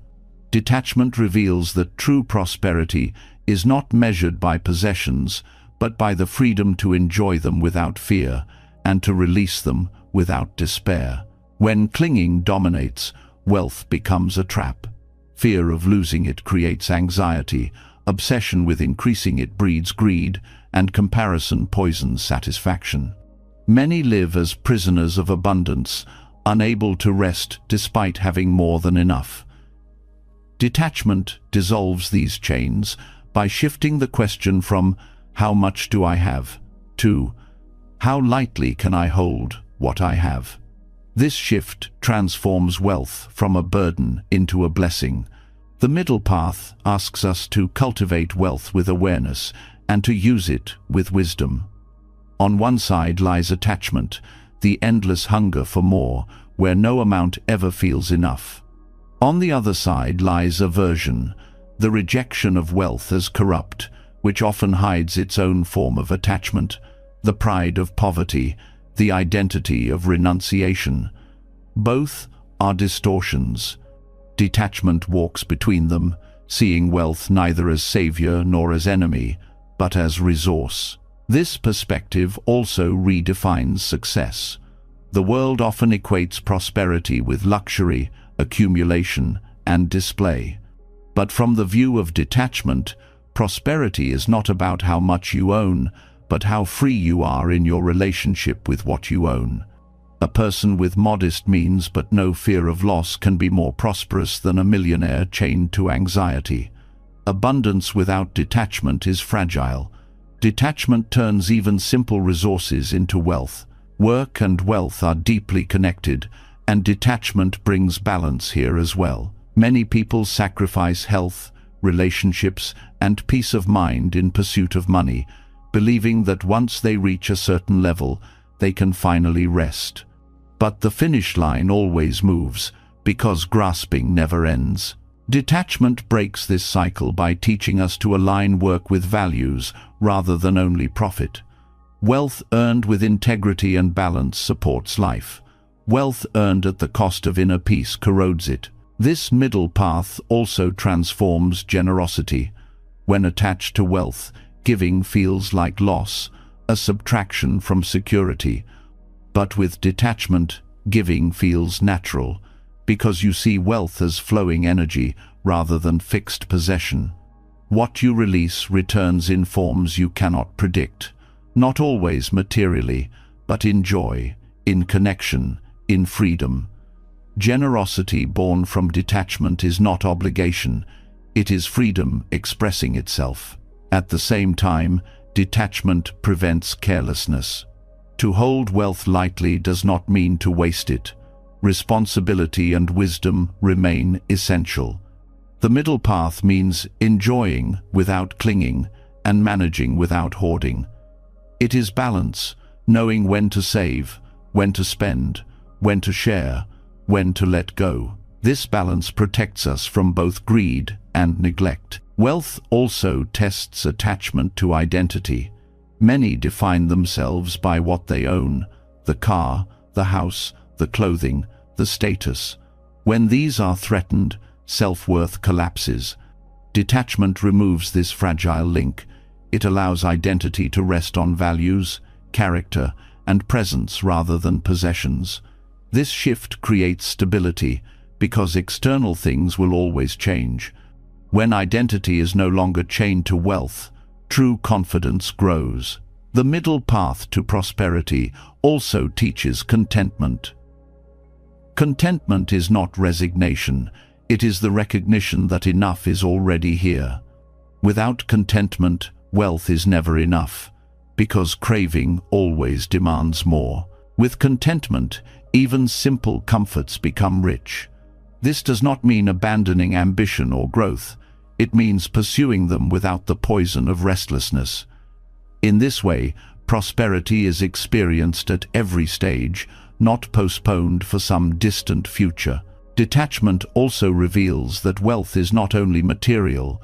Detachment reveals that true prosperity is not measured by possessions, but by the freedom to enjoy them without fear, and to release them without despair. When clinging dominates, wealth becomes a trap. Fear of losing it creates anxiety, obsession with increasing it breeds greed, and comparison poisons satisfaction. Many live as prisoners of abundance, unable to rest despite having more than enough. Detachment dissolves these chains by shifting the question from "How much do I have?" to "How lightly can I hold what I have?" This shift transforms wealth from a burden into a blessing. The middle path asks us to cultivate wealth with awareness and to use it with wisdom. On one side lies attachment, the endless hunger for more, where no amount ever feels enough. On the other side lies aversion, the rejection of wealth as corrupt, which often hides its own form of attachment, the pride of poverty, the identity of renunciation. Both are distortions. Detachment walks between them, seeing wealth neither as savior nor as enemy, but as resource. This perspective also redefines success. The world often equates prosperity with luxury, accumulation, and display. But from the view of detachment, prosperity is not about how much you own, but how free you are in your relationship with what you own. A person with modest means but no fear of loss can be more prosperous than a millionaire chained to anxiety. Abundance without detachment is fragile. Detachment turns even simple resources into wealth. Work and wealth are deeply connected, and detachment brings balance here as well. Many people sacrifice health, relationships, and peace of mind in pursuit of money, believing that once they reach a certain level, they can finally rest. But the finish line always moves, because grasping never ends. Detachment breaks this cycle by teaching us to align work with values rather than only profit. Wealth earned with integrity and balance supports life. Wealth earned at the cost of inner peace corrodes it. This middle path also transforms generosity. When attached to wealth, giving feels like loss, a subtraction from security. But with detachment, giving feels natural, because you see wealth as flowing energy rather than fixed possession. What you release returns in forms you cannot predict, not always materially, but in joy, in connection, in freedom. Generosity born from detachment is not obligation, it is freedom expressing itself. At the same time, Detachment prevents carelessness. To hold wealth lightly does not mean to waste it. Responsibility and wisdom remain essential. The middle path means enjoying without clinging and managing without hoarding. It is balance, knowing when to save, when to spend, when to share, when to let go. This balance protects us from both greed and neglect. Wealth also tests attachment to identity. Many define themselves by what they own: the car, the house, the clothing, the status. When these are threatened, self-worth collapses. Detachment removes this fragile link. It allows identity to rest on values, character, and presence rather than possessions. This shift creates stability because external things will always change. When identity is no longer chained to wealth, true confidence grows. The middle path to prosperity also teaches contentment. Contentment is not resignation, it is the recognition that enough is already here. Without contentment, wealth is never enough, because craving always demands more. With contentment, even simple comforts become rich. This does not mean abandoning ambition or growth. It means pursuing them without the poison of restlessness. In this way, prosperity is experienced at every stage, not postponed for some distant future. Detachment also reveals that wealth is not only material.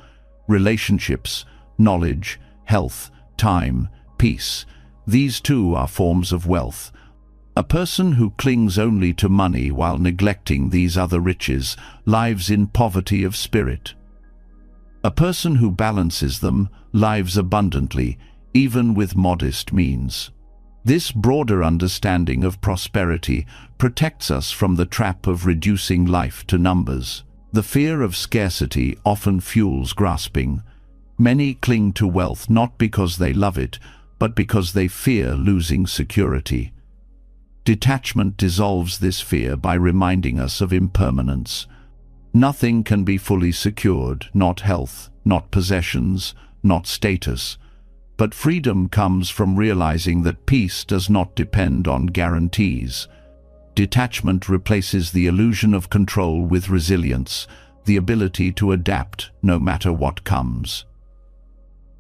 Relationships, knowledge, health, time, peace, these too are forms of wealth. A person who clings only to money while neglecting these other riches lives in poverty of spirit. A person who balances them lives abundantly, even with modest means. This broader understanding of prosperity protects us from the trap of reducing life to numbers. The fear of scarcity often fuels grasping. Many cling to wealth not because they love it, but because they fear losing security. Detachment dissolves this fear by reminding us of impermanence. Nothing can be fully secured, not health, not possessions, not status. But freedom comes from realizing that peace does not depend on guarantees. Detachment replaces the illusion of control with resilience, the ability to adapt no matter what comes.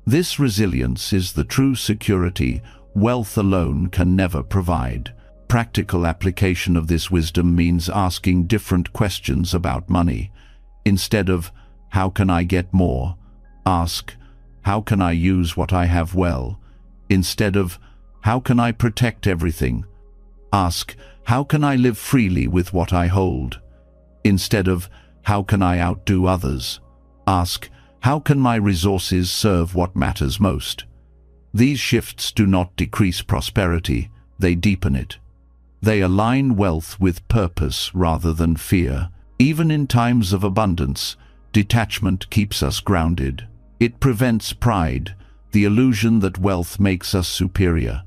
This resilience is the true security wealth alone can never provide. Practical application of this wisdom means asking different questions about money. Instead of, "How can I get more?" ask, "How can I use what I have well?" Instead of, "How can I protect everything?" ask, "How can I live freely with what I hold?" Instead of, "How can I outdo others?" ask, "How can my resources serve what matters most?" These shifts do not decrease prosperity, they deepen it. They align wealth with purpose rather than fear. Even in times of abundance, detachment keeps us grounded. It prevents pride, the illusion that wealth makes us superior.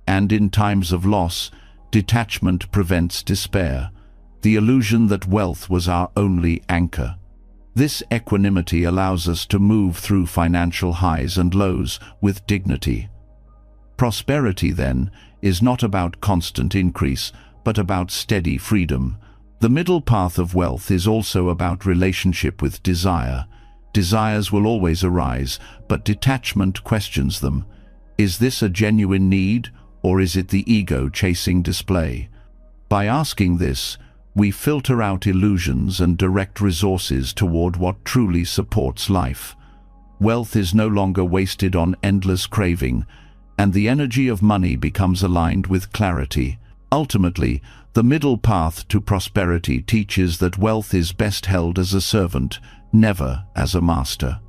And in times of loss, detachment prevents despair, the illusion that wealth was our only anchor. This equanimity allows us to move through financial highs and lows with dignity. Prosperity, then, is not about constant increase, but about steady freedom. The middle path of wealth is also about relationship with desire. Desires will always arise, but detachment questions them. Is this a genuine need, or is it the ego chasing display? By asking this, we filter out illusions and direct resources toward what truly supports life. Wealth is no longer wasted on endless craving, and the energy of money becomes aligned with clarity. Ultimately, the middle path to prosperity teaches that wealth is best held as a servant, never as a master.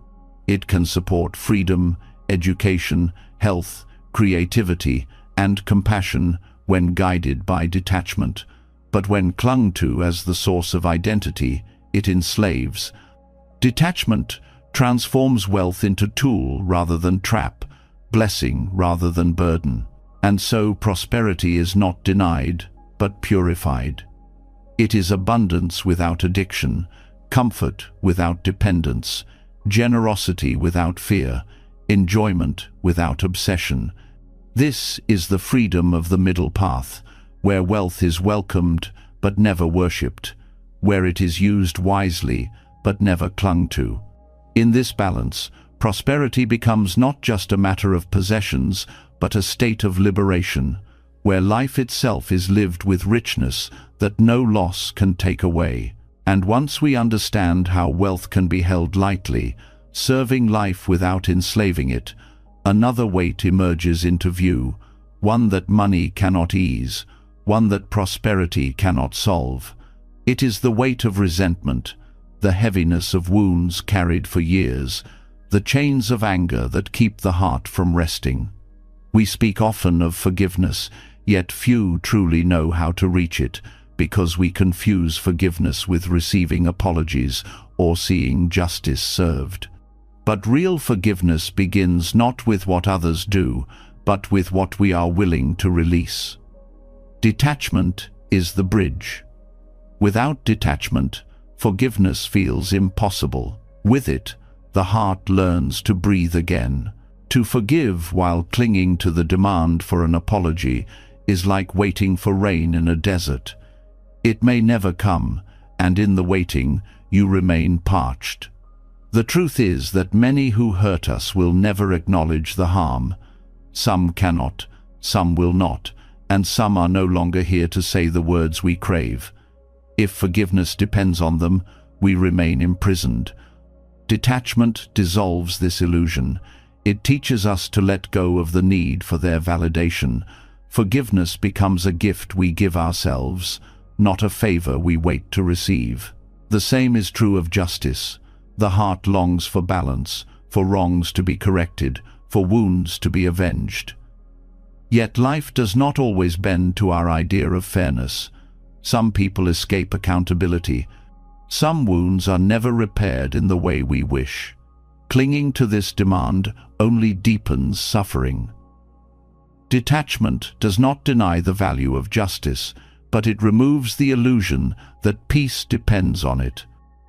It can support freedom, education, health, creativity, and compassion when guided by detachment. But when clung to as the source of identity, it enslaves. Detachment transforms wealth into tool rather than trap, blessing rather than burden. And so prosperity is not denied, but purified. It is abundance without addiction, comfort without dependence, generosity without fear. enjoyment without obsession. This is the freedom of the middle path, where wealth is welcomed but never worshipped, where it is used wisely but never clung to. In this balance, prosperity becomes not just a matter of possessions, but a state of liberation, where life itself is lived with richness that no loss can take away. And once we understand how wealth can be held lightly, serving life without enslaving it, another weight emerges into view, one that money cannot ease, one that prosperity cannot solve. It is the weight of resentment, the heaviness of wounds carried for years, the chains of anger that keep the heart from resting. We speak often of forgiveness, yet few truly know how to reach it, because we confuse forgiveness with receiving apologies or seeing justice served. But real forgiveness begins not with what others do, but with what we are willing to release. Detachment is the bridge. Without detachment, forgiveness feels impossible. With it, the heart learns to breathe again. To forgive while clinging to the demand for an apology is like waiting for rain in a desert. It may never come, and in the waiting, you remain parched. The truth is that many who hurt us will never acknowledge the harm. Some cannot, some will not, and some are no longer here to say the words we crave. If forgiveness depends on them, we remain imprisoned. Detachment dissolves this illusion. It teaches us to let go of the need for their validation. Forgiveness becomes a gift we give ourselves, not a favor we wait to receive. The same is true of justice. The heart longs for balance, for wrongs to be corrected, for wounds to be avenged. Yet life does not always bend to our idea of fairness. Some people escape accountability. Some wounds are never repaired in the way we wish. Clinging to this demand only deepens suffering. Detachment does not deny the value of justice, but it removes the illusion that peace depends on it.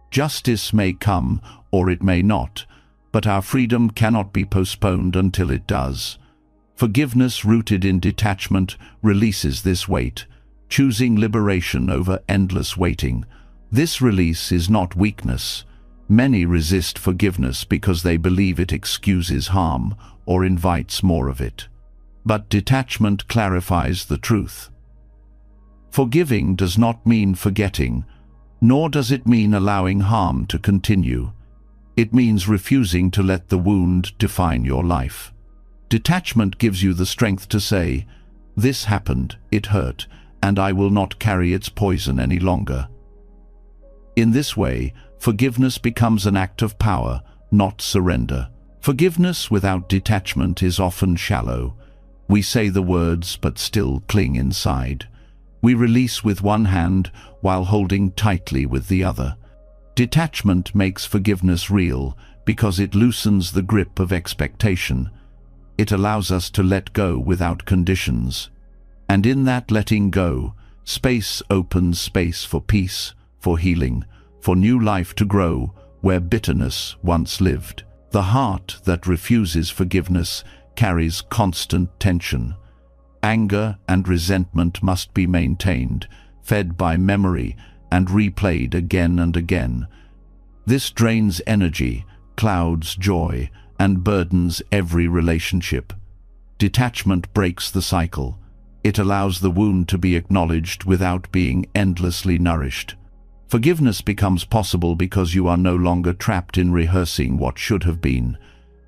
Justice may come, or it may not, but our freedom cannot be postponed until it does. Forgiveness rooted in detachment releases this weight, choosing liberation over endless waiting. This release is not weakness. Many resist forgiveness because they believe it excuses harm or invites more of it. But detachment clarifies the truth. Forgiving does not mean forgetting, nor does it mean allowing harm to continue. It means refusing to let the wound define your life. Detachment gives you the strength to say, "This happened, it hurt, and I will not carry its poison any longer." In this way, forgiveness becomes an act of power, not surrender. Forgiveness without detachment is often shallow. We say the words but still cling inside. We release with one hand while holding tightly with the other. Detachment makes forgiveness real because it loosens the grip of expectation. It allows us to let go without conditions. And in that letting go, space opens space for peace, for healing, for new life to grow where bitterness once lived. The heart that refuses forgiveness carries constant tension. Anger and resentment must be maintained, fed by memory and replayed again and again. This drains energy, clouds joy, and burdens every relationship. Detachment breaks the cycle. It allows the wound to be acknowledged without being endlessly nourished. Forgiveness becomes possible because you are no longer trapped in rehearsing what should have been.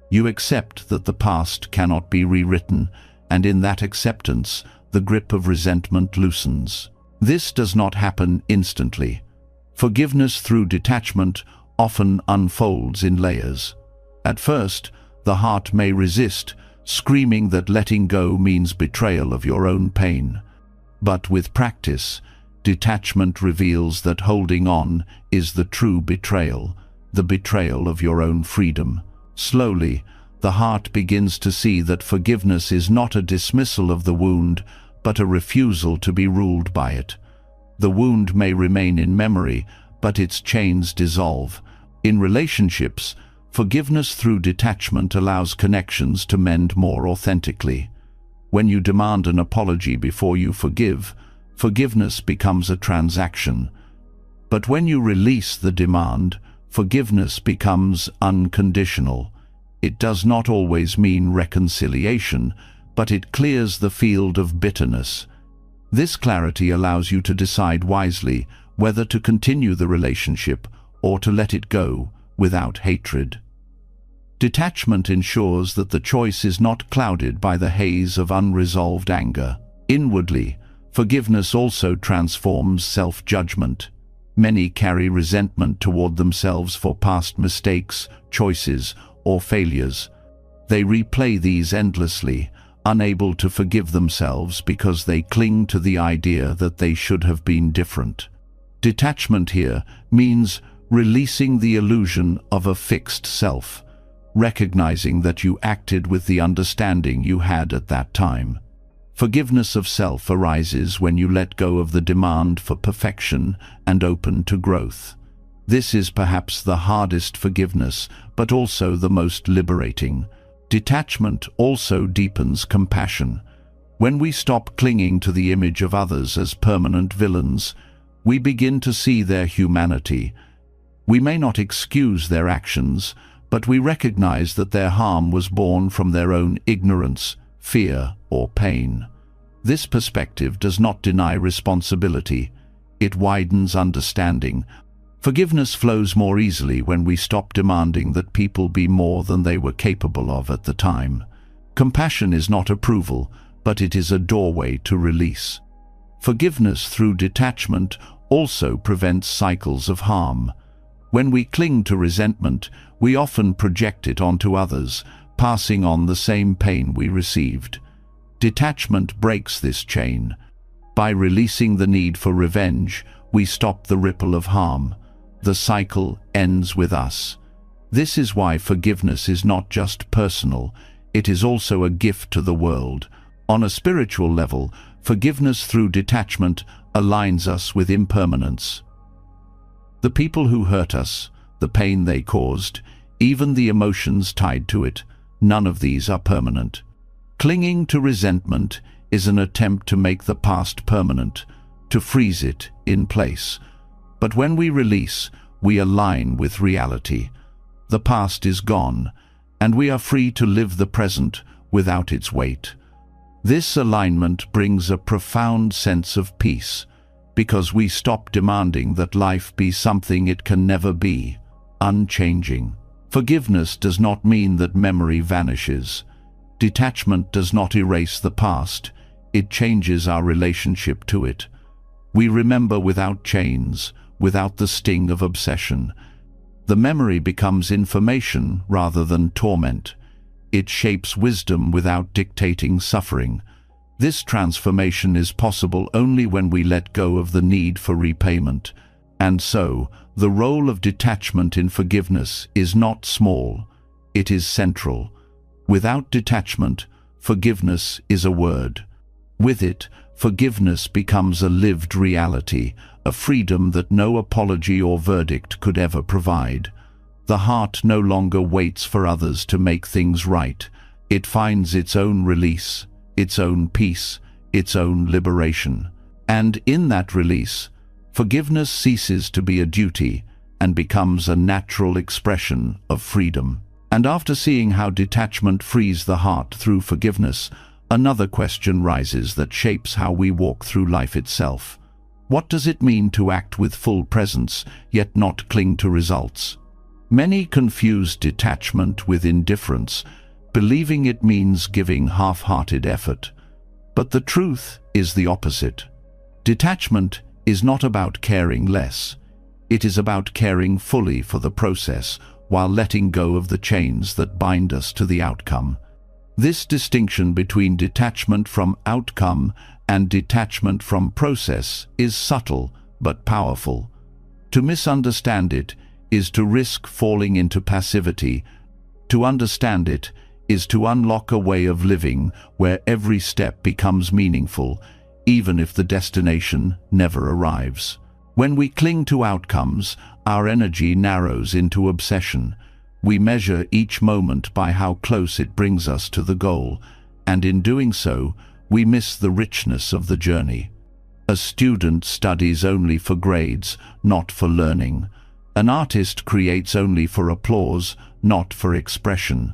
You accept that the past cannot be rewritten, and in that acceptance, the grip of resentment loosens. This does not happen instantly. Forgiveness through detachment often unfolds in layers. At first, the heart may resist, screaming that letting go means betrayal of your own pain. But with practice, detachment reveals that holding on is the true betrayal, the betrayal of your own freedom. Slowly, the heart begins to see that forgiveness is not a dismissal of the wound, but a refusal to be ruled by it. The wound may remain in memory, but its chains dissolve. In relationships, Forgiveness through detachment allows connections to mend more authentically. When you demand an apology before you forgive, forgiveness becomes a transaction. But when you release the demand, forgiveness becomes unconditional. It does not always mean reconciliation, but it clears the field of bitterness. This clarity allows you to decide wisely whether to continue the relationship or to let it go without hatred. Detachment ensures that the choice is not clouded by the haze of unresolved anger. Inwardly, forgiveness also transforms self-judgment. Many carry resentment toward themselves for past mistakes, choices, or failures. They replay these endlessly, unable to forgive themselves because they cling to the idea that they should have been different. Detachment here means releasing the illusion of a fixed self, recognizing that you acted with the understanding you had at that time. Forgiveness of self arises when you let go of the demand for perfection and open to growth. This is perhaps the hardest forgiveness, but also the most liberating. Detachment also deepens compassion. When we stop clinging to the image of others as permanent villains, we begin to see their humanity. We may not excuse their actions, but we recognize that their harm was born from their own ignorance, fear, or pain. This perspective does not deny responsibility. It widens understanding. Forgiveness flows more easily when we stop demanding that people be more than they were capable of at the time. Compassion is not approval, but it is a doorway to release. Forgiveness through detachment also prevents cycles of harm. When we cling to resentment, we often project it onto others, passing on the same pain we received. Detachment breaks this chain. By releasing the need for revenge, we stop the ripple of harm. The cycle ends with us. This is why forgiveness is not just personal, it is also a gift to the world. On a spiritual level, forgiveness through detachment aligns us with impermanence. The people who hurt us, the pain they caused, even the emotions tied to it, none of these are permanent. Clinging to resentment is an attempt to make the past permanent, to freeze it in place. But when we release, we align with reality. The past is gone, and we are free to live the present without its weight. This alignment brings a profound sense of peace, because we stop demanding that life be something it can never be, unchanging. Forgiveness does not mean that memory vanishes. Detachment does not erase the past, it changes our relationship to it. We remember without chains, without the sting of obsession. The memory becomes information rather than torment. It shapes wisdom without dictating suffering. This transformation is possible only when we let go of the need for repayment. And so, the role of detachment in forgiveness is not small, it is central. Without detachment, forgiveness is a word. With it, forgiveness becomes a lived reality, a freedom that no apology or verdict could ever provide. The heart no longer waits for others to make things right. It finds its own release, its own peace, its own liberation. And in that release, forgiveness ceases to be a duty and becomes a natural expression of freedom. And after seeing how detachment frees the heart through forgiveness, another question rises that shapes how we walk through life itself. What does it mean to act with full presence, yet not cling to results? Many confuse detachment with indifference, believing it means giving half-hearted effort. But the truth is the opposite. Detachment is not about caring less. It is about caring fully for the process, while letting go of the chains that bind us to the outcome. This distinction between detachment from outcome and detachment from process is subtle but powerful. To misunderstand it is to risk falling into passivity. To understand it is to unlock a way of living where every step becomes meaningful, even if the destination never arrives. When we cling to outcomes, our energy narrows into obsession. We measure each moment by how close it brings us to the goal, and in doing so, we miss the richness of the journey. A student studies only for grades, not for learning. An artist creates only for applause, not for expression.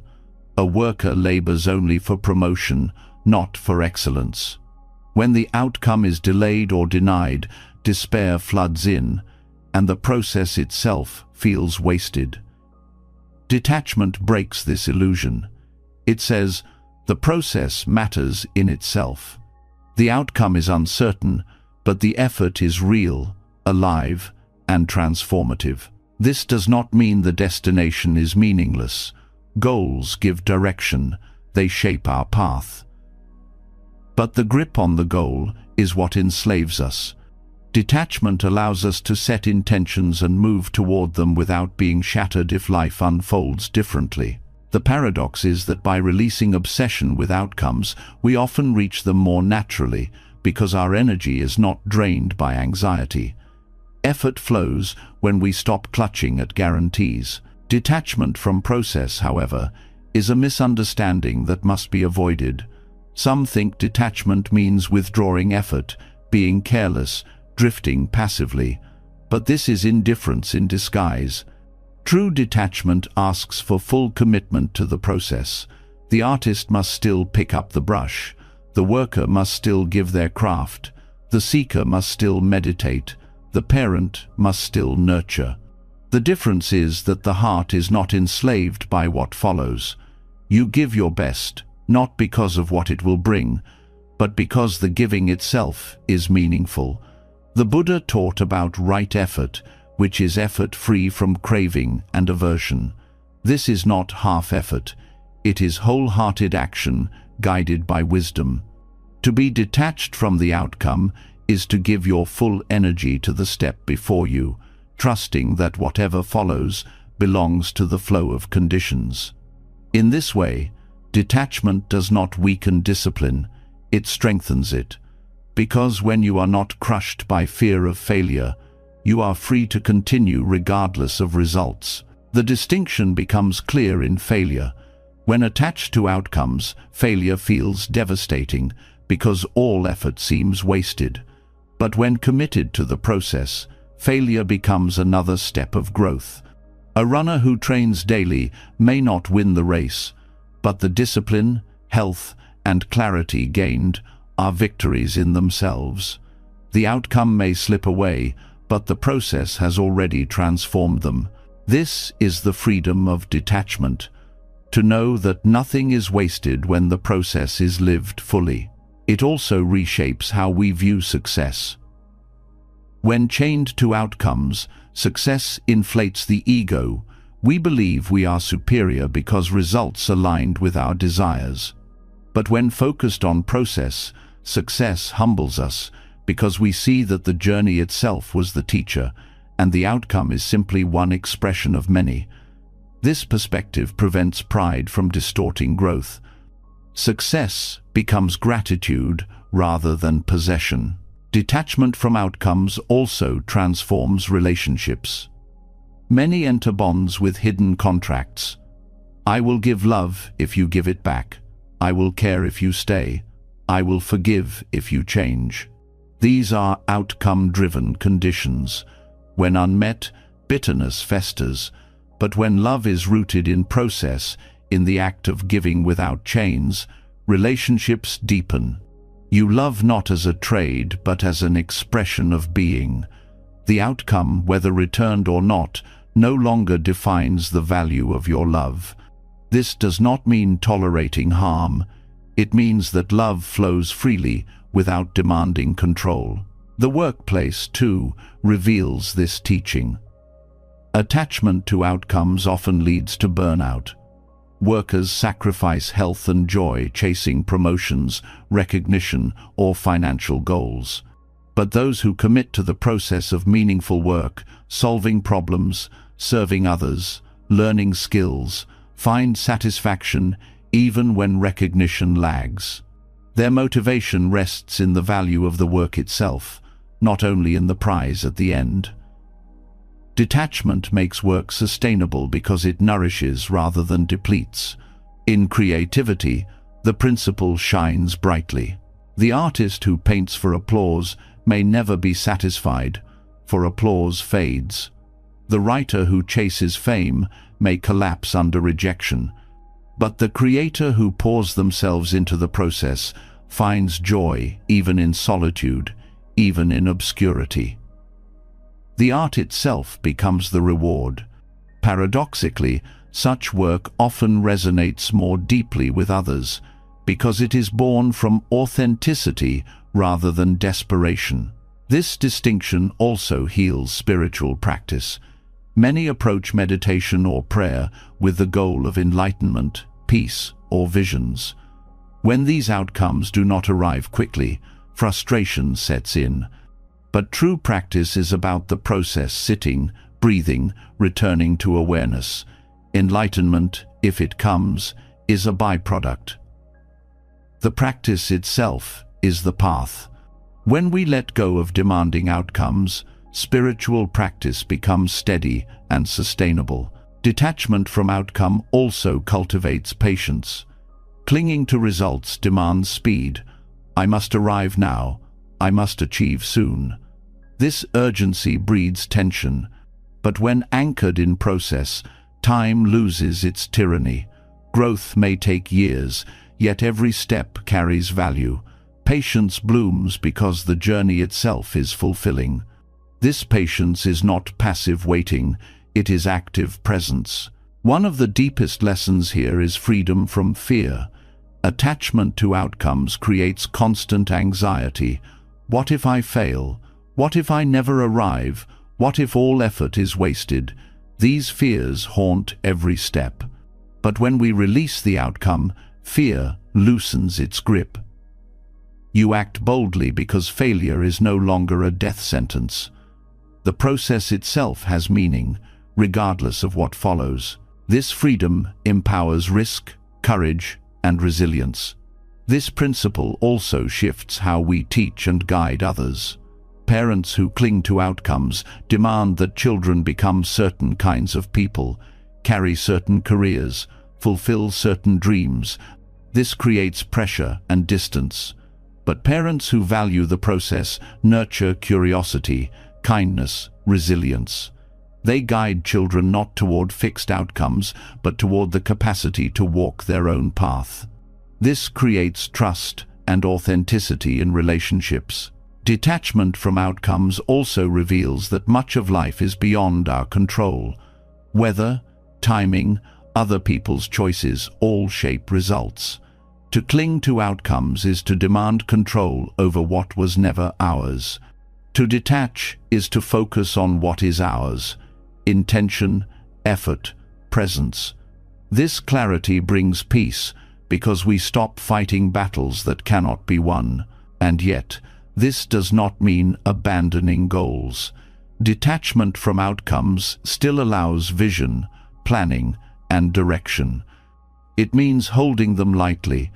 A worker labors only for promotion, not for excellence. When the outcome is delayed or denied, despair floods in, and the process itself feels wasted. Detachment breaks this illusion. It says, the process matters in itself. The outcome is uncertain, but the effort is real, alive, and transformative. This does not mean the destination is meaningless. Goals give direction, they shape our path. But the grip on the goal is what enslaves us. Detachment allows us to set intentions and move toward them without being shattered if life unfolds differently. The paradox is that by releasing obsession with outcomes, we often reach them more naturally because our energy is not drained by anxiety. Effort flows when we stop clutching at guarantees. Detachment from process, however, is a misunderstanding that must be avoided. Some think detachment means withdrawing effort, being careless, drifting passively, but this is indifference in disguise. True detachment asks for full commitment to the process. The artist must still pick up the brush. The worker must still give their craft. The seeker must still meditate. The parent must still nurture. The difference is that the heart is not enslaved by what follows. You give your best, not because of what it will bring, but because the giving itself is meaningful. The Buddha taught about right effort, which is effort free from craving and aversion. This is not half effort. It is wholehearted action guided by wisdom. To be detached from the outcome is to give your full energy to the step before you, trusting that whatever follows belongs to the flow of conditions. In this way, detachment does not weaken discipline, it strengthens it. Because when you are not crushed by fear of failure, you are free to continue regardless of results. The distinction becomes clear in failure. When attached to outcomes, failure feels devastating because all effort seems wasted. But when committed to the process, failure becomes another step of growth. A runner who trains daily may not win the race, but the discipline, health, and clarity gained are victories in themselves. The outcome may slip away, but the process has already transformed them. This is the freedom of detachment, to know that nothing is wasted when the process is lived fully. It also reshapes how we view success. When chained to outcomes, success inflates the ego. We believe we are superior because results aligned with our desires. But when focused on process, success humbles us because we see that the journey itself was the teacher, and the outcome is simply one expression of many. This perspective prevents pride from distorting growth. Success becomes gratitude rather than possession. Detachment from outcomes also transforms relationships. Many enter bonds with hidden contracts. I will give love if you give it back. I will care if you stay. I will forgive if you change. These are outcome-driven conditions. When unmet, bitterness festers, but when love is rooted in process, in the act of giving without chains, relationships deepen. You love not as a trade, but as an expression of being. The outcome, whether returned or not, no longer defines the value of your love. This does not mean tolerating harm. It means that love flows freely without demanding control. The workplace, too, reveals this teaching. Attachment to outcomes often leads to burnout. Workers sacrifice health and joy chasing promotions, recognition, or financial goals. But those who commit to the process of meaningful work, solving problems, serving others, learning skills, find satisfaction even when recognition lags. Their motivation rests in the value of the work itself, not only in the prize at the end. Detachment makes work sustainable because it nourishes rather than depletes. In creativity, the principle shines brightly. The artist who paints for applause may never be satisfied, for applause fades. The writer who chases fame may collapse under rejection, but the creator who pours themselves into the process finds joy even in solitude, even in obscurity. The art itself becomes the reward. Paradoxically, such work often resonates more deeply with others because it is born from authenticity rather than desperation. This distinction also heals spiritual practice. Many approach meditation or prayer with the goal of enlightenment, peace, or visions. When these outcomes do not arrive quickly, frustration sets in. But true practice is about the process: sitting, breathing, returning to awareness. Enlightenment, if it comes, is a byproduct. The practice itself is the path. When we let go of demanding outcomes, spiritual practice becomes steady and sustainable. Detachment from outcome also cultivates patience. Clinging to results demands speed. I must arrive now. I must achieve soon. This urgency breeds tension, but when anchored in process, time loses its tyranny. Growth may take years, yet every step carries value. Patience blooms because the journey itself is fulfilling. This patience is not passive waiting, it is active presence. One of the deepest lessons here is freedom from fear. Attachment to outcomes creates constant anxiety. What if I fail? What if I never arrive? What if all effort is wasted? These fears haunt every step. But when we release the outcome, fear loosens its grip. You act boldly because failure is no longer a death sentence. The process itself has meaning, regardless of what follows. This freedom empowers risk, courage, and resilience. This principle also shifts how we teach and guide others. Parents who cling to outcomes demand that children become certain kinds of people, carry certain careers, fulfill certain dreams. This creates pressure and distance. But parents who value the process nurture curiosity, kindness, resilience. They guide children not toward fixed outcomes, but toward the capacity to walk their own path. This creates trust and authenticity in relationships. Detachment from outcomes also reveals that much of life is beyond our control. Weather, timing, other people's choices all shape results. To cling to outcomes is to demand control over what was never ours. To detach is to focus on what is ours: intention, effort, presence. This clarity brings peace because we stop fighting battles that cannot be won. And yet, this does not mean abandoning goals. Detachment from outcomes still allows vision, planning, and direction. It means holding them lightly,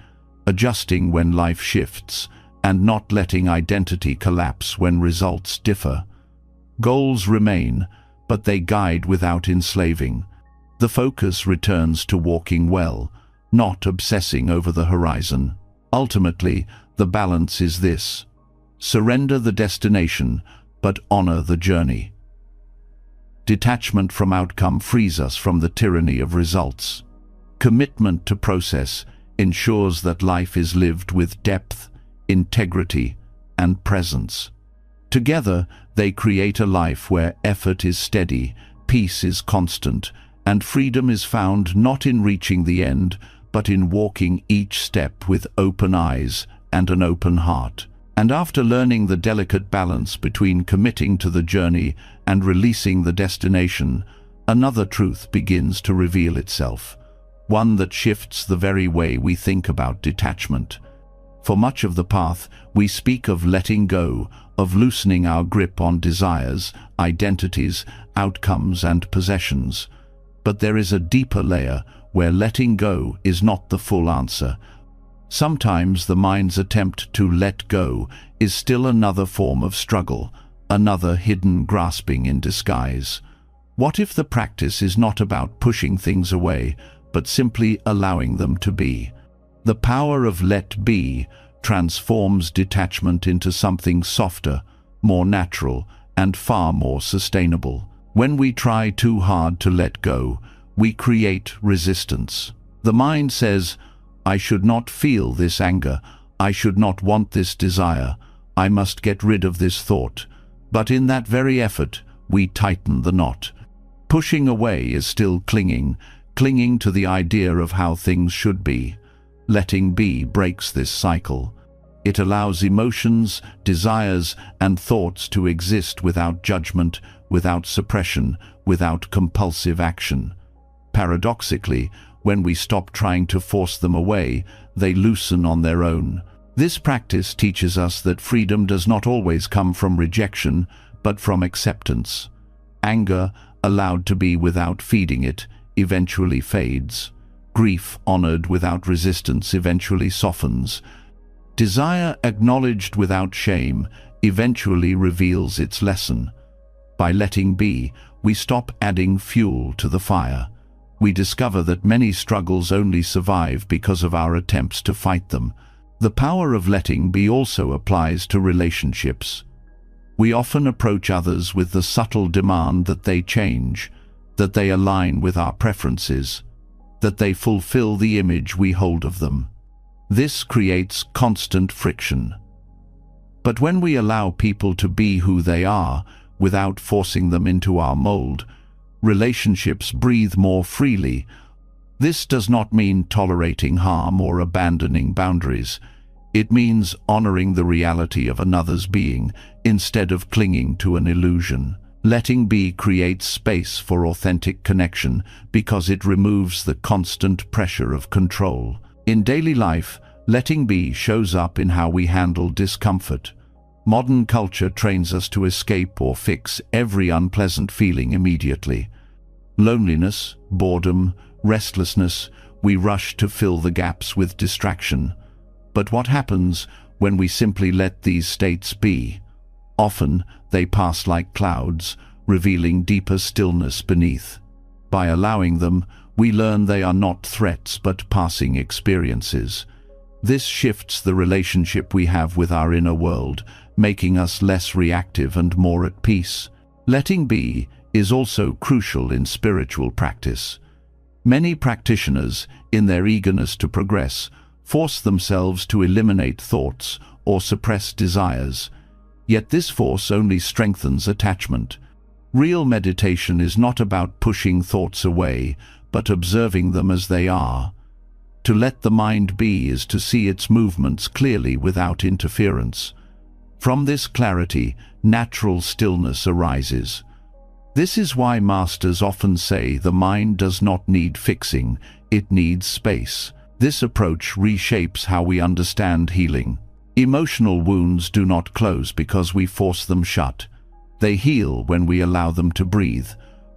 adjusting when life shifts, and not letting identity collapse when results differ. Goals remain, but they guide without enslaving. The focus returns to walking well, not obsessing over the horizon. Ultimately, the balance is this: surrender the destination, but honor the journey. Detachment from outcome frees us from the tyranny of results. Commitment to process ensures that life is lived with depth, integrity, and presence. Together, they create a life where effort is steady, peace is constant, and freedom is found not in reaching the end, but in walking each step with open eyes and an open heart. And after learning the delicate balance between committing to the journey and releasing the destination, another truth begins to reveal itself, one that shifts the very way we think about detachment. For much of the path, we speak of letting go, of loosening our grip on desires, identities, outcomes, and possessions. But there is a deeper layer where letting go is not the full answer. Sometimes the mind's attempt to let go is still another form of struggle, another hidden grasping in disguise. What if the practice is not about pushing things away, but simply allowing them to be? The power of let be transforms detachment into something softer, more natural, and far more sustainable. When we try too hard to let go, we create resistance. The mind says, I should not feel this anger, I should not want this desire, I must get rid of this thought. But in that very effort, we tighten the knot. Pushing away is still clinging to the idea of how things should be. Letting be breaks this cycle. It allows emotions, desires, and thoughts to exist without judgment, without suppression, without compulsive action. Paradoxically, when we stop trying to force them away, they loosen on their own. This practice teaches us that freedom does not always come from rejection, but from acceptance. Anger, allowed to be without feeding it, eventually fades. Grief, honored without resistance, eventually softens. Desire, acknowledged without shame, eventually reveals its lesson. By letting be, we stop adding fuel to the fire. We discover that many struggles only survive because of our attempts to fight them. The power of letting be also applies to relationships. We often approach others with the subtle demand that they change, that they align with our preferences, that they fulfill the image we hold of them. This creates constant friction. But when we allow people to be who they are, without forcing them into our mold, relationships breathe more freely. This does not mean tolerating harm or abandoning boundaries. It means honoring the reality of another's being instead of clinging to an illusion. Letting be creates space for authentic connection because it removes the constant pressure of control. In daily life, letting be shows up in how we handle discomfort. Modern culture trains us to escape or fix every unpleasant feeling immediately. Loneliness, boredom, restlessness, we rush to fill the gaps with distraction. But what happens when we simply let these states be? Often, they pass like clouds, revealing deeper stillness beneath. By allowing them, we learn they are not threats but passing experiences. This shifts the relationship we have with our inner world, making us less reactive and more at peace. Letting be is also crucial in spiritual practice. Many practitioners, in their eagerness to progress, force themselves to eliminate thoughts or suppress desires. Yet this force only strengthens attachment. Real meditation is not about pushing thoughts away, but observing them as they are. To let the mind be is to see its movements clearly without interference. From this clarity, natural stillness arises. This is why masters often say the mind does not need fixing, it needs space. This approach reshapes how we understand healing. Emotional wounds do not close because we force them shut. They heal when we allow them to breathe,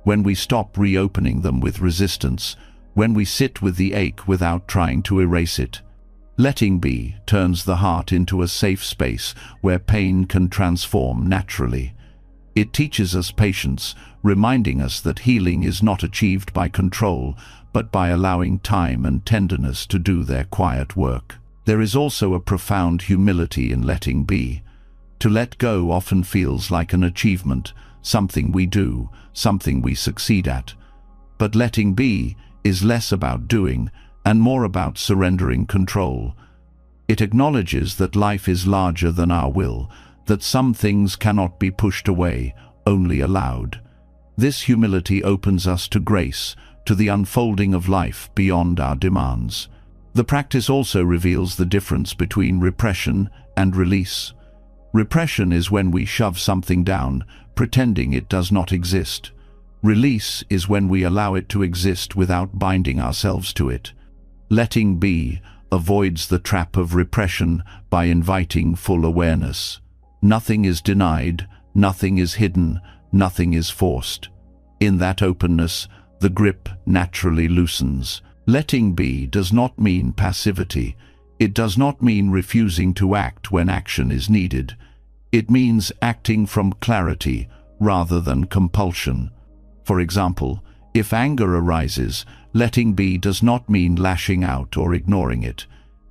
when we stop reopening them with resistance, when we sit with the ache without trying to erase it. Letting be turns the heart into a safe space where pain can transform naturally. It teaches us patience, reminding us that healing is not achieved by control, but by allowing time and tenderness to do their quiet work. There is also a profound humility in letting be. To let go often feels like an achievement, something we do, something we succeed at. But letting be is less about doing and more about surrendering control. It acknowledges that life is larger than our will, that some things cannot be pushed away, only allowed. This humility opens us to grace, to the unfolding of life beyond our demands. The practice also reveals the difference between repression and release. Repression is when we shove something down, pretending it does not exist. Release is when we allow it to exist without binding ourselves to it. Letting be avoids the trap of repression by inviting full awareness. Nothing is denied, nothing is hidden, nothing is forced. In that openness, the grip naturally loosens. Letting be does not mean passivity. It does not mean refusing to act when action is needed. It means acting from clarity rather than compulsion. For example, if anger arises, letting be does not mean lashing out or ignoring it.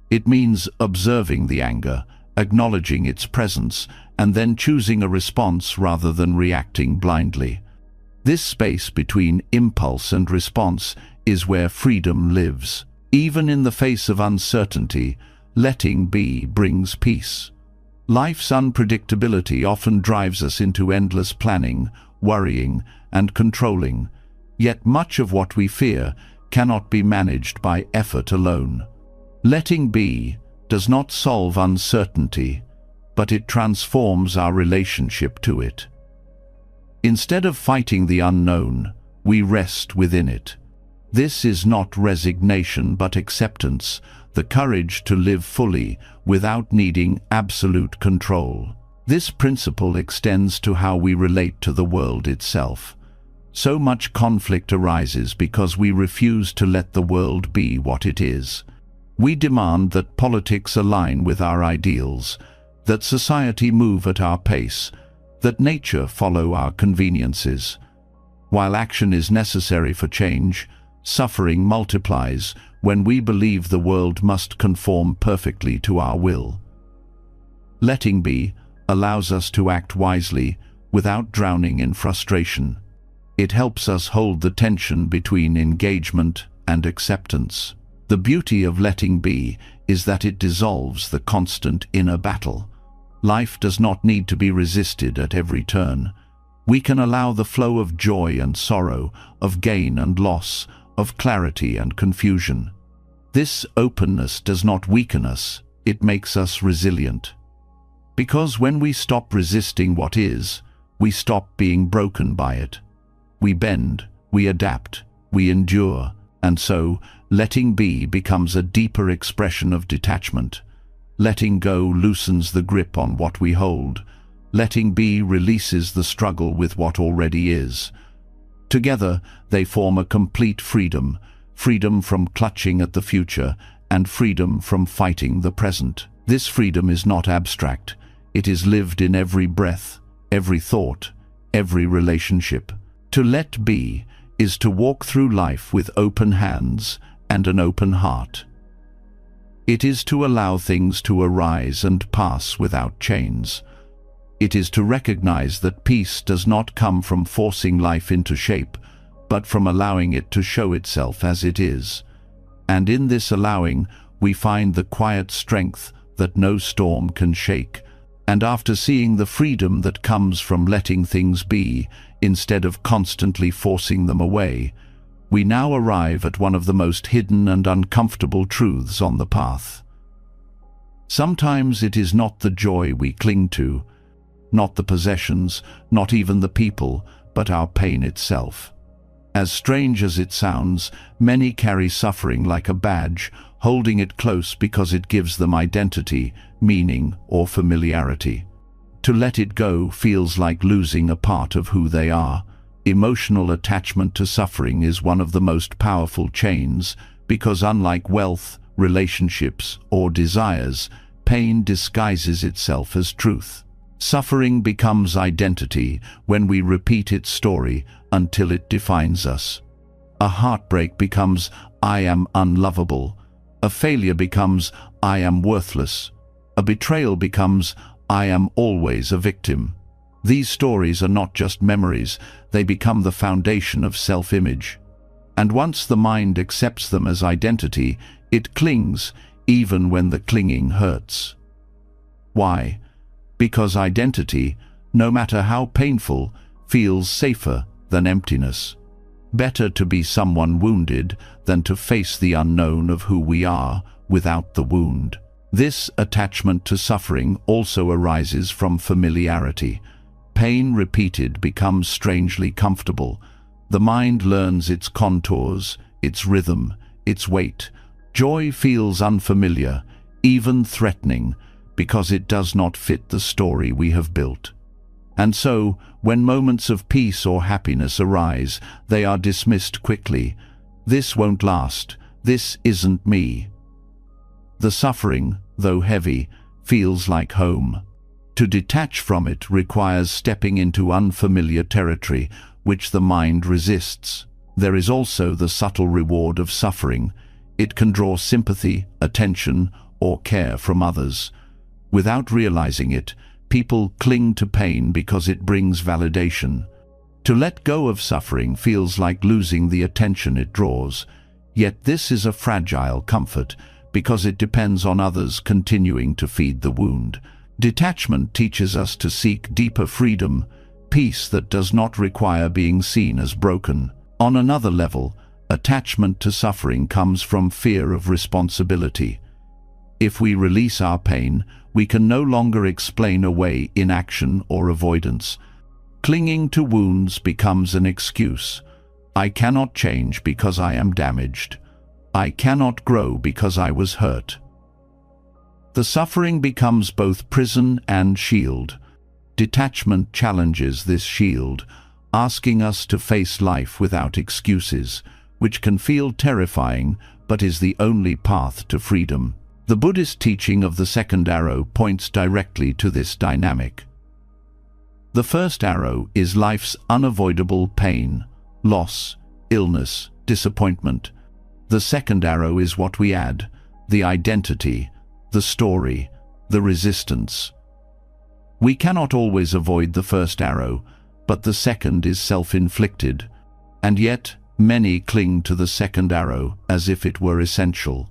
It means observing the anger, acknowledging its presence, and then choosing a response rather than reacting blindly. This space between impulse and response is where freedom lives. Even in the face of uncertainty, letting be brings peace. Life's unpredictability often drives us into endless planning, worrying, and controlling, yet much of what we fear cannot be managed by effort alone. Letting be does not solve uncertainty, but it transforms our relationship to it. Instead of fighting the unknown, we rest within it. This is not resignation but acceptance, the courage to live fully without needing absolute control. This principle extends to how we relate to the world itself. So much conflict arises because we refuse to let the world be what it is. We demand that politics align with our ideals, that society move at our pace, that nature follow our conveniences. While action is necessary for change, suffering multiplies when we believe the world must conform perfectly to our will. Letting be allows us to act wisely without drowning in frustration. It helps us hold the tension between engagement and acceptance. The beauty of letting be is that it dissolves the constant inner battle. Life does not need to be resisted at every turn. We can allow the flow of joy and sorrow, of gain and loss, of clarity and confusion. This openness does not weaken us, it makes us resilient. Because when we stop resisting what is, we stop being broken by it. We bend, we adapt, we endure, and so letting be becomes a deeper expression of detachment. Letting go loosens the grip on what we hold. Letting be releases the struggle with what already is. Together, they form a complete freedom, freedom from clutching at the future and freedom from fighting the present. This freedom is not abstract. It is lived in every breath, every thought, every relationship. To let be is to walk through life with open hands and an open heart. It is to allow things to arise and pass without chains. It is to recognize that peace does not come from forcing life into shape, but from allowing it to show itself as it is. And in this allowing, we find the quiet strength that no storm can shake. And after seeing the freedom that comes from letting things be, instead of constantly forcing them away, we now arrive at one of the most hidden and uncomfortable truths on the path. Sometimes it is not the joy we cling to, not the possessions, not even the people, but our pain itself. As strange as it sounds, many carry suffering like a badge, holding it close because it gives them identity, meaning, or familiarity. To let it go feels like losing a part of who they are. Emotional attachment to suffering is one of the most powerful chains because, unlike wealth, relationships, or desires, pain disguises itself as truth. Suffering becomes identity when we repeat its story until it defines us. A heartbreak becomes "I am unlovable." A failure becomes "I am worthless." A betrayal becomes "I am always a victim." These stories are not just memories, they become the foundation of self-image. And once the mind accepts them as identity, it clings, even when the clinging hurts. Why? Because identity, no matter how painful, feels safer than emptiness. Better to be someone wounded than to face the unknown of who we are without the wound. This attachment to suffering also arises from familiarity. Pain repeated becomes strangely comfortable. The mind learns its contours, its rhythm, its weight. Joy feels unfamiliar, even threatening, because it does not fit the story we have built. And so, when moments of peace or happiness arise, they are dismissed quickly. This won't last. This isn't me. The suffering, though heavy, feels like home. To detach from it requires stepping into unfamiliar territory, which the mind resists. There is also the subtle reward of suffering. It can draw sympathy, attention, or care from others. Without realizing it, people cling to pain because it brings validation. To let go of suffering feels like losing the attention it draws. Yet this is a fragile comfort, because it depends on others continuing to feed the wound. Detachment teaches us to seek deeper freedom, peace that does not require being seen as broken. On another level, attachment to suffering comes from fear of responsibility. If we release our pain, we can no longer explain away inaction or avoidance. Clinging to wounds becomes an excuse. I cannot change because I am damaged. I cannot grow because I was hurt. The suffering becomes both prison and shield. Detachment challenges this shield, asking us to face life without excuses, which can feel terrifying but is the only path to freedom. The Buddhist teaching of the second arrow points directly to this dynamic. The first arrow is life's unavoidable pain, loss, illness, disappointment. The second arrow is what we add, the identity, the story, the resistance. We cannot always avoid the first arrow, but the second is self-inflicted, and yet many cling to the second arrow as if it were essential.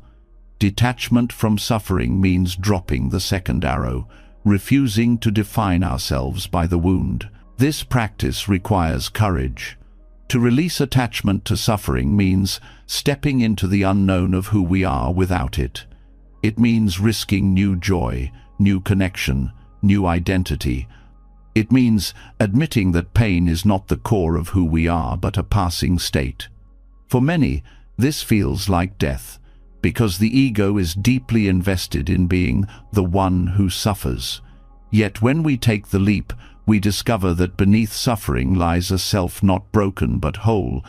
Detachment from suffering means dropping the second arrow, refusing to define ourselves by the wound. This practice requires courage. To release attachment to suffering means stepping into the unknown of who we are without it. It means risking new joy, new connection, new identity. It means admitting that pain is not the core of who we are, but a passing state. For many, this feels like death, because the ego is deeply invested in being the one who suffers. Yet when we take the leap, we discover that beneath suffering lies a self not broken but whole,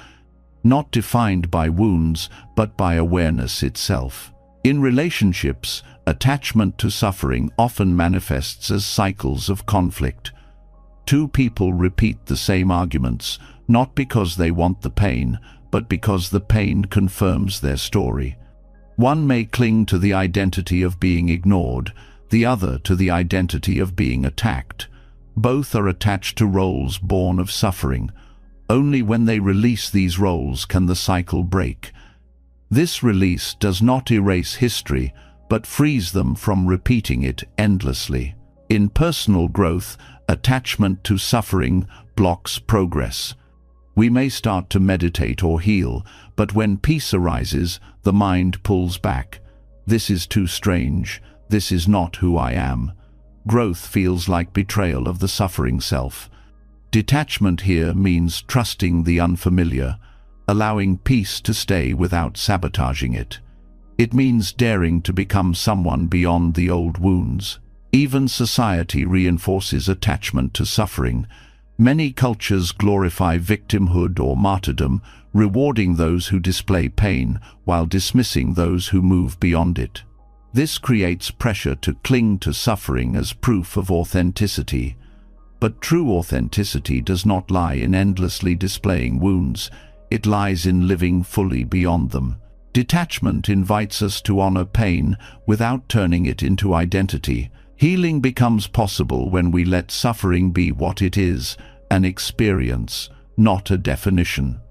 not defined by wounds, but by awareness itself. In relationships, attachment to suffering often manifests as cycles of conflict. Two people repeat the same arguments, not because they want the pain, but because the pain confirms their story. One may cling to the identity of being ignored, the other to the identity of being attacked. Both are attached to roles born of suffering. Only when they release these roles can the cycle break. This release does not erase history, but frees them from repeating it endlessly. In personal growth, attachment to suffering blocks progress. We may start to meditate or heal, but when peace arises, the mind pulls back. This is too strange. This is not who I am. Growth feels like betrayal of the suffering self. Detachment here means trusting the unfamiliar, allowing peace to stay without sabotaging it. It means daring to become someone beyond the old wounds. Even society reinforces attachment to suffering. Many cultures glorify victimhood or martyrdom, rewarding those who display pain while dismissing those who move beyond it. This creates pressure to cling to suffering as proof of authenticity. But true authenticity does not lie in endlessly displaying wounds. It lies in living fully beyond them. Detachment invites us to honor pain without turning it into identity. Healing becomes possible when we let suffering be what it is, an experience, not a definition.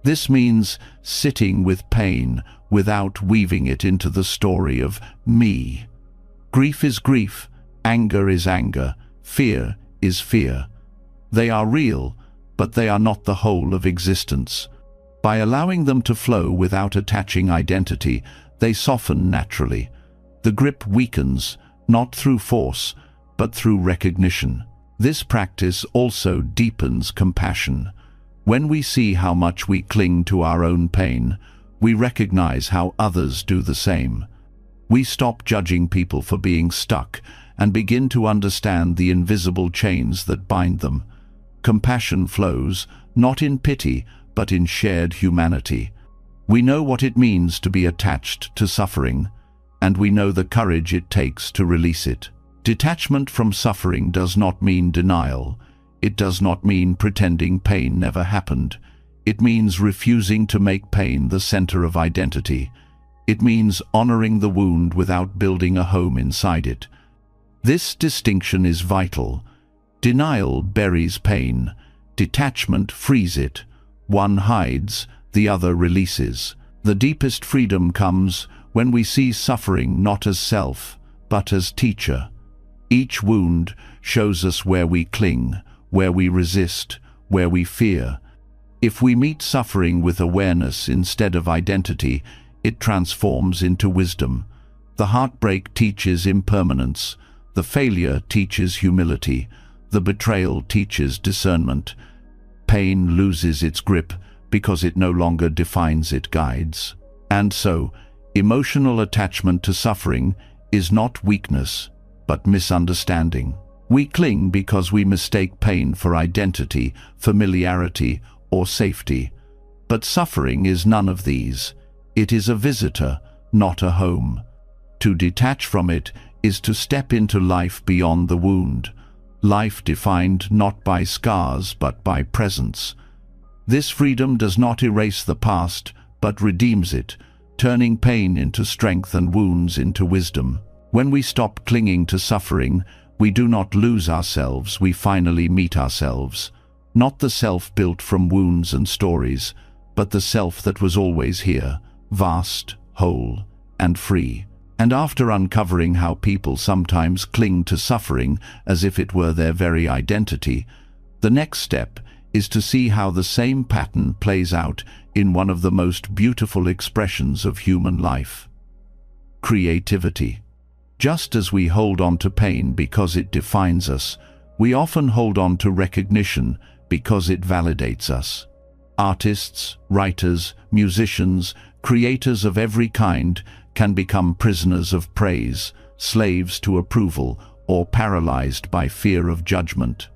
This means sitting with pain without weaving it into the story of me. Grief is grief, anger is anger, fear is fear. They are real, but they are not the whole of existence. By allowing them to flow without attaching identity, they soften naturally. The grip weakens, not through force, but through recognition. This practice also deepens compassion. When we see how much we cling to our own pain, we recognize how others do the same. We stop judging people for being stuck and begin to understand the invisible chains that bind them. Compassion flows, not in pity, but in shared humanity. We know what it means to be attached to suffering, and we know the courage it takes to release it. Detachment from suffering does not mean denial. It does not mean pretending pain never happened. It means refusing to make pain the center of identity. It means honoring the wound without building a home inside it. This distinction is vital. Denial buries pain. Detachment frees it. One hides, the other releases. The deepest freedom comes when we see suffering not as self, but as teacher. Each wound shows us where we cling, where we resist, where we fear. If we meet suffering with awareness instead of identity, it transforms into wisdom. The heartbreak teaches impermanence. The failure teaches humility. The betrayal teaches discernment. Pain loses its grip because it no longer defines, it guides. And so, emotional attachment to suffering is not weakness, but misunderstanding. We cling because we mistake pain for identity, familiarity, or safety. But suffering is none of these. It is a visitor, not a home. To detach from it is to step into life beyond the wound, life defined not by scars but by presence. This freedom does not erase the past, but redeems it, turning pain into strength and wounds into wisdom. When we stop clinging to suffering, we do not lose ourselves, we finally meet ourselves. Not the self built from wounds and stories, but the self that was always here, vast, whole, and free. And after uncovering how people sometimes cling to suffering as if it were their very identity, the next step is to see how the same pattern plays out in one of the most beautiful expressions of human life: creativity. Just as we hold on to pain because it defines us, we often hold on to recognition because it validates us. Artists, writers, musicians, creators of every kind can become prisoners of praise, slaves to approval, or paralyzed by fear of judgment.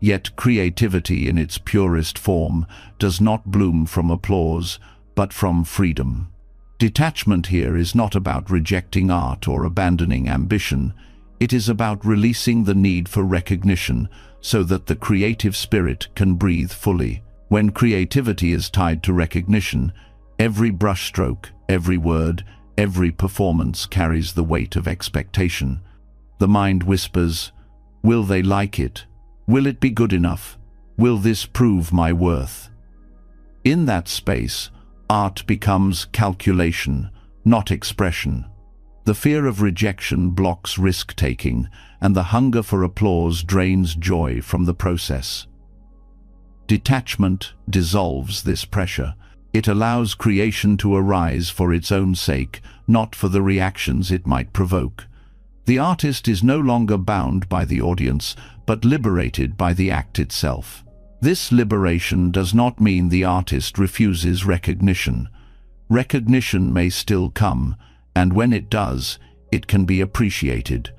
Yet creativity in its purest form does not bloom from applause, but from freedom. Detachment here is not about rejecting art or abandoning ambition. It is about releasing the need for recognition so that the creative spirit can breathe fully. When creativity is tied to recognition, every brushstroke, every word, every performance carries the weight of expectation. The mind whispers, "Will they like it? Will it be good enough? Will this prove my worth?" In that space, art becomes calculation, not expression. The fear of rejection blocks risk-taking, and the hunger for applause drains joy from the process. Detachment dissolves this pressure. It allows creation to arise for its own sake, not for the reactions it might provoke. The artist is no longer bound by the audience, but liberated by the act itself. This liberation does not mean the artist refuses recognition. Recognition may still come, and when it does, it can be appreciated.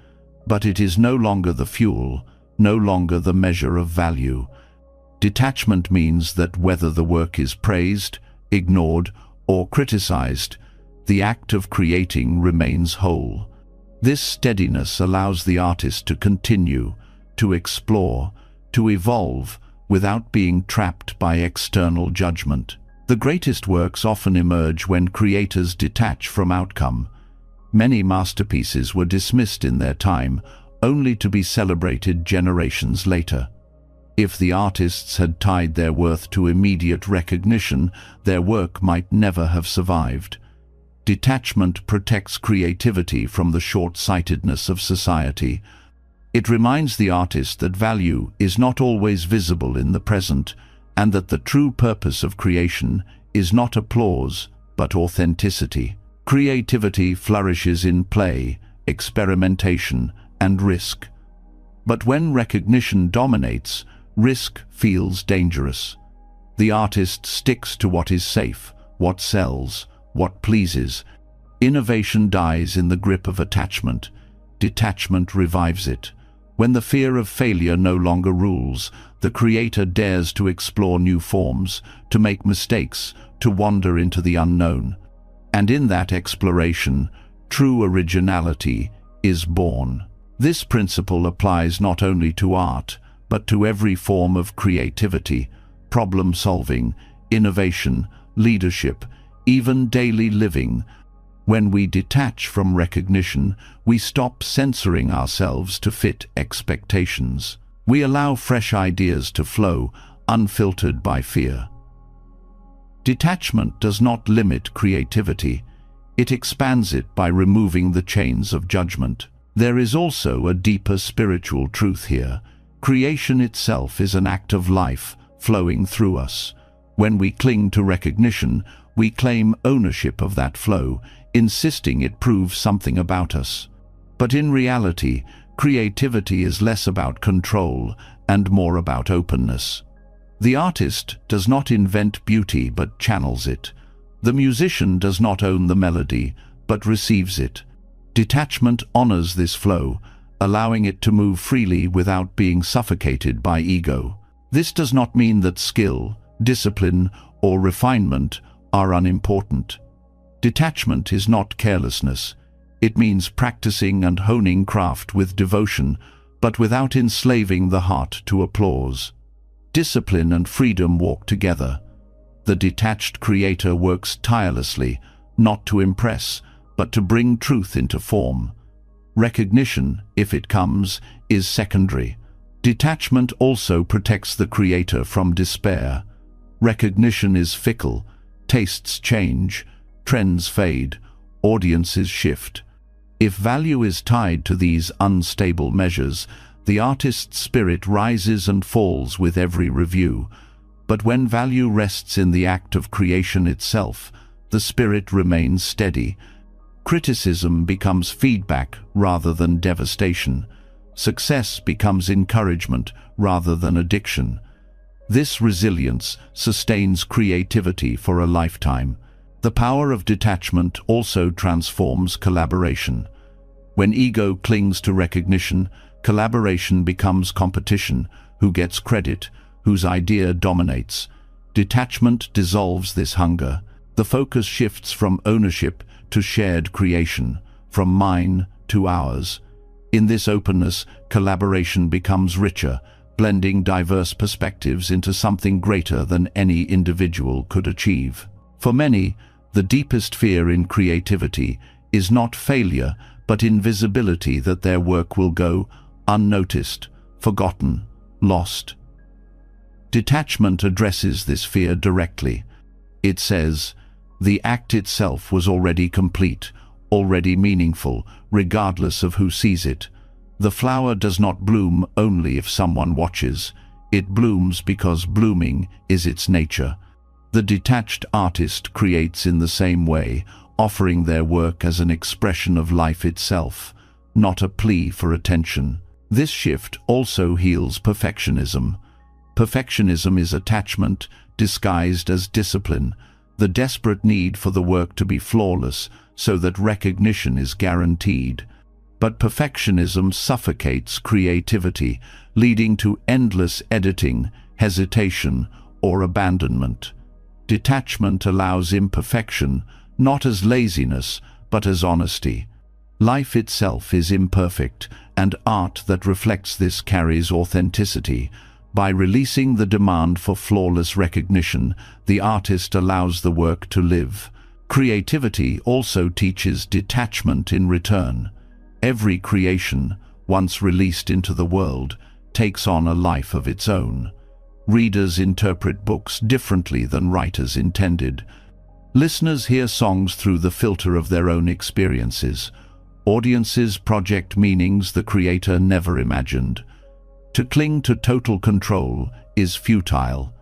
But it is no longer the fuel, no longer the measure of value. Detachment means that whether the work is praised, ignored, or criticized, the act of creating remains whole. This steadiness allows the artist to continue, to explore, to evolve, without being trapped by external judgment. The greatest works often emerge when creators detach from outcome. Many masterpieces were dismissed in their time, only to be celebrated generations later. If the artists had tied their worth to immediate recognition, their work might never have survived. Detachment protects creativity from the short-sightedness of society. It reminds the artist that value is not always visible in the present, and that the true purpose of creation is not applause, but authenticity. Creativity flourishes in play, experimentation, and risk. But when recognition dominates, risk feels dangerous. The artist sticks to what is safe, what sells, what pleases. Innovation dies in the grip of attachment. Detachment revives it. When the fear of failure no longer rules, the creator dares to explore new forms, to make mistakes, to wander into the unknown. And in that exploration, true originality is born. This principle applies not only to art, but to every form of creativity, problem-solving, innovation, leadership, even daily living. When we detach from recognition, we stop censoring ourselves to fit expectations. We allow fresh ideas to flow, unfiltered by fear. Detachment does not limit creativity. It expands it by removing the chains of judgment. There is also a deeper spiritual truth here. Creation itself is an act of life flowing through us. When we cling to recognition, we claim ownership of that flow, insisting it proves something about us. But in reality, creativity is less about control and more about openness. The artist does not invent beauty but channels it. The musician does not own the melody but receives it. Detachment honors this flow, allowing it to move freely without being suffocated by ego. This does not mean that skill, discipline, or refinement are unimportant. Detachment is not carelessness. It means practicing and honing craft with devotion, but without enslaving the heart to applause. Discipline and freedom walk together. The detached creator works tirelessly, not to impress, but to bring truth into form. Recognition, if it comes, is secondary. Detachment also protects the creator from despair. Recognition is fickle. Tastes change, trends fade, audiences shift. If value is tied to these unstable measures, the artist's spirit rises and falls with every review. But when value rests in the act of creation itself, the spirit remains steady. Criticism becomes feedback rather than devastation. Success becomes encouragement rather than addiction. This resilience sustains creativity for a lifetime. The power of detachment also transforms collaboration. When ego clings to recognition, collaboration becomes competition. Who gets credit? Whose idea dominates? Detachment dissolves this hunger. The focus shifts from ownership to shared creation, from mine to ours. In this openness, collaboration becomes richer, blending diverse perspectives into something greater than any individual could achieve. For many, the deepest fear in creativity is not failure, but invisibility, that their work will go unnoticed, forgotten, lost. Detachment addresses this fear directly. It says, the act itself was already complete, already meaningful, regardless of who sees it. The flower does not bloom only if someone watches. It blooms because blooming is its nature. The detached artist creates in the same way, offering their work as an expression of life itself, not a plea for attention. This shift also heals perfectionism. Perfectionism is attachment disguised as discipline, the desperate need for the work to be flawless so that recognition is guaranteed. But perfectionism suffocates creativity, leading to endless editing, hesitation, or abandonment. Detachment allows imperfection, not as laziness, but as honesty. Life itself is imperfect, and art that reflects this carries authenticity. By releasing the demand for flawless recognition, the artist allows the work to live. Creativity also teaches detachment in return. Every creation, once released into the world, takes on a life of its own. Readers interpret books differently than writers intended. Listeners hear songs through the filter of their own experiences. Audiences project meanings the creator never imagined. To cling to total control is futile.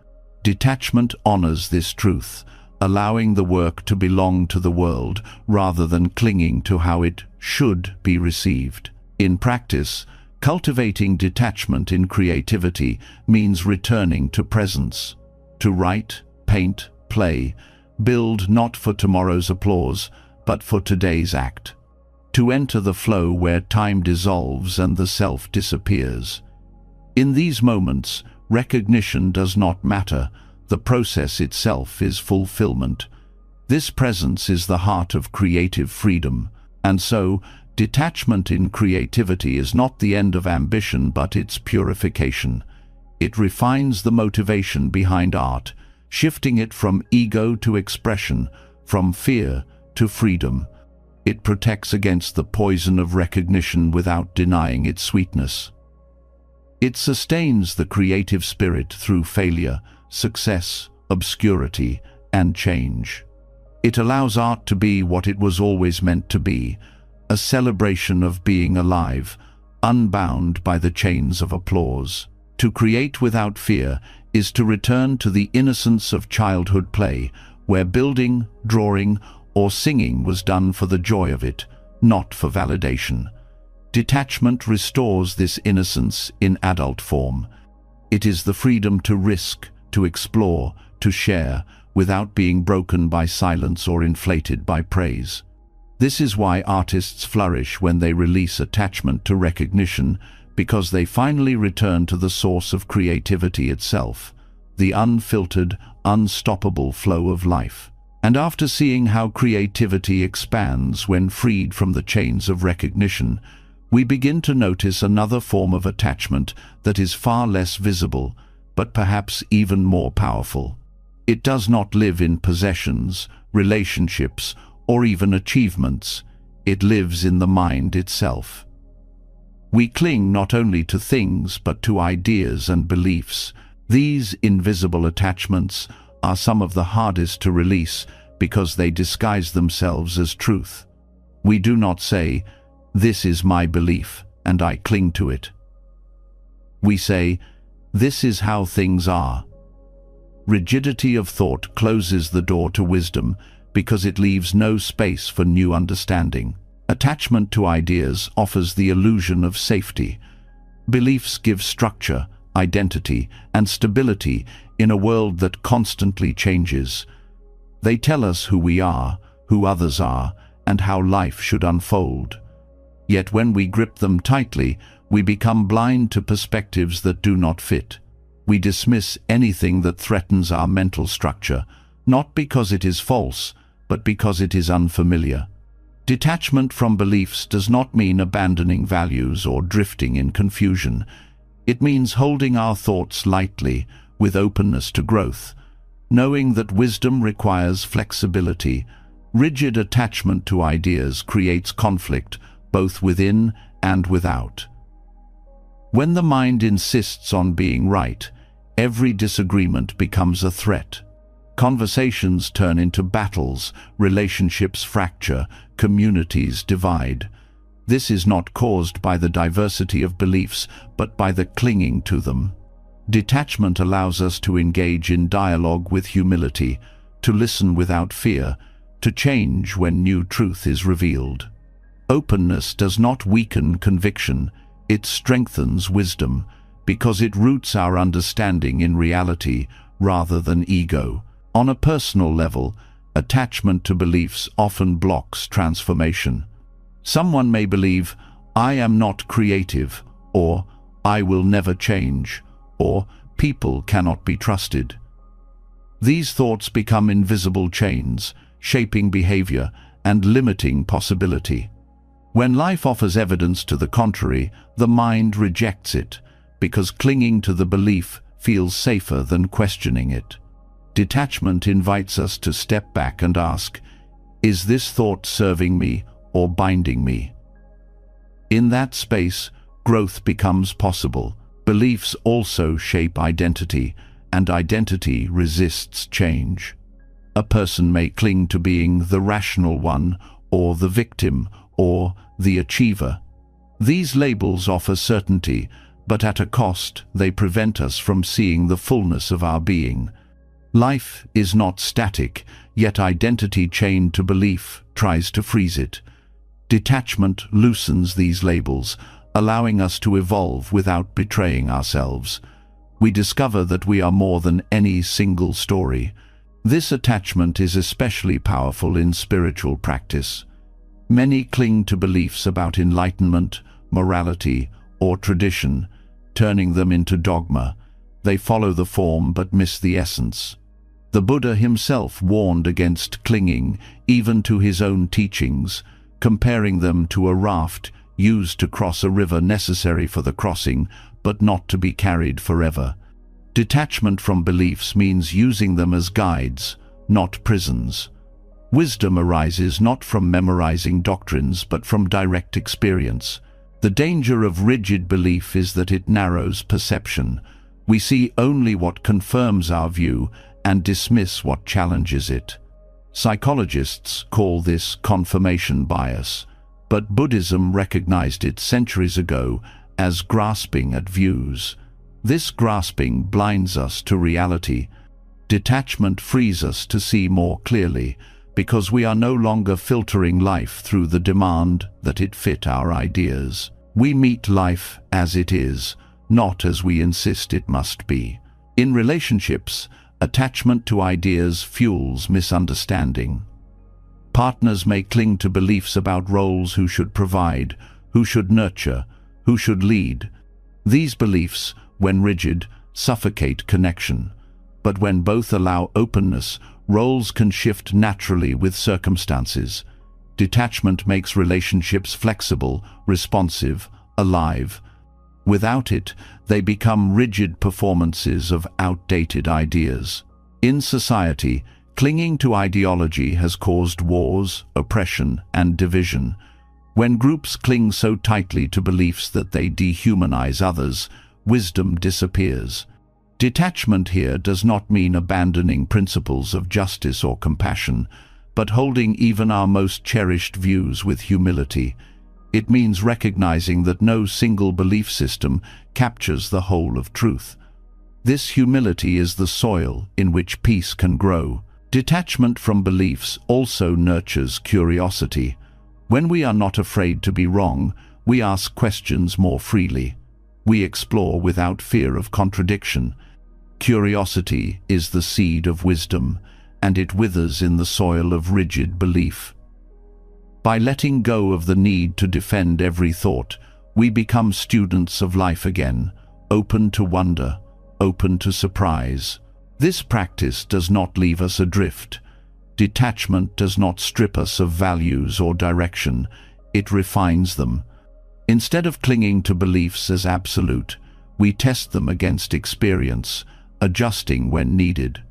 Detachment honors this truth, allowing the work to belong to the world rather than clinging to how it should be received. In practice, cultivating detachment in creativity means returning to presence. To write, paint, play, build not for tomorrow's applause, but for today's act. To enter the flow where time dissolves and the self disappears. In these moments, recognition does not matter. The process itself is fulfillment. This presence is the heart of creative freedom, and so Detachment in creativity is not the end of ambition, but its purification. It refines the motivation behind art, shifting it from ego to expression, from fear to freedom. It protects against the poison of recognition without denying its sweetness. It sustains the creative spirit through failure, success, obscurity, and change. It allows art to be what it was always meant to be, a celebration of being alive, unbound by the chains of applause. To create without fear is to return to the innocence of childhood play, where building, drawing, or singing was done for the joy of it, not for validation. Detachment restores this innocence in adult form. It is the freedom to risk, to explore, to share, without being broken by silence or inflated by praise. This is why artists flourish when they release attachment to recognition, because they finally return to the source of creativity itself, the unfiltered, unstoppable flow of life. And after seeing how creativity expands when freed from the chains of recognition, we begin to notice another form of attachment that is far less visible, but perhaps even more powerful. It does not live in possessions, relationships, or even achievements. It lives in the mind itself. We cling not only to things, but to ideas and beliefs. These invisible attachments are some of the hardest to release because they disguise themselves as truth. We do not say, "This is my belief, and I cling to it." We say, "This is how things are." Rigidity of thought closes the door to wisdom because it leaves no space for new understanding. Attachment to ideas offers the illusion of safety. Beliefs give structure, identity, and stability in a world that constantly changes. They tell us who we are, who others are, and how life should unfold. Yet when we grip them tightly, we become blind to perspectives that do not fit. We dismiss anything that threatens our mental structure, not because it is false, but because it is unfamiliar. Detachment from beliefs does not mean abandoning values or drifting in confusion. It means holding our thoughts lightly, with openness to growth, knowing that wisdom requires flexibility. Rigid attachment to ideas creates conflict, both within and without. When the mind insists on being right, every disagreement becomes a threat. Conversations turn into battles, relationships fracture, communities divide. This is not caused by the diversity of beliefs, but by the clinging to them. Detachment allows us to engage in dialogue with humility, to listen without fear, to change when new truth is revealed. Openness does not weaken conviction, it strengthens wisdom, because it roots our understanding in reality rather than ego. On a personal level, attachment to beliefs often blocks transformation. Someone may believe, "I am not creative," or "I will never change," or "people cannot be trusted." These thoughts become invisible chains, shaping behavior and limiting possibility. When life offers evidence to the contrary, the mind rejects it, because clinging to the belief feels safer than questioning it. Detachment invites us to step back and ask, "Is this thought serving me or binding me?" In that space, growth becomes possible. Beliefs also shape identity, and identity resists change. A person may cling to being the rational one, or the victim, or the achiever. These labels offer certainty, but at a cost, they prevent us from seeing the fullness of our being. Life is not static, yet identity chained to belief tries to freeze it. Detachment loosens these labels, allowing us to evolve without betraying ourselves. We discover that we are more than any single story. This attachment is especially powerful in spiritual practice. Many cling to beliefs about enlightenment, morality, or tradition, turning them into dogma. They follow the form but miss the essence. The Buddha himself warned against clinging, even to his own teachings, comparing them to a raft used to cross a river necessary for the crossing, but not to be carried forever. Detachment from beliefs means using them as guides, not prisons. Wisdom arises not from memorizing doctrines, but from direct experience. The danger of rigid belief is that it narrows perception. We see only what confirms our view and dismiss what challenges it. Psychologists call this confirmation bias, but Buddhism recognized it centuries ago as grasping at views. This grasping blinds us to reality. Detachment frees us to see more clearly, because we are no longer filtering life through the demand that it fit our ideas. We meet life as it is, not as we insist it must be. In relationships, attachment to ideas fuels misunderstanding. Partners may cling to beliefs about roles: who should provide, who should nurture, who should lead. These beliefs, when rigid, suffocate connection. But when both allow openness, roles can shift naturally with circumstances. Detachment makes relationships flexible, responsive, alive. Without it, they become rigid performances of outdated ideas. In society, clinging to ideology has caused wars, oppression, and division. When groups cling so tightly to beliefs that they dehumanize others, wisdom disappears. Detachment here does not mean abandoning principles of justice or compassion, but holding even our most cherished views with humility. It means recognizing that no single belief system captures the whole of truth. This humility is the soil in which peace can grow. Detachment from beliefs also nurtures curiosity. When we are not afraid to be wrong, we ask questions more freely. We explore without fear of contradiction. Curiosity is the seed of wisdom, and it withers in the soil of rigid belief. By letting go of the need to defend every thought, we become students of life again, open to wonder, open to surprise. This practice does not leave us adrift. Detachment does not strip us of values or direction, it refines them. Instead of clinging to beliefs as absolute, we test them against experience, adjusting when needed.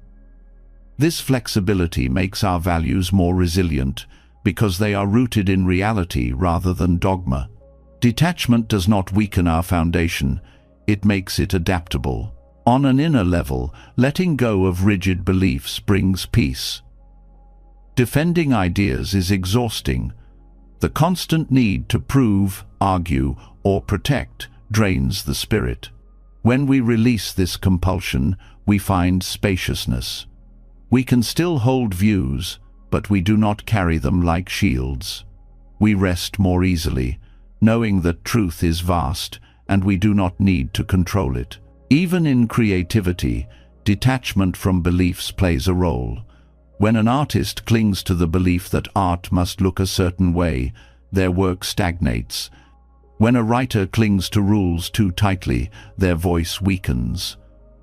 This flexibility makes our values more resilient because they are rooted in reality rather than dogma. Detachment does not weaken our foundation, it makes it adaptable. On an inner level, letting go of rigid beliefs brings peace. Defending ideas is exhausting. The constant need to prove, argue, or protect drains the spirit. When we release this compulsion, we find spaciousness. We can still hold views, but we do not carry them like shields. We rest more easily, knowing that truth is vast and we do not need to control it. Even in creativity, detachment from beliefs plays a role. When an artist clings to the belief that art must look a certain way, their work stagnates. When a writer clings to rules too tightly, their voice weakens.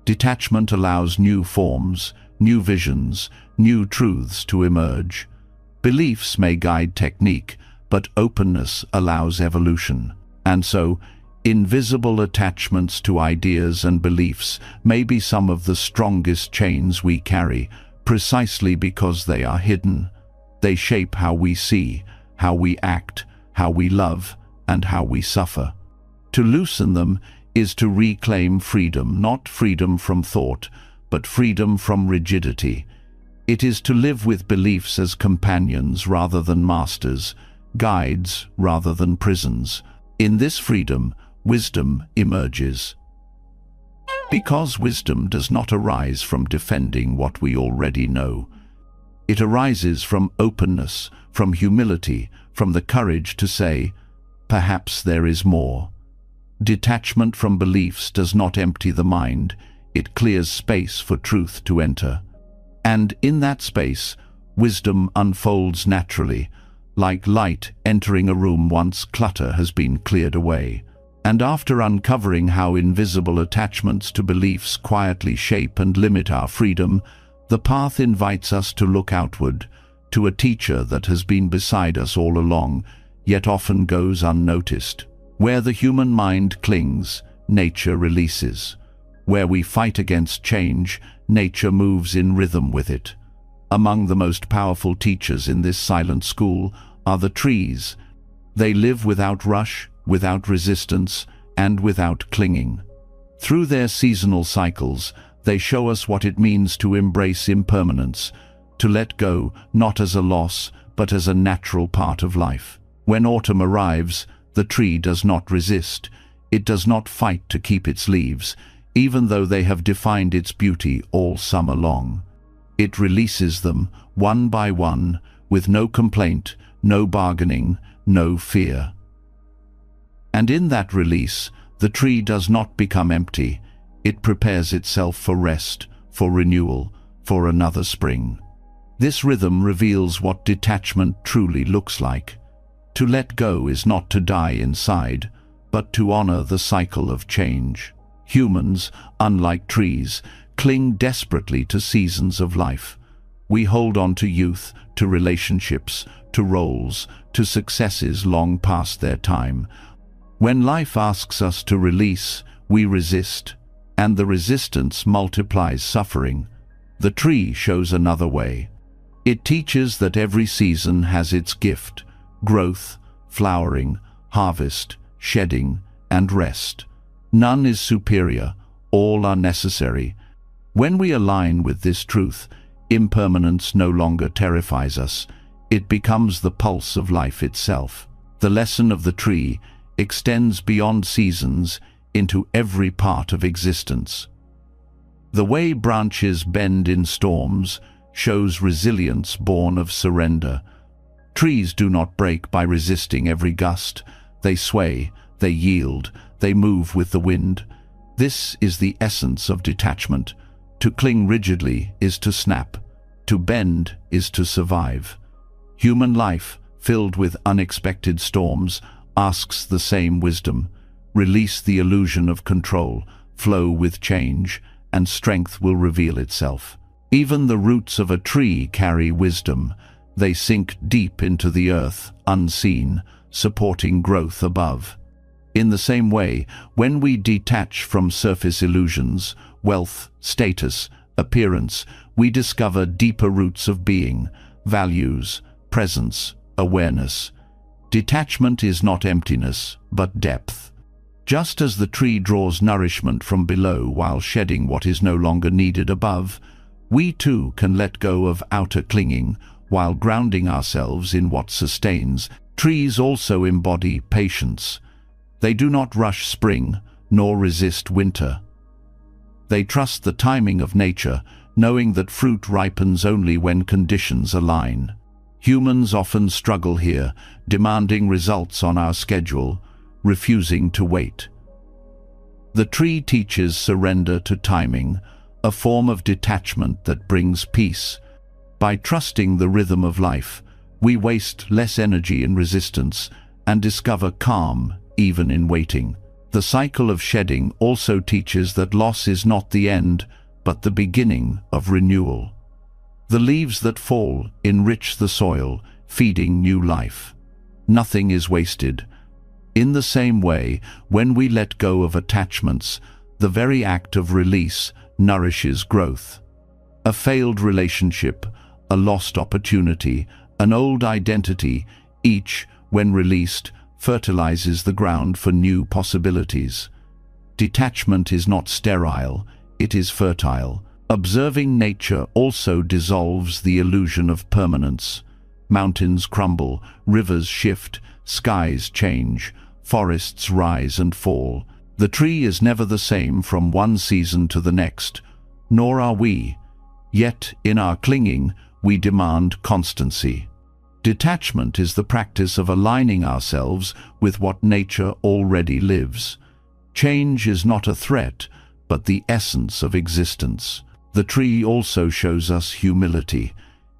Detachment allows new forms, new visions, new truths to emerge. Beliefs may guide technique, but openness allows evolution. And so, invisible attachments to ideas and beliefs may be some of the strongest chains we carry, precisely because they are hidden. They shape how we see, how we act, how we love, and how we suffer. To loosen them is to reclaim freedom, not freedom from thought, but freedom from rigidity. It is to live with beliefs as companions rather than masters, guides rather than prisons. In this freedom, wisdom emerges. Because wisdom does not arise from defending what we already know. It arises from openness, from humility, from the courage to say, perhaps there is more. Detachment from beliefs does not empty the mind, it clears space for truth to enter. And in that space, wisdom unfolds naturally, like light entering a room once clutter has been cleared away. And after uncovering how invisible attachments to beliefs quietly shape and limit our freedom, the path invites us to look outward, to a teacher that has been beside us all along, yet often goes unnoticed. Where the human mind clings, nature releases. Where we fight against change, nature moves in rhythm with it. Among the most powerful teachers in this silent school are the trees. They live without rush, without resistance, and without clinging. Through their seasonal cycles, they show us what it means to embrace impermanence, to let go not as a loss, but as a natural part of life. When autumn arrives, the tree does not resist. It does not fight to keep its leaves, even though they have defined its beauty all summer long. It releases them, one by one, with no complaint, no bargaining, no fear. And in that release, the tree does not become empty. It prepares itself for rest, for renewal, for another spring. This rhythm reveals what detachment truly looks like. To let go is not to die inside, but to honor the cycle of change. Humans, unlike trees, cling desperately to seasons of life. We hold on to youth, to relationships, to roles, to successes long past their time. When life asks us to release, we resist, and the resistance multiplies suffering. The tree shows another way. It teaches that every season has its gift: growth, flowering, harvest, shedding, and rest. None is superior, all are necessary. When we align with this truth, impermanence no longer terrifies us. It becomes the pulse of life itself. The lesson of the tree extends beyond seasons into every part of existence. The way branches bend in storms shows resilience born of surrender. Trees do not break by resisting every gust. They sway, they yield, they move with the wind. This is the essence of detachment. To cling rigidly is to snap. To bend is to survive. Human life, filled with unexpected storms, asks the same wisdom. Release the illusion of control, flow with change, and strength will reveal itself. Even the roots of a tree carry wisdom. They sink deep into the earth, unseen, supporting growth above. In the same way, when we detach from surface illusions, wealth, status, appearance, we discover deeper roots of being, values, presence, awareness. Detachment is not emptiness, but depth. Just as the tree draws nourishment from below while shedding what is no longer needed above, we too can let go of outer clinging while grounding ourselves in what sustains. Trees also embody patience. They do not rush spring, nor resist winter. They trust the timing of nature, knowing that fruit ripens only when conditions align. Humans often struggle here, demanding results on our schedule, refusing to wait. The tree teaches surrender to timing, a form of detachment that brings peace. By trusting the rhythm of life, we waste less energy in resistance and discover calm even in waiting. The cycle of shedding also teaches that loss is not the end, but the beginning of renewal. The leaves that fall enrich the soil, feeding new life. Nothing is wasted. In the same way, when we let go of attachments, the very act of release nourishes growth. A failed relationship, a lost opportunity, an old identity, each, when released, fertilizes the ground for new possibilities. Detachment is not sterile, it is fertile. Observing nature also dissolves the illusion of permanence. Mountains crumble, rivers shift, skies change, forests rise and fall. The tree is never the same from one season to the next, nor are we. Yet, in our clinging, we demand constancy. Detachment is the practice of aligning ourselves with what nature already lives. Change is not a threat, but the essence of existence. The tree also shows us humility.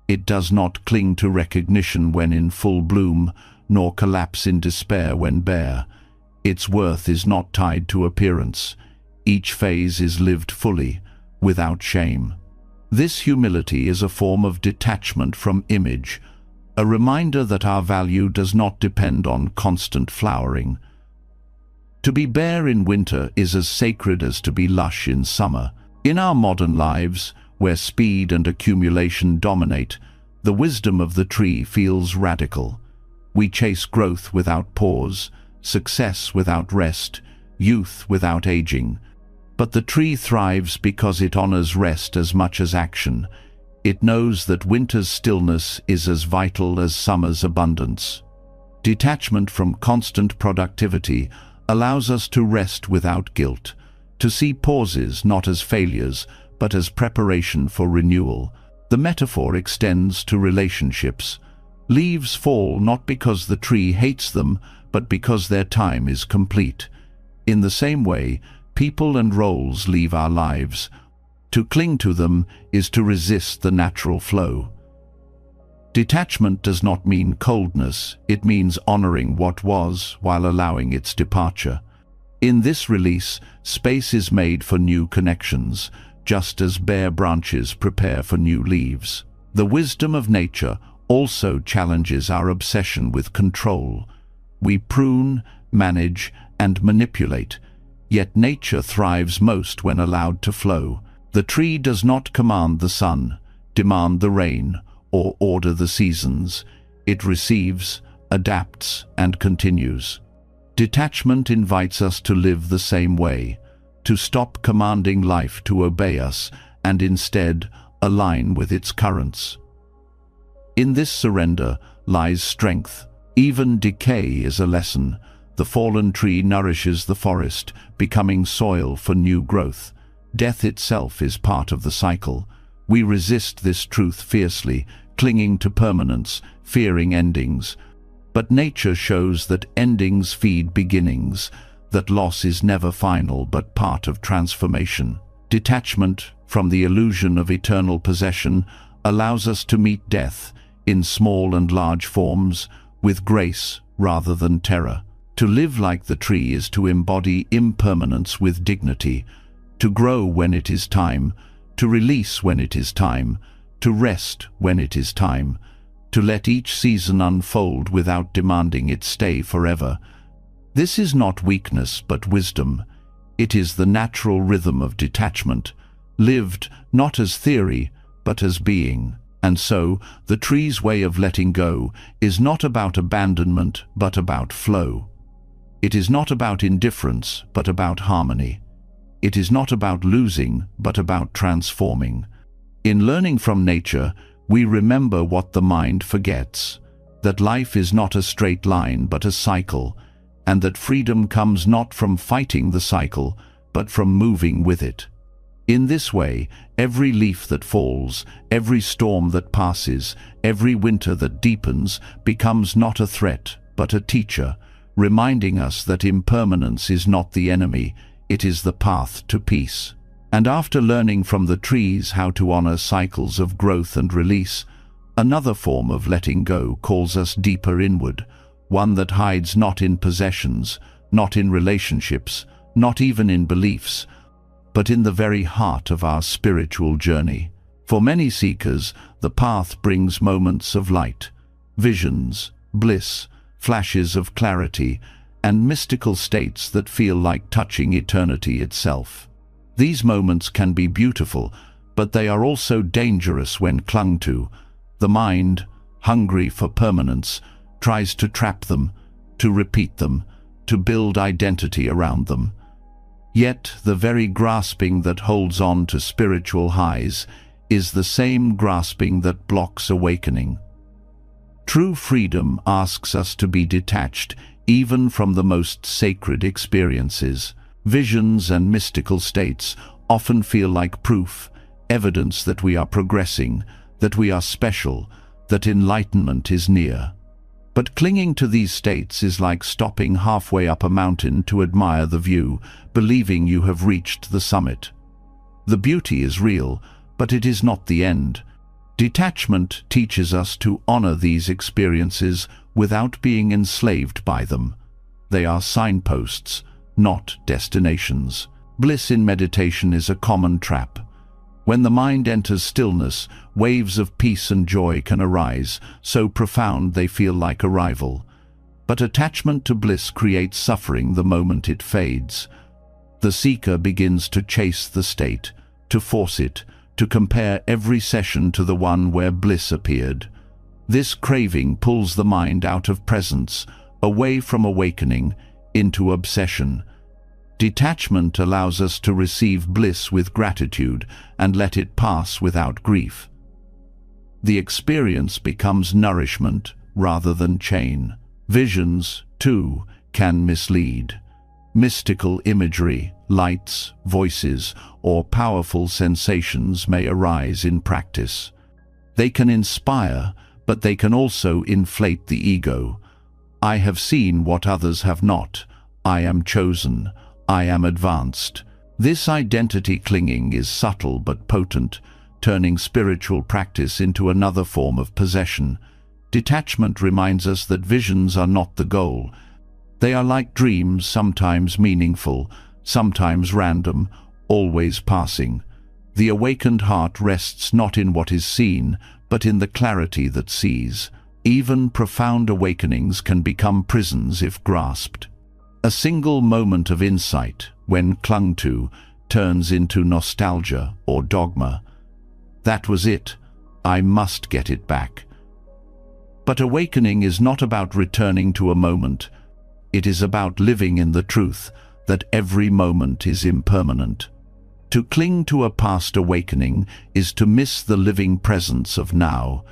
It does not cling to recognition when in full bloom, nor collapse in despair when bare. Its worth is not tied to appearance. Each phase is lived fully, without shame. This humility is a form of detachment from image, a reminder that our value does not depend on constant flowering. To be bare in winter is as sacred as to be lush in summer. In our modern lives, where speed and accumulation dominate, the wisdom of the tree feels radical. We chase growth without pause, success without rest, youth without aging. But the tree thrives because it honors rest as much as action. It knows that winter's stillness is as vital as summer's abundance. Detachment from constant productivity allows us to rest without guilt, to see pauses not as failures, but as preparation for renewal. The metaphor extends to relationships. Leaves fall not because the tree hates them, but because their time is complete. In the same way, people and roles leave our lives. To cling to them is to resist the natural flow. Detachment does not mean coldness, it means honoring what was while allowing its departure. In this release, space is made for new connections, just as bare branches prepare for new leaves. The wisdom of nature also challenges our obsession with control. We prune, manage, and manipulate, yet nature thrives most when allowed to flow. The tree does not command the sun, demand the rain, or order the seasons. It receives, adapts, and continues. Detachment invites us to live the same way, to stop commanding life to obey us, and instead align with its currents. In this surrender lies strength. Even decay is a lesson. The fallen tree nourishes the forest, becoming soil for new growth. Death itself is part of the cycle. We resist this truth fiercely, clinging to permanence, fearing endings. But nature shows that endings feed beginnings, that loss is never final but part of transformation. Detachment from the illusion of eternal possession allows us to meet death, in small and large forms, with grace rather than terror. To live like the tree is to embody impermanence with dignity, to grow when it is time, to release when it is time, to rest when it is time, to let each season unfold without demanding it stay forever. This is not weakness but wisdom. It is the natural rhythm of detachment, lived not as theory but as being. And so, the tree's way of letting go is not about abandonment but about flow. It is not about indifference but about harmony. It is not about losing but about transforming. In learning from nature, we remember what the mind forgets, that life is not a straight line but a cycle, and that freedom comes not from fighting the cycle, but from moving with it. In this way, every leaf that falls, every storm that passes, every winter that deepens, becomes not a threat, but a teacher, reminding us that impermanence is not the enemy, it is the path to peace. And after learning from the trees how to honor cycles of growth and release, another form of letting go calls us deeper inward, one that hides not in possessions, not in relationships, not even in beliefs, but in the very heart of our spiritual journey. For many seekers, the path brings moments of light, visions, bliss, flashes of clarity, and mystical states that feel like touching eternity itself. These moments can be beautiful, but they are also dangerous when clung to. The mind, hungry for permanence, tries to trap them, to repeat them, to build identity around them. Yet the very grasping that holds on to spiritual highs is the same grasping that blocks awakening. True freedom asks us to be detached even from the most sacred experiences. Visions and mystical states often feel like proof, evidence that we are progressing, that we are special, that enlightenment is near. But clinging to these states is like stopping halfway up a mountain to admire the view, believing you have reached the summit. The beauty is real, but it is not the end. Detachment teaches us to honor these experiences without being enslaved by them. They are signposts, not destinations. Bliss in meditation is a common trap. When the mind enters stillness, waves of peace and joy can arise, so profound they feel like arrival. But attachment to bliss creates suffering the moment it fades. The seeker begins to chase the state, to force it, to compare every session to the one where bliss appeared. This craving pulls the mind out of presence, away from awakening, into obsession. Detachment allows us to receive bliss with gratitude and let it pass without grief. The experience becomes nourishment rather than chain. Visions, too, can mislead. Mystical imagery, lights, voices, or powerful sensations may arise in practice. They can inspire, but they can also inflate the ego. I have seen what others have not. I am chosen. I am advanced. This identity clinging is subtle but potent, turning spiritual practice into another form of possession. Detachment reminds us that visions are not the goal. They are like dreams, sometimes meaningful, sometimes random, always passing. The awakened heart rests not in what is seen, but in the clarity that sees. Even profound awakenings can become prisons if grasped. A single moment of insight, when clung to, turns into nostalgia or dogma. That was it. I must get it back. But awakening is not about returning to a moment. It is about living in the truth that every moment is impermanent. To cling to a past awakening is to miss the living presence of now.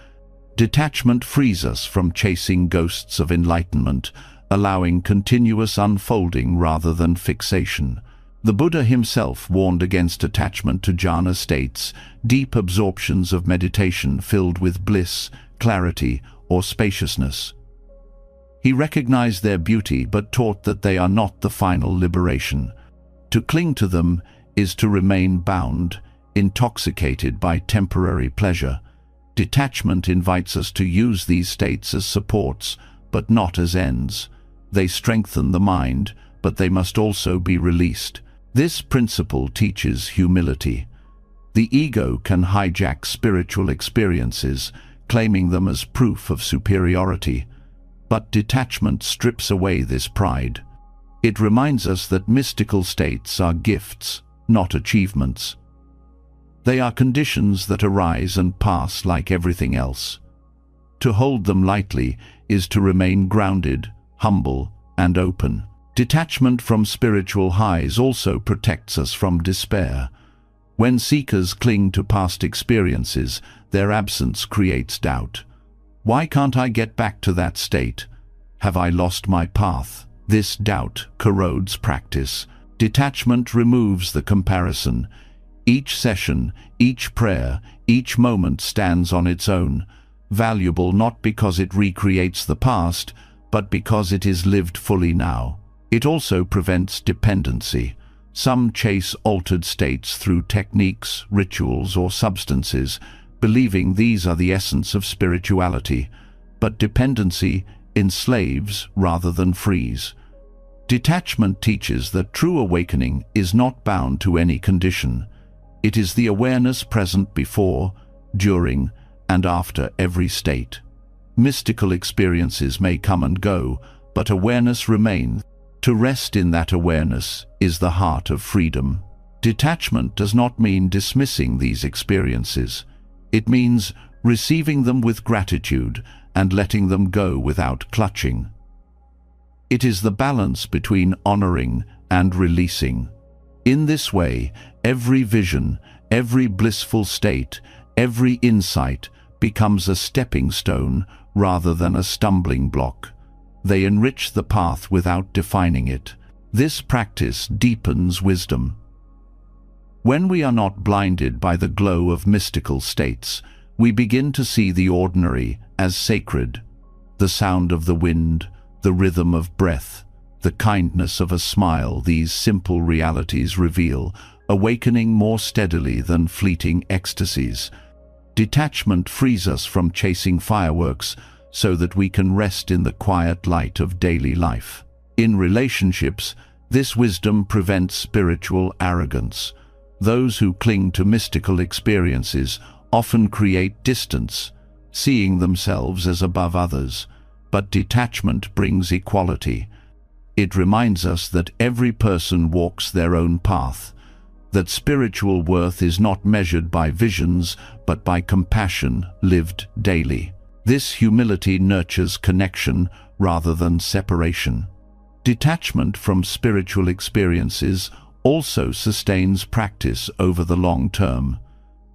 Detachment frees us from chasing ghosts of enlightenment, allowing continuous unfolding rather than fixation. The Buddha himself warned against attachment to jhana states, deep absorptions of meditation filled with bliss, clarity, or spaciousness. He recognized their beauty but taught that they are not the final liberation. To cling to them is to remain bound, intoxicated by temporary pleasure. Detachment invites us to use these states as supports, but not as ends. They strengthen the mind, but they must also be released. This principle teaches humility. The ego can hijack spiritual experiences, claiming them as proof of superiority. But detachment strips away this pride. It reminds us that mystical states are gifts, not achievements. They are conditions that arise and pass like everything else. To hold them lightly is to remain grounded, humble, and open. Detachment from spiritual highs also protects us from despair. When seekers cling to past experiences, their absence creates doubt. Why can't I get back to that state? Have I lost my path? This doubt corrodes practice. Detachment removes the comparison. Each session, each prayer, each moment stands on its own, valuable not because it recreates the past, but because it is lived fully now. It also prevents dependency. Some chase altered states through techniques, rituals, or substances, believing these are the essence of spirituality. But dependency enslaves rather than frees. Detachment teaches that true awakening is not bound to any condition. It is the awareness present before, during, and after every state. Mystical experiences may come and go, but awareness remains. To rest in that awareness is the heart of freedom. Detachment does not mean dismissing these experiences. It means receiving them with gratitude and letting them go without clutching. It is the balance between honoring and releasing. In this way, every vision, every blissful state, every insight becomes a stepping stone rather than a stumbling block. They enrich the path without defining it. This practice deepens wisdom. When we are not blinded by the glow of mystical states, we begin to see the ordinary as sacred. The sound of the wind, the rhythm of breath, the kindness of a smile, these simple realities reveal, awakening more steadily than fleeting ecstasies. Detachment frees us from chasing fireworks so that we can rest in the quiet light of daily life. In relationships, this wisdom prevents spiritual arrogance. Those who cling to mystical experiences often create distance, seeing themselves as above others, but detachment brings equality. It reminds us that every person walks their own path, that spiritual worth is not measured by visions, but by compassion lived daily. This humility nurtures connection rather than separation. Detachment from spiritual experiences also sustains practice over the long term.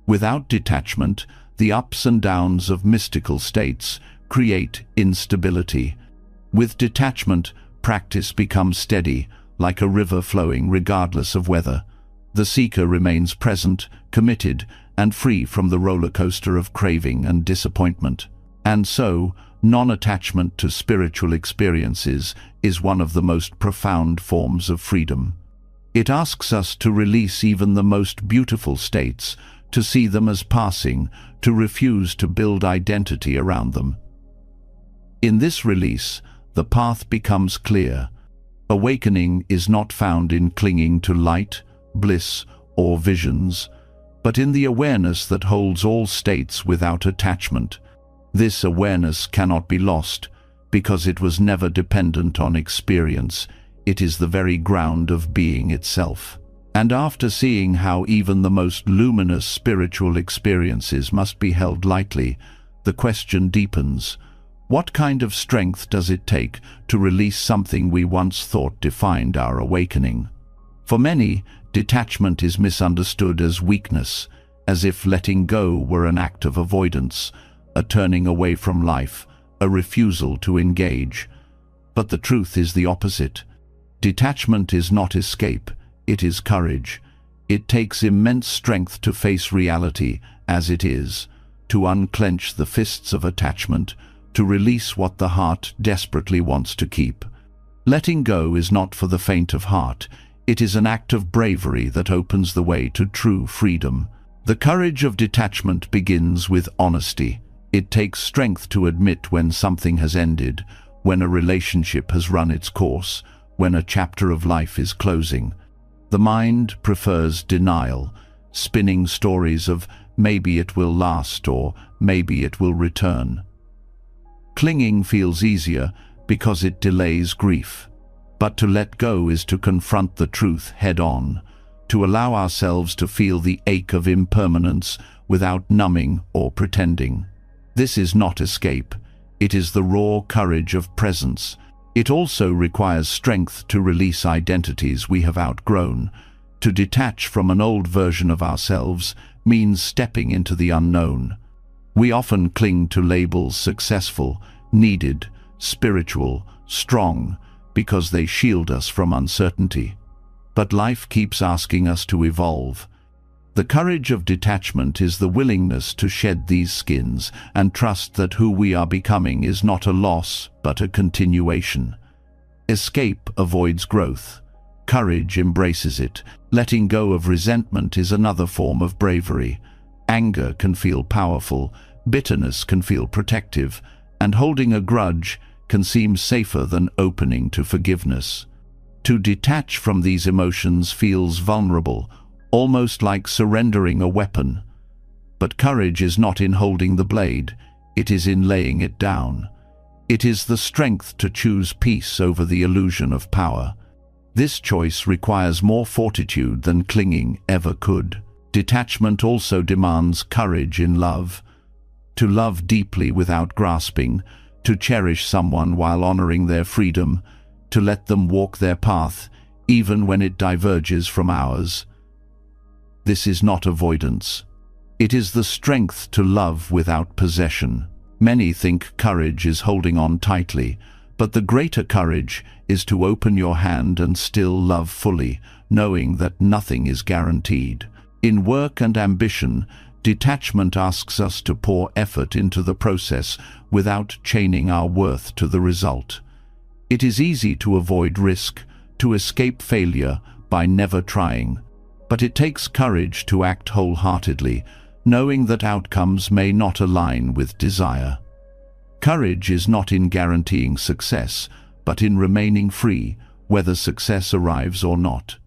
Without detachment, the ups and downs of mystical states create instability. With detachment, practice becomes steady, like a river flowing regardless of weather. The seeker remains present, committed, and free from the roller coaster of craving and disappointment. And so, non-attachment to spiritual experiences is one of the most profound forms of freedom. It asks us to release even the most beautiful states, to see them as passing, to refuse to build identity around them. In this release, the path becomes clear. Awakening is not found in clinging to light, bliss, or visions, but in the awareness that holds all states without attachment. This awareness cannot be lost, because it was never dependent on experience. It is the very ground of being itself. And after seeing how even the most luminous spiritual experiences must be held lightly, the question deepens: what kind of strength does it take to release something we once thought defined our awakening? For many, detachment is misunderstood as weakness, as if letting go were an act of avoidance, a turning away from life, a refusal to engage. But the truth is the opposite. Detachment is not escape, it is courage. It takes immense strength to face reality as it is, to unclench the fists of attachment, to release what the heart desperately wants to keep. Letting go is not for the faint of heart. It is an act of bravery that opens the way to true freedom. The courage of detachment begins with honesty. It takes strength to admit when something has ended, when a relationship has run its course, when a chapter of life is closing. The mind prefers denial, spinning stories of maybe it will last or maybe it will return. Clinging feels easier because it delays grief. But to let go is to confront the truth head-on, to allow ourselves to feel the ache of impermanence without numbing or pretending. This is not escape. It is the raw courage of presence. It also requires strength to release identities we have outgrown. To detach from an old version of ourselves means stepping into the unknown. We often cling to labels successful, needed, spiritual, strong, because they shield us from uncertainty. But life keeps asking us to evolve. The courage of detachment is the willingness to shed these skins and trust that who we are becoming is not a loss, but a continuation. Escape avoids growth. Courage embraces it. Letting go of resentment is another form of bravery. Anger can feel powerful, bitterness can feel protective, and holding a grudge can seem safer than opening to forgiveness. To detach from these emotions feels vulnerable, almost like surrendering a weapon. But courage is not in holding the blade, it is in laying it down. It is the strength to choose peace over the illusion of power. This choice requires more fortitude than clinging ever could. Detachment also demands courage in love. To love deeply without grasping, to cherish someone while honoring their freedom, to let them walk their path, even when it diverges from ours. This is not avoidance. It is the strength to love without possession. Many think courage is holding on tightly, but the greater courage is to open your hand and still love fully, knowing that nothing is guaranteed. In work and ambition, detachment asks us to pour effort into the process without chaining our worth to the result. It is easy to avoid risk, to escape failure by never trying, but it takes courage to act wholeheartedly, knowing that outcomes may not align with desire. Courage is not in guaranteeing success, but in remaining free, whether success arrives or not.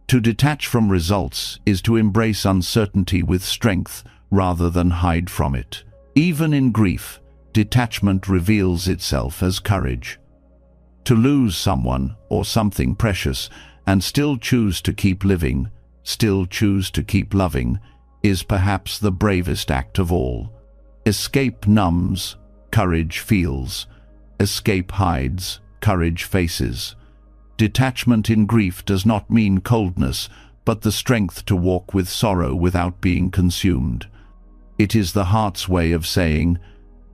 To detach from results is to embrace uncertainty with strength rather than hide from it. Even in grief, detachment reveals itself as courage. To lose someone or something precious and still choose to keep living, still choose to keep loving, is perhaps the bravest act of all. Escape numbs, courage feels. Escape hides, courage faces. Detachment in grief does not mean coldness, but the strength to walk with sorrow without being consumed. It is the heart's way of saying,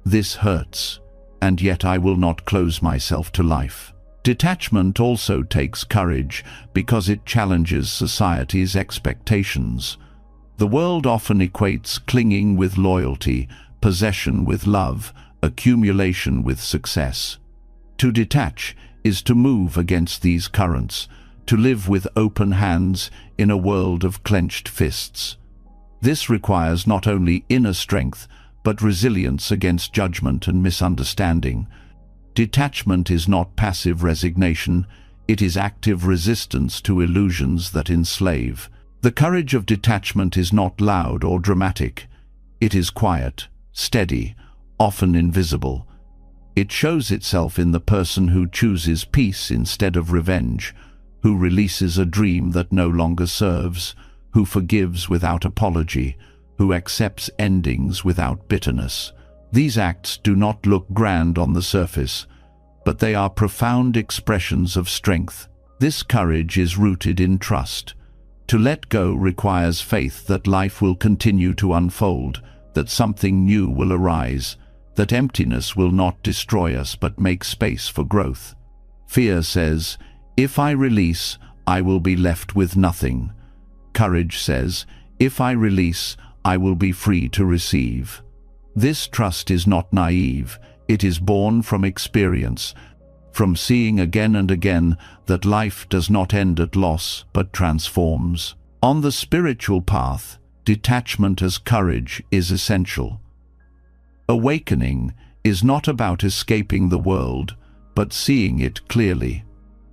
"This hurts, and yet I will not close myself to life." Detachment also takes courage because it challenges society's expectations. The world often equates clinging with loyalty, possession with love, accumulation with success. To detach is to move against these currents, to live with open hands in a world of clenched fists. This requires not only inner strength, but resilience against judgment and misunderstanding. Detachment is not passive resignation, it is active resistance to illusions that enslave. The courage of detachment is not loud or dramatic. It is quiet, steady, often invisible. It shows itself in the person who chooses peace instead of revenge, who releases a dream that no longer serves, who forgives without apology, who accepts endings without bitterness. These acts do not look grand on the surface, but they are profound expressions of strength. This courage is rooted in trust. To let go requires faith that life will continue to unfold, that something new will arise, that emptiness will not destroy us but make space for growth. Fear says, "If I release, I will be left with nothing." Courage says, "If I release, I will be free to receive." This trust is not naive, it is born from experience, from seeing again and again that life does not end at loss but transforms. On the spiritual path, detachment as courage is essential. Awakening is not about escaping the world, but seeing it clearly.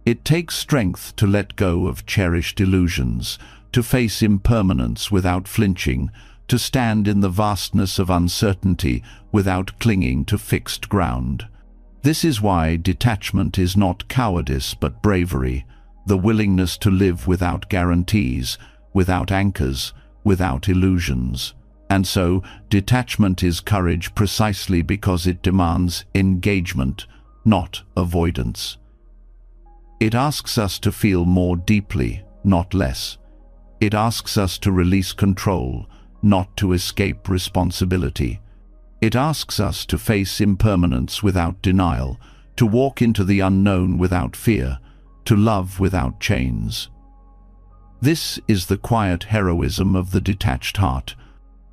It takes strength to let go of cherished illusions, to face impermanence without flinching, to stand in the vastness of uncertainty without clinging to fixed ground. This is why detachment is not cowardice but bravery, the willingness to live without guarantees, without anchors, without illusions. And so, detachment is courage precisely because it demands engagement, not avoidance. It asks us to feel more deeply, not less. It asks us to release control, not to escape responsibility. It asks us to face impermanence without denial, to walk into the unknown without fear, to love without chains. This is the quiet heroism of the detached heart.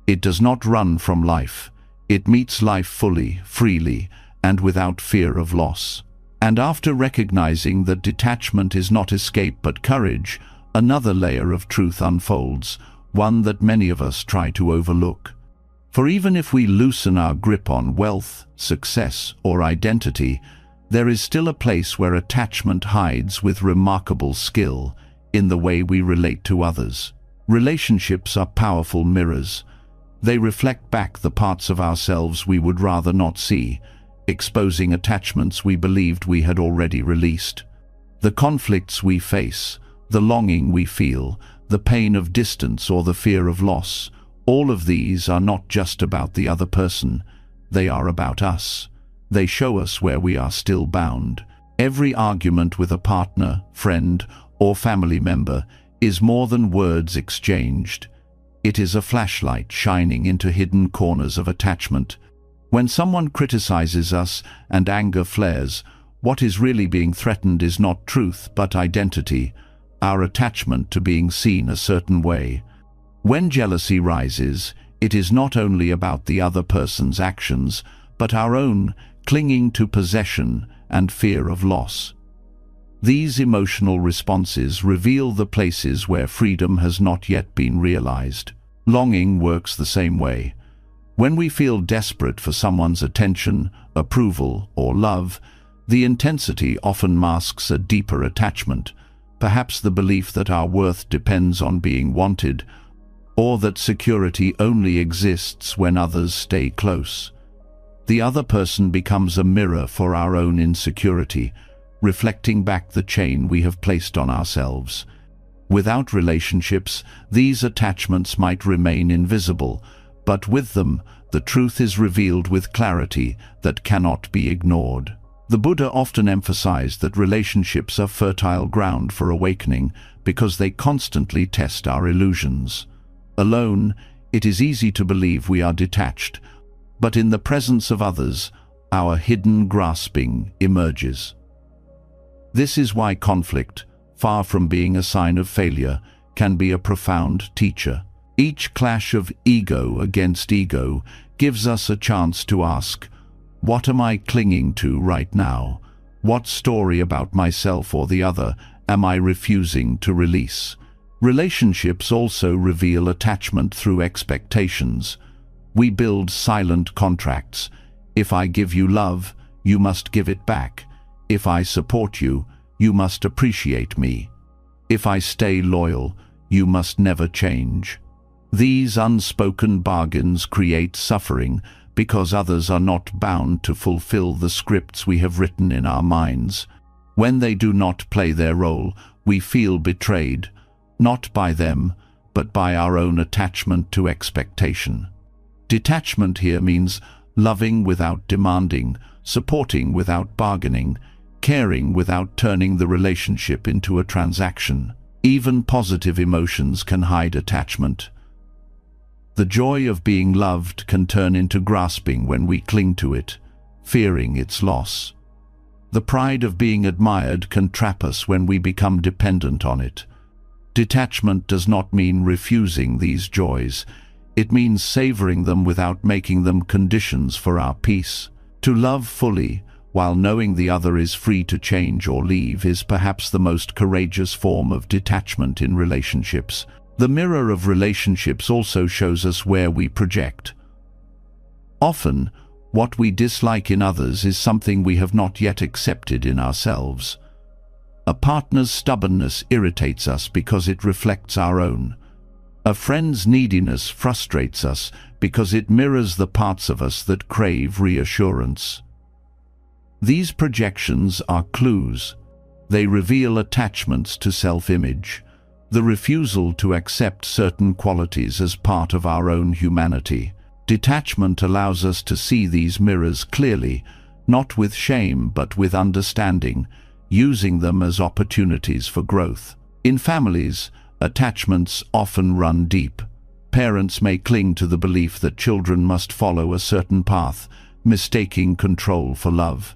It does not run from life. It meets life fully, freely, and without fear of loss. And after recognizing that detachment is not escape but courage, another layer of truth unfolds, one that many of us try to overlook. For even if we loosen our grip on wealth, success, or identity, there is still a place where attachment hides with remarkable skill in the way we relate to others. Relationships are powerful mirrors. They reflect back the parts of ourselves we would rather not see, exposing attachments we believed we had already released. The conflicts we face, the longing we feel, the pain of distance or the fear of loss, all of these are not just about the other person, they are about us. They show us where we are still bound. Every argument with a partner, friend, or family member is more than words exchanged. It is a flashlight shining into hidden corners of attachment. When someone criticizes us and anger flares, what is really being threatened is not truth but identity, our attachment to being seen a certain way. When jealousy rises, it is not only about the other person's actions, but our own clinging to possession and fear of loss. These emotional responses reveal the places where freedom has not yet been realized. Longing works the same way. When we feel desperate for someone's attention, approval, or love, the intensity often masks a deeper attachment. Perhaps the belief that our worth depends on being wanted, or that security only exists when others stay close. The other person becomes a mirror for our own insecurity, reflecting back the chain we have placed on ourselves. Without relationships, these attachments might remain invisible, but with them, the truth is revealed with clarity that cannot be ignored. The Buddha often emphasized that relationships are fertile ground for awakening because they constantly test our illusions. Alone, it is easy to believe we are detached, but in the presence of others, our hidden grasping emerges. This is why conflict, far from being a sign of failure, can be a profound teacher. Each clash of ego against ego gives us a chance to ask, what am I clinging to right now? What story about myself or the other am I refusing to release? Relationships also reveal attachment through expectations. We build silent contracts. If I give you love, you must give it back. If I support you, you must appreciate me. If I stay loyal, you must never change. These unspoken bargains create suffering because others are not bound to fulfill the scripts we have written in our minds. When they do not play their role, we feel betrayed, not by them, but by our own attachment to expectation. Detachment here means loving without demanding, supporting without bargaining, caring without turning the relationship into a transaction. Even positive emotions can hide attachment. The joy of being loved can turn into grasping when we cling to it, fearing its loss. The pride of being admired can trap us when we become dependent on it. Detachment does not mean refusing these joys. It means savoring them without making them conditions for our peace. To love fully, while knowing the other is free to change or leave, is perhaps the most courageous form of detachment in relationships. The mirror of relationships also shows us where we project. Often, what we dislike in others is something we have not yet accepted in ourselves. A partner's stubbornness irritates us because it reflects our own. A friend's neediness frustrates us because it mirrors the parts of us that crave reassurance. These projections are clues. They reveal attachments to self-image, the refusal to accept certain qualities as part of our own humanity. Detachment allows us to see these mirrors clearly, not with shame but with understanding, using them as opportunities for growth. In families, attachments often run deep. Parents may cling to the belief that children must follow a certain path, mistaking control for love.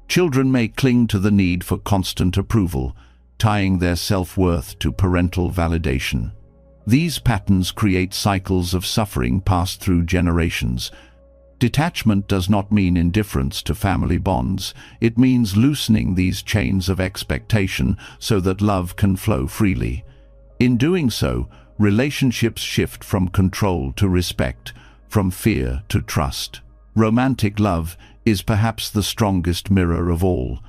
Children may cling to the need for constant approval, tying their self-worth to parental validation. These patterns create cycles of suffering passed through generations. Detachment does not mean indifference to family bonds. It means loosening these chains of expectation so that love can flow freely. In doing so, relationships shift from control to respect, from fear to trust. Romantic love is perhaps the strongest mirror of all.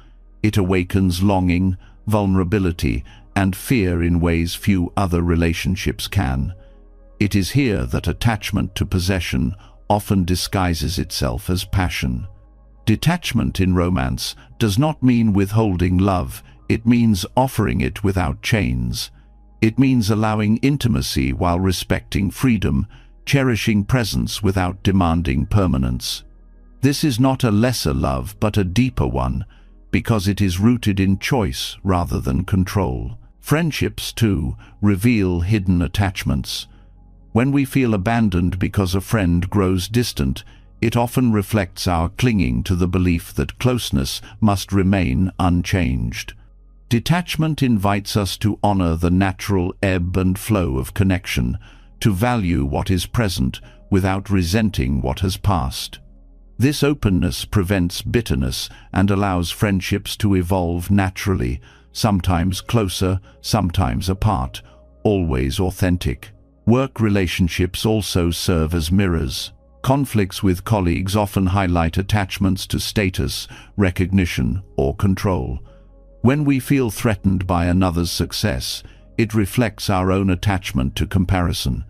It awakens longing, vulnerability, and fear in ways few other relationships can. It is here that attachment to possession often disguises itself as passion. Detachment in romance does not mean withholding love, it means offering it without chains. It means allowing intimacy while respecting freedom, cherishing presence without demanding permanence. This is not a lesser love but a deeper one, because it is rooted in choice rather than control. Friendships, too, reveal hidden attachments. When we feel abandoned because a friend grows distant, it often reflects our clinging to the belief that closeness must remain unchanged. Detachment invites us to honor the natural ebb and flow of connection, to value what is present without resenting what has passed. This openness prevents bitterness and allows friendships to evolve naturally, sometimes closer, sometimes apart, always authentic. Work relationships also serve as mirrors. Conflicts with colleagues often highlight attachments to status, recognition, or control. When we feel threatened by another's success, it reflects our own attachment to comparison.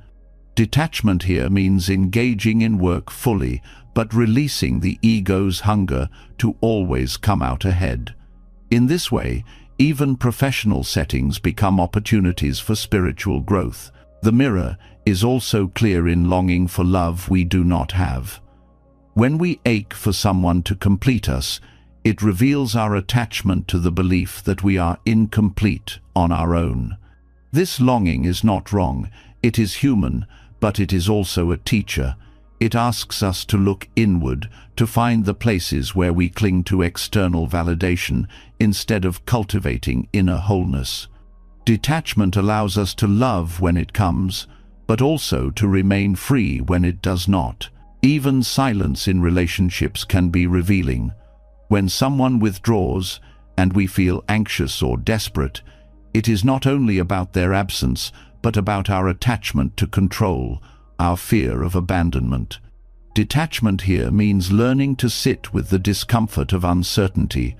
Detachment here means engaging in work fully, but releasing the ego's hunger to always come out ahead. In this way, even professional settings become opportunities for spiritual growth. The mirror is also clear in longing for love we do not have. When we ache for someone to complete us, it reveals our attachment to the belief that we are incomplete on our own. This longing is not wrong, it is human, but it is also a teacher. It asks us to look inward, to find the places where we cling to external validation instead of cultivating inner wholeness. Detachment allows us to love when it comes, but also to remain free when it does not. Even silence in relationships can be revealing. When someone withdraws and we feel anxious or desperate, it is not only about their absence, but about our attachment to control, our fear of abandonment. Detachment here means learning to sit with the discomfort of uncertainty,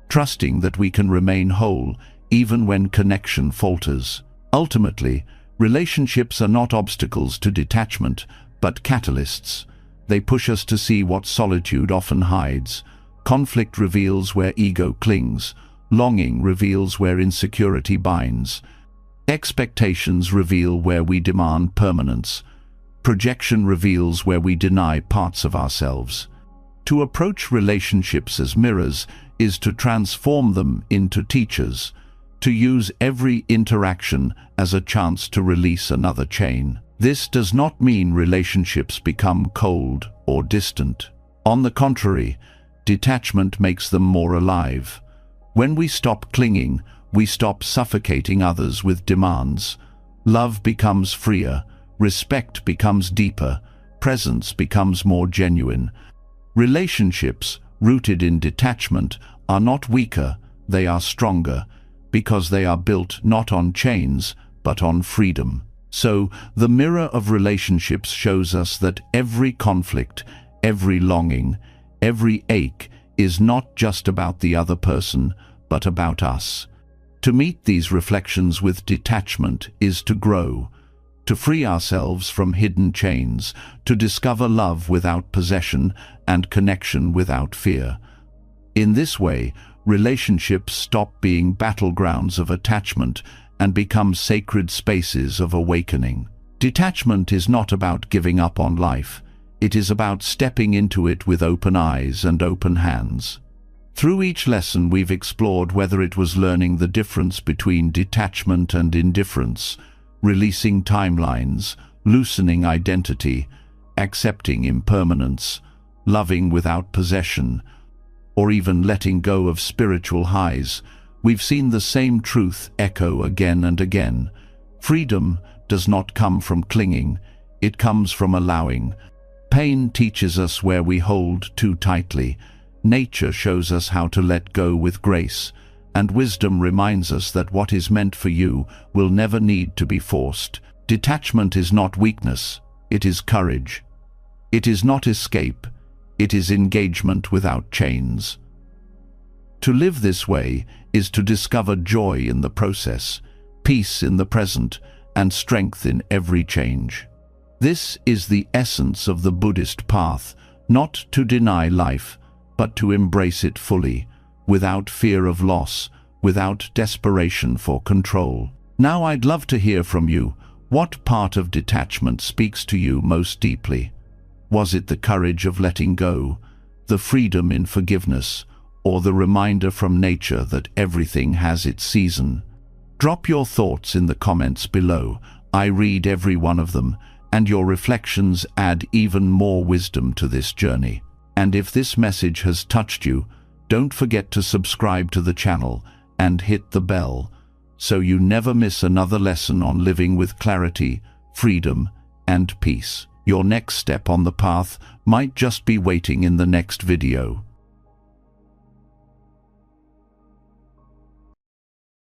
trusting that we can remain whole even when connection falters. Ultimately, relationships are not obstacles to detachment, but catalysts. They push us to see what solitude often hides. Conflict reveals where ego clings. Longing reveals where insecurity binds. Expectations reveal where we demand permanence. Projection reveals where we deny parts of ourselves. To approach relationships as mirrors is to transform them into teachers, to use every interaction as a chance to release another chain. This does not mean relationships become cold or distant. On the contrary, detachment makes them more alive. When we stop clinging, we stop suffocating others with demands. Love becomes freer, respect becomes deeper, presence becomes more genuine. Relationships rooted in detachment are not weaker, they are stronger, because they are built not on chains, but on freedom. So, the mirror of relationships shows us that every conflict, every longing, every ache is not just about the other person, but about us. To meet these reflections with detachment is to grow, to free ourselves from hidden chains, to discover love without possession and connection without fear. In this way, relationships stop being battlegrounds of attachment and become sacred spaces of awakening. Detachment is not about giving up on life. It is about stepping into it with open eyes and open hands. Through each lesson we've explored whether it was learning the difference between detachment and indifference, releasing timelines, loosening identity, accepting impermanence, loving without possession, or even letting go of spiritual highs, we've seen the same truth echo again and again. Freedom does not come from clinging, it comes from allowing. Pain teaches us where we hold too tightly. Nature shows us how to let go with grace, and wisdom reminds us that what is meant for you will never need to be forced. Detachment is not weakness, it is courage. It is not escape, it is engagement without chains. To live this way is to discover joy in the process, peace in the present, and strength in every change. This is the essence of the Buddhist path, not to deny life, but to embrace it fully, without fear of loss, without desperation for control. Now I'd love to hear from you. What part of detachment speaks to you most deeply? Was it the courage of letting go, the freedom in forgiveness, or the reminder from nature that everything has its season? Drop your thoughts in the comments below. I read every one of them, and your reflections add even more wisdom to this journey. And if this message has touched you, don't forget to subscribe to the channel and hit the bell so you never miss another lesson on living with clarity, freedom, and peace. Your next step on the path might just be waiting in the next video.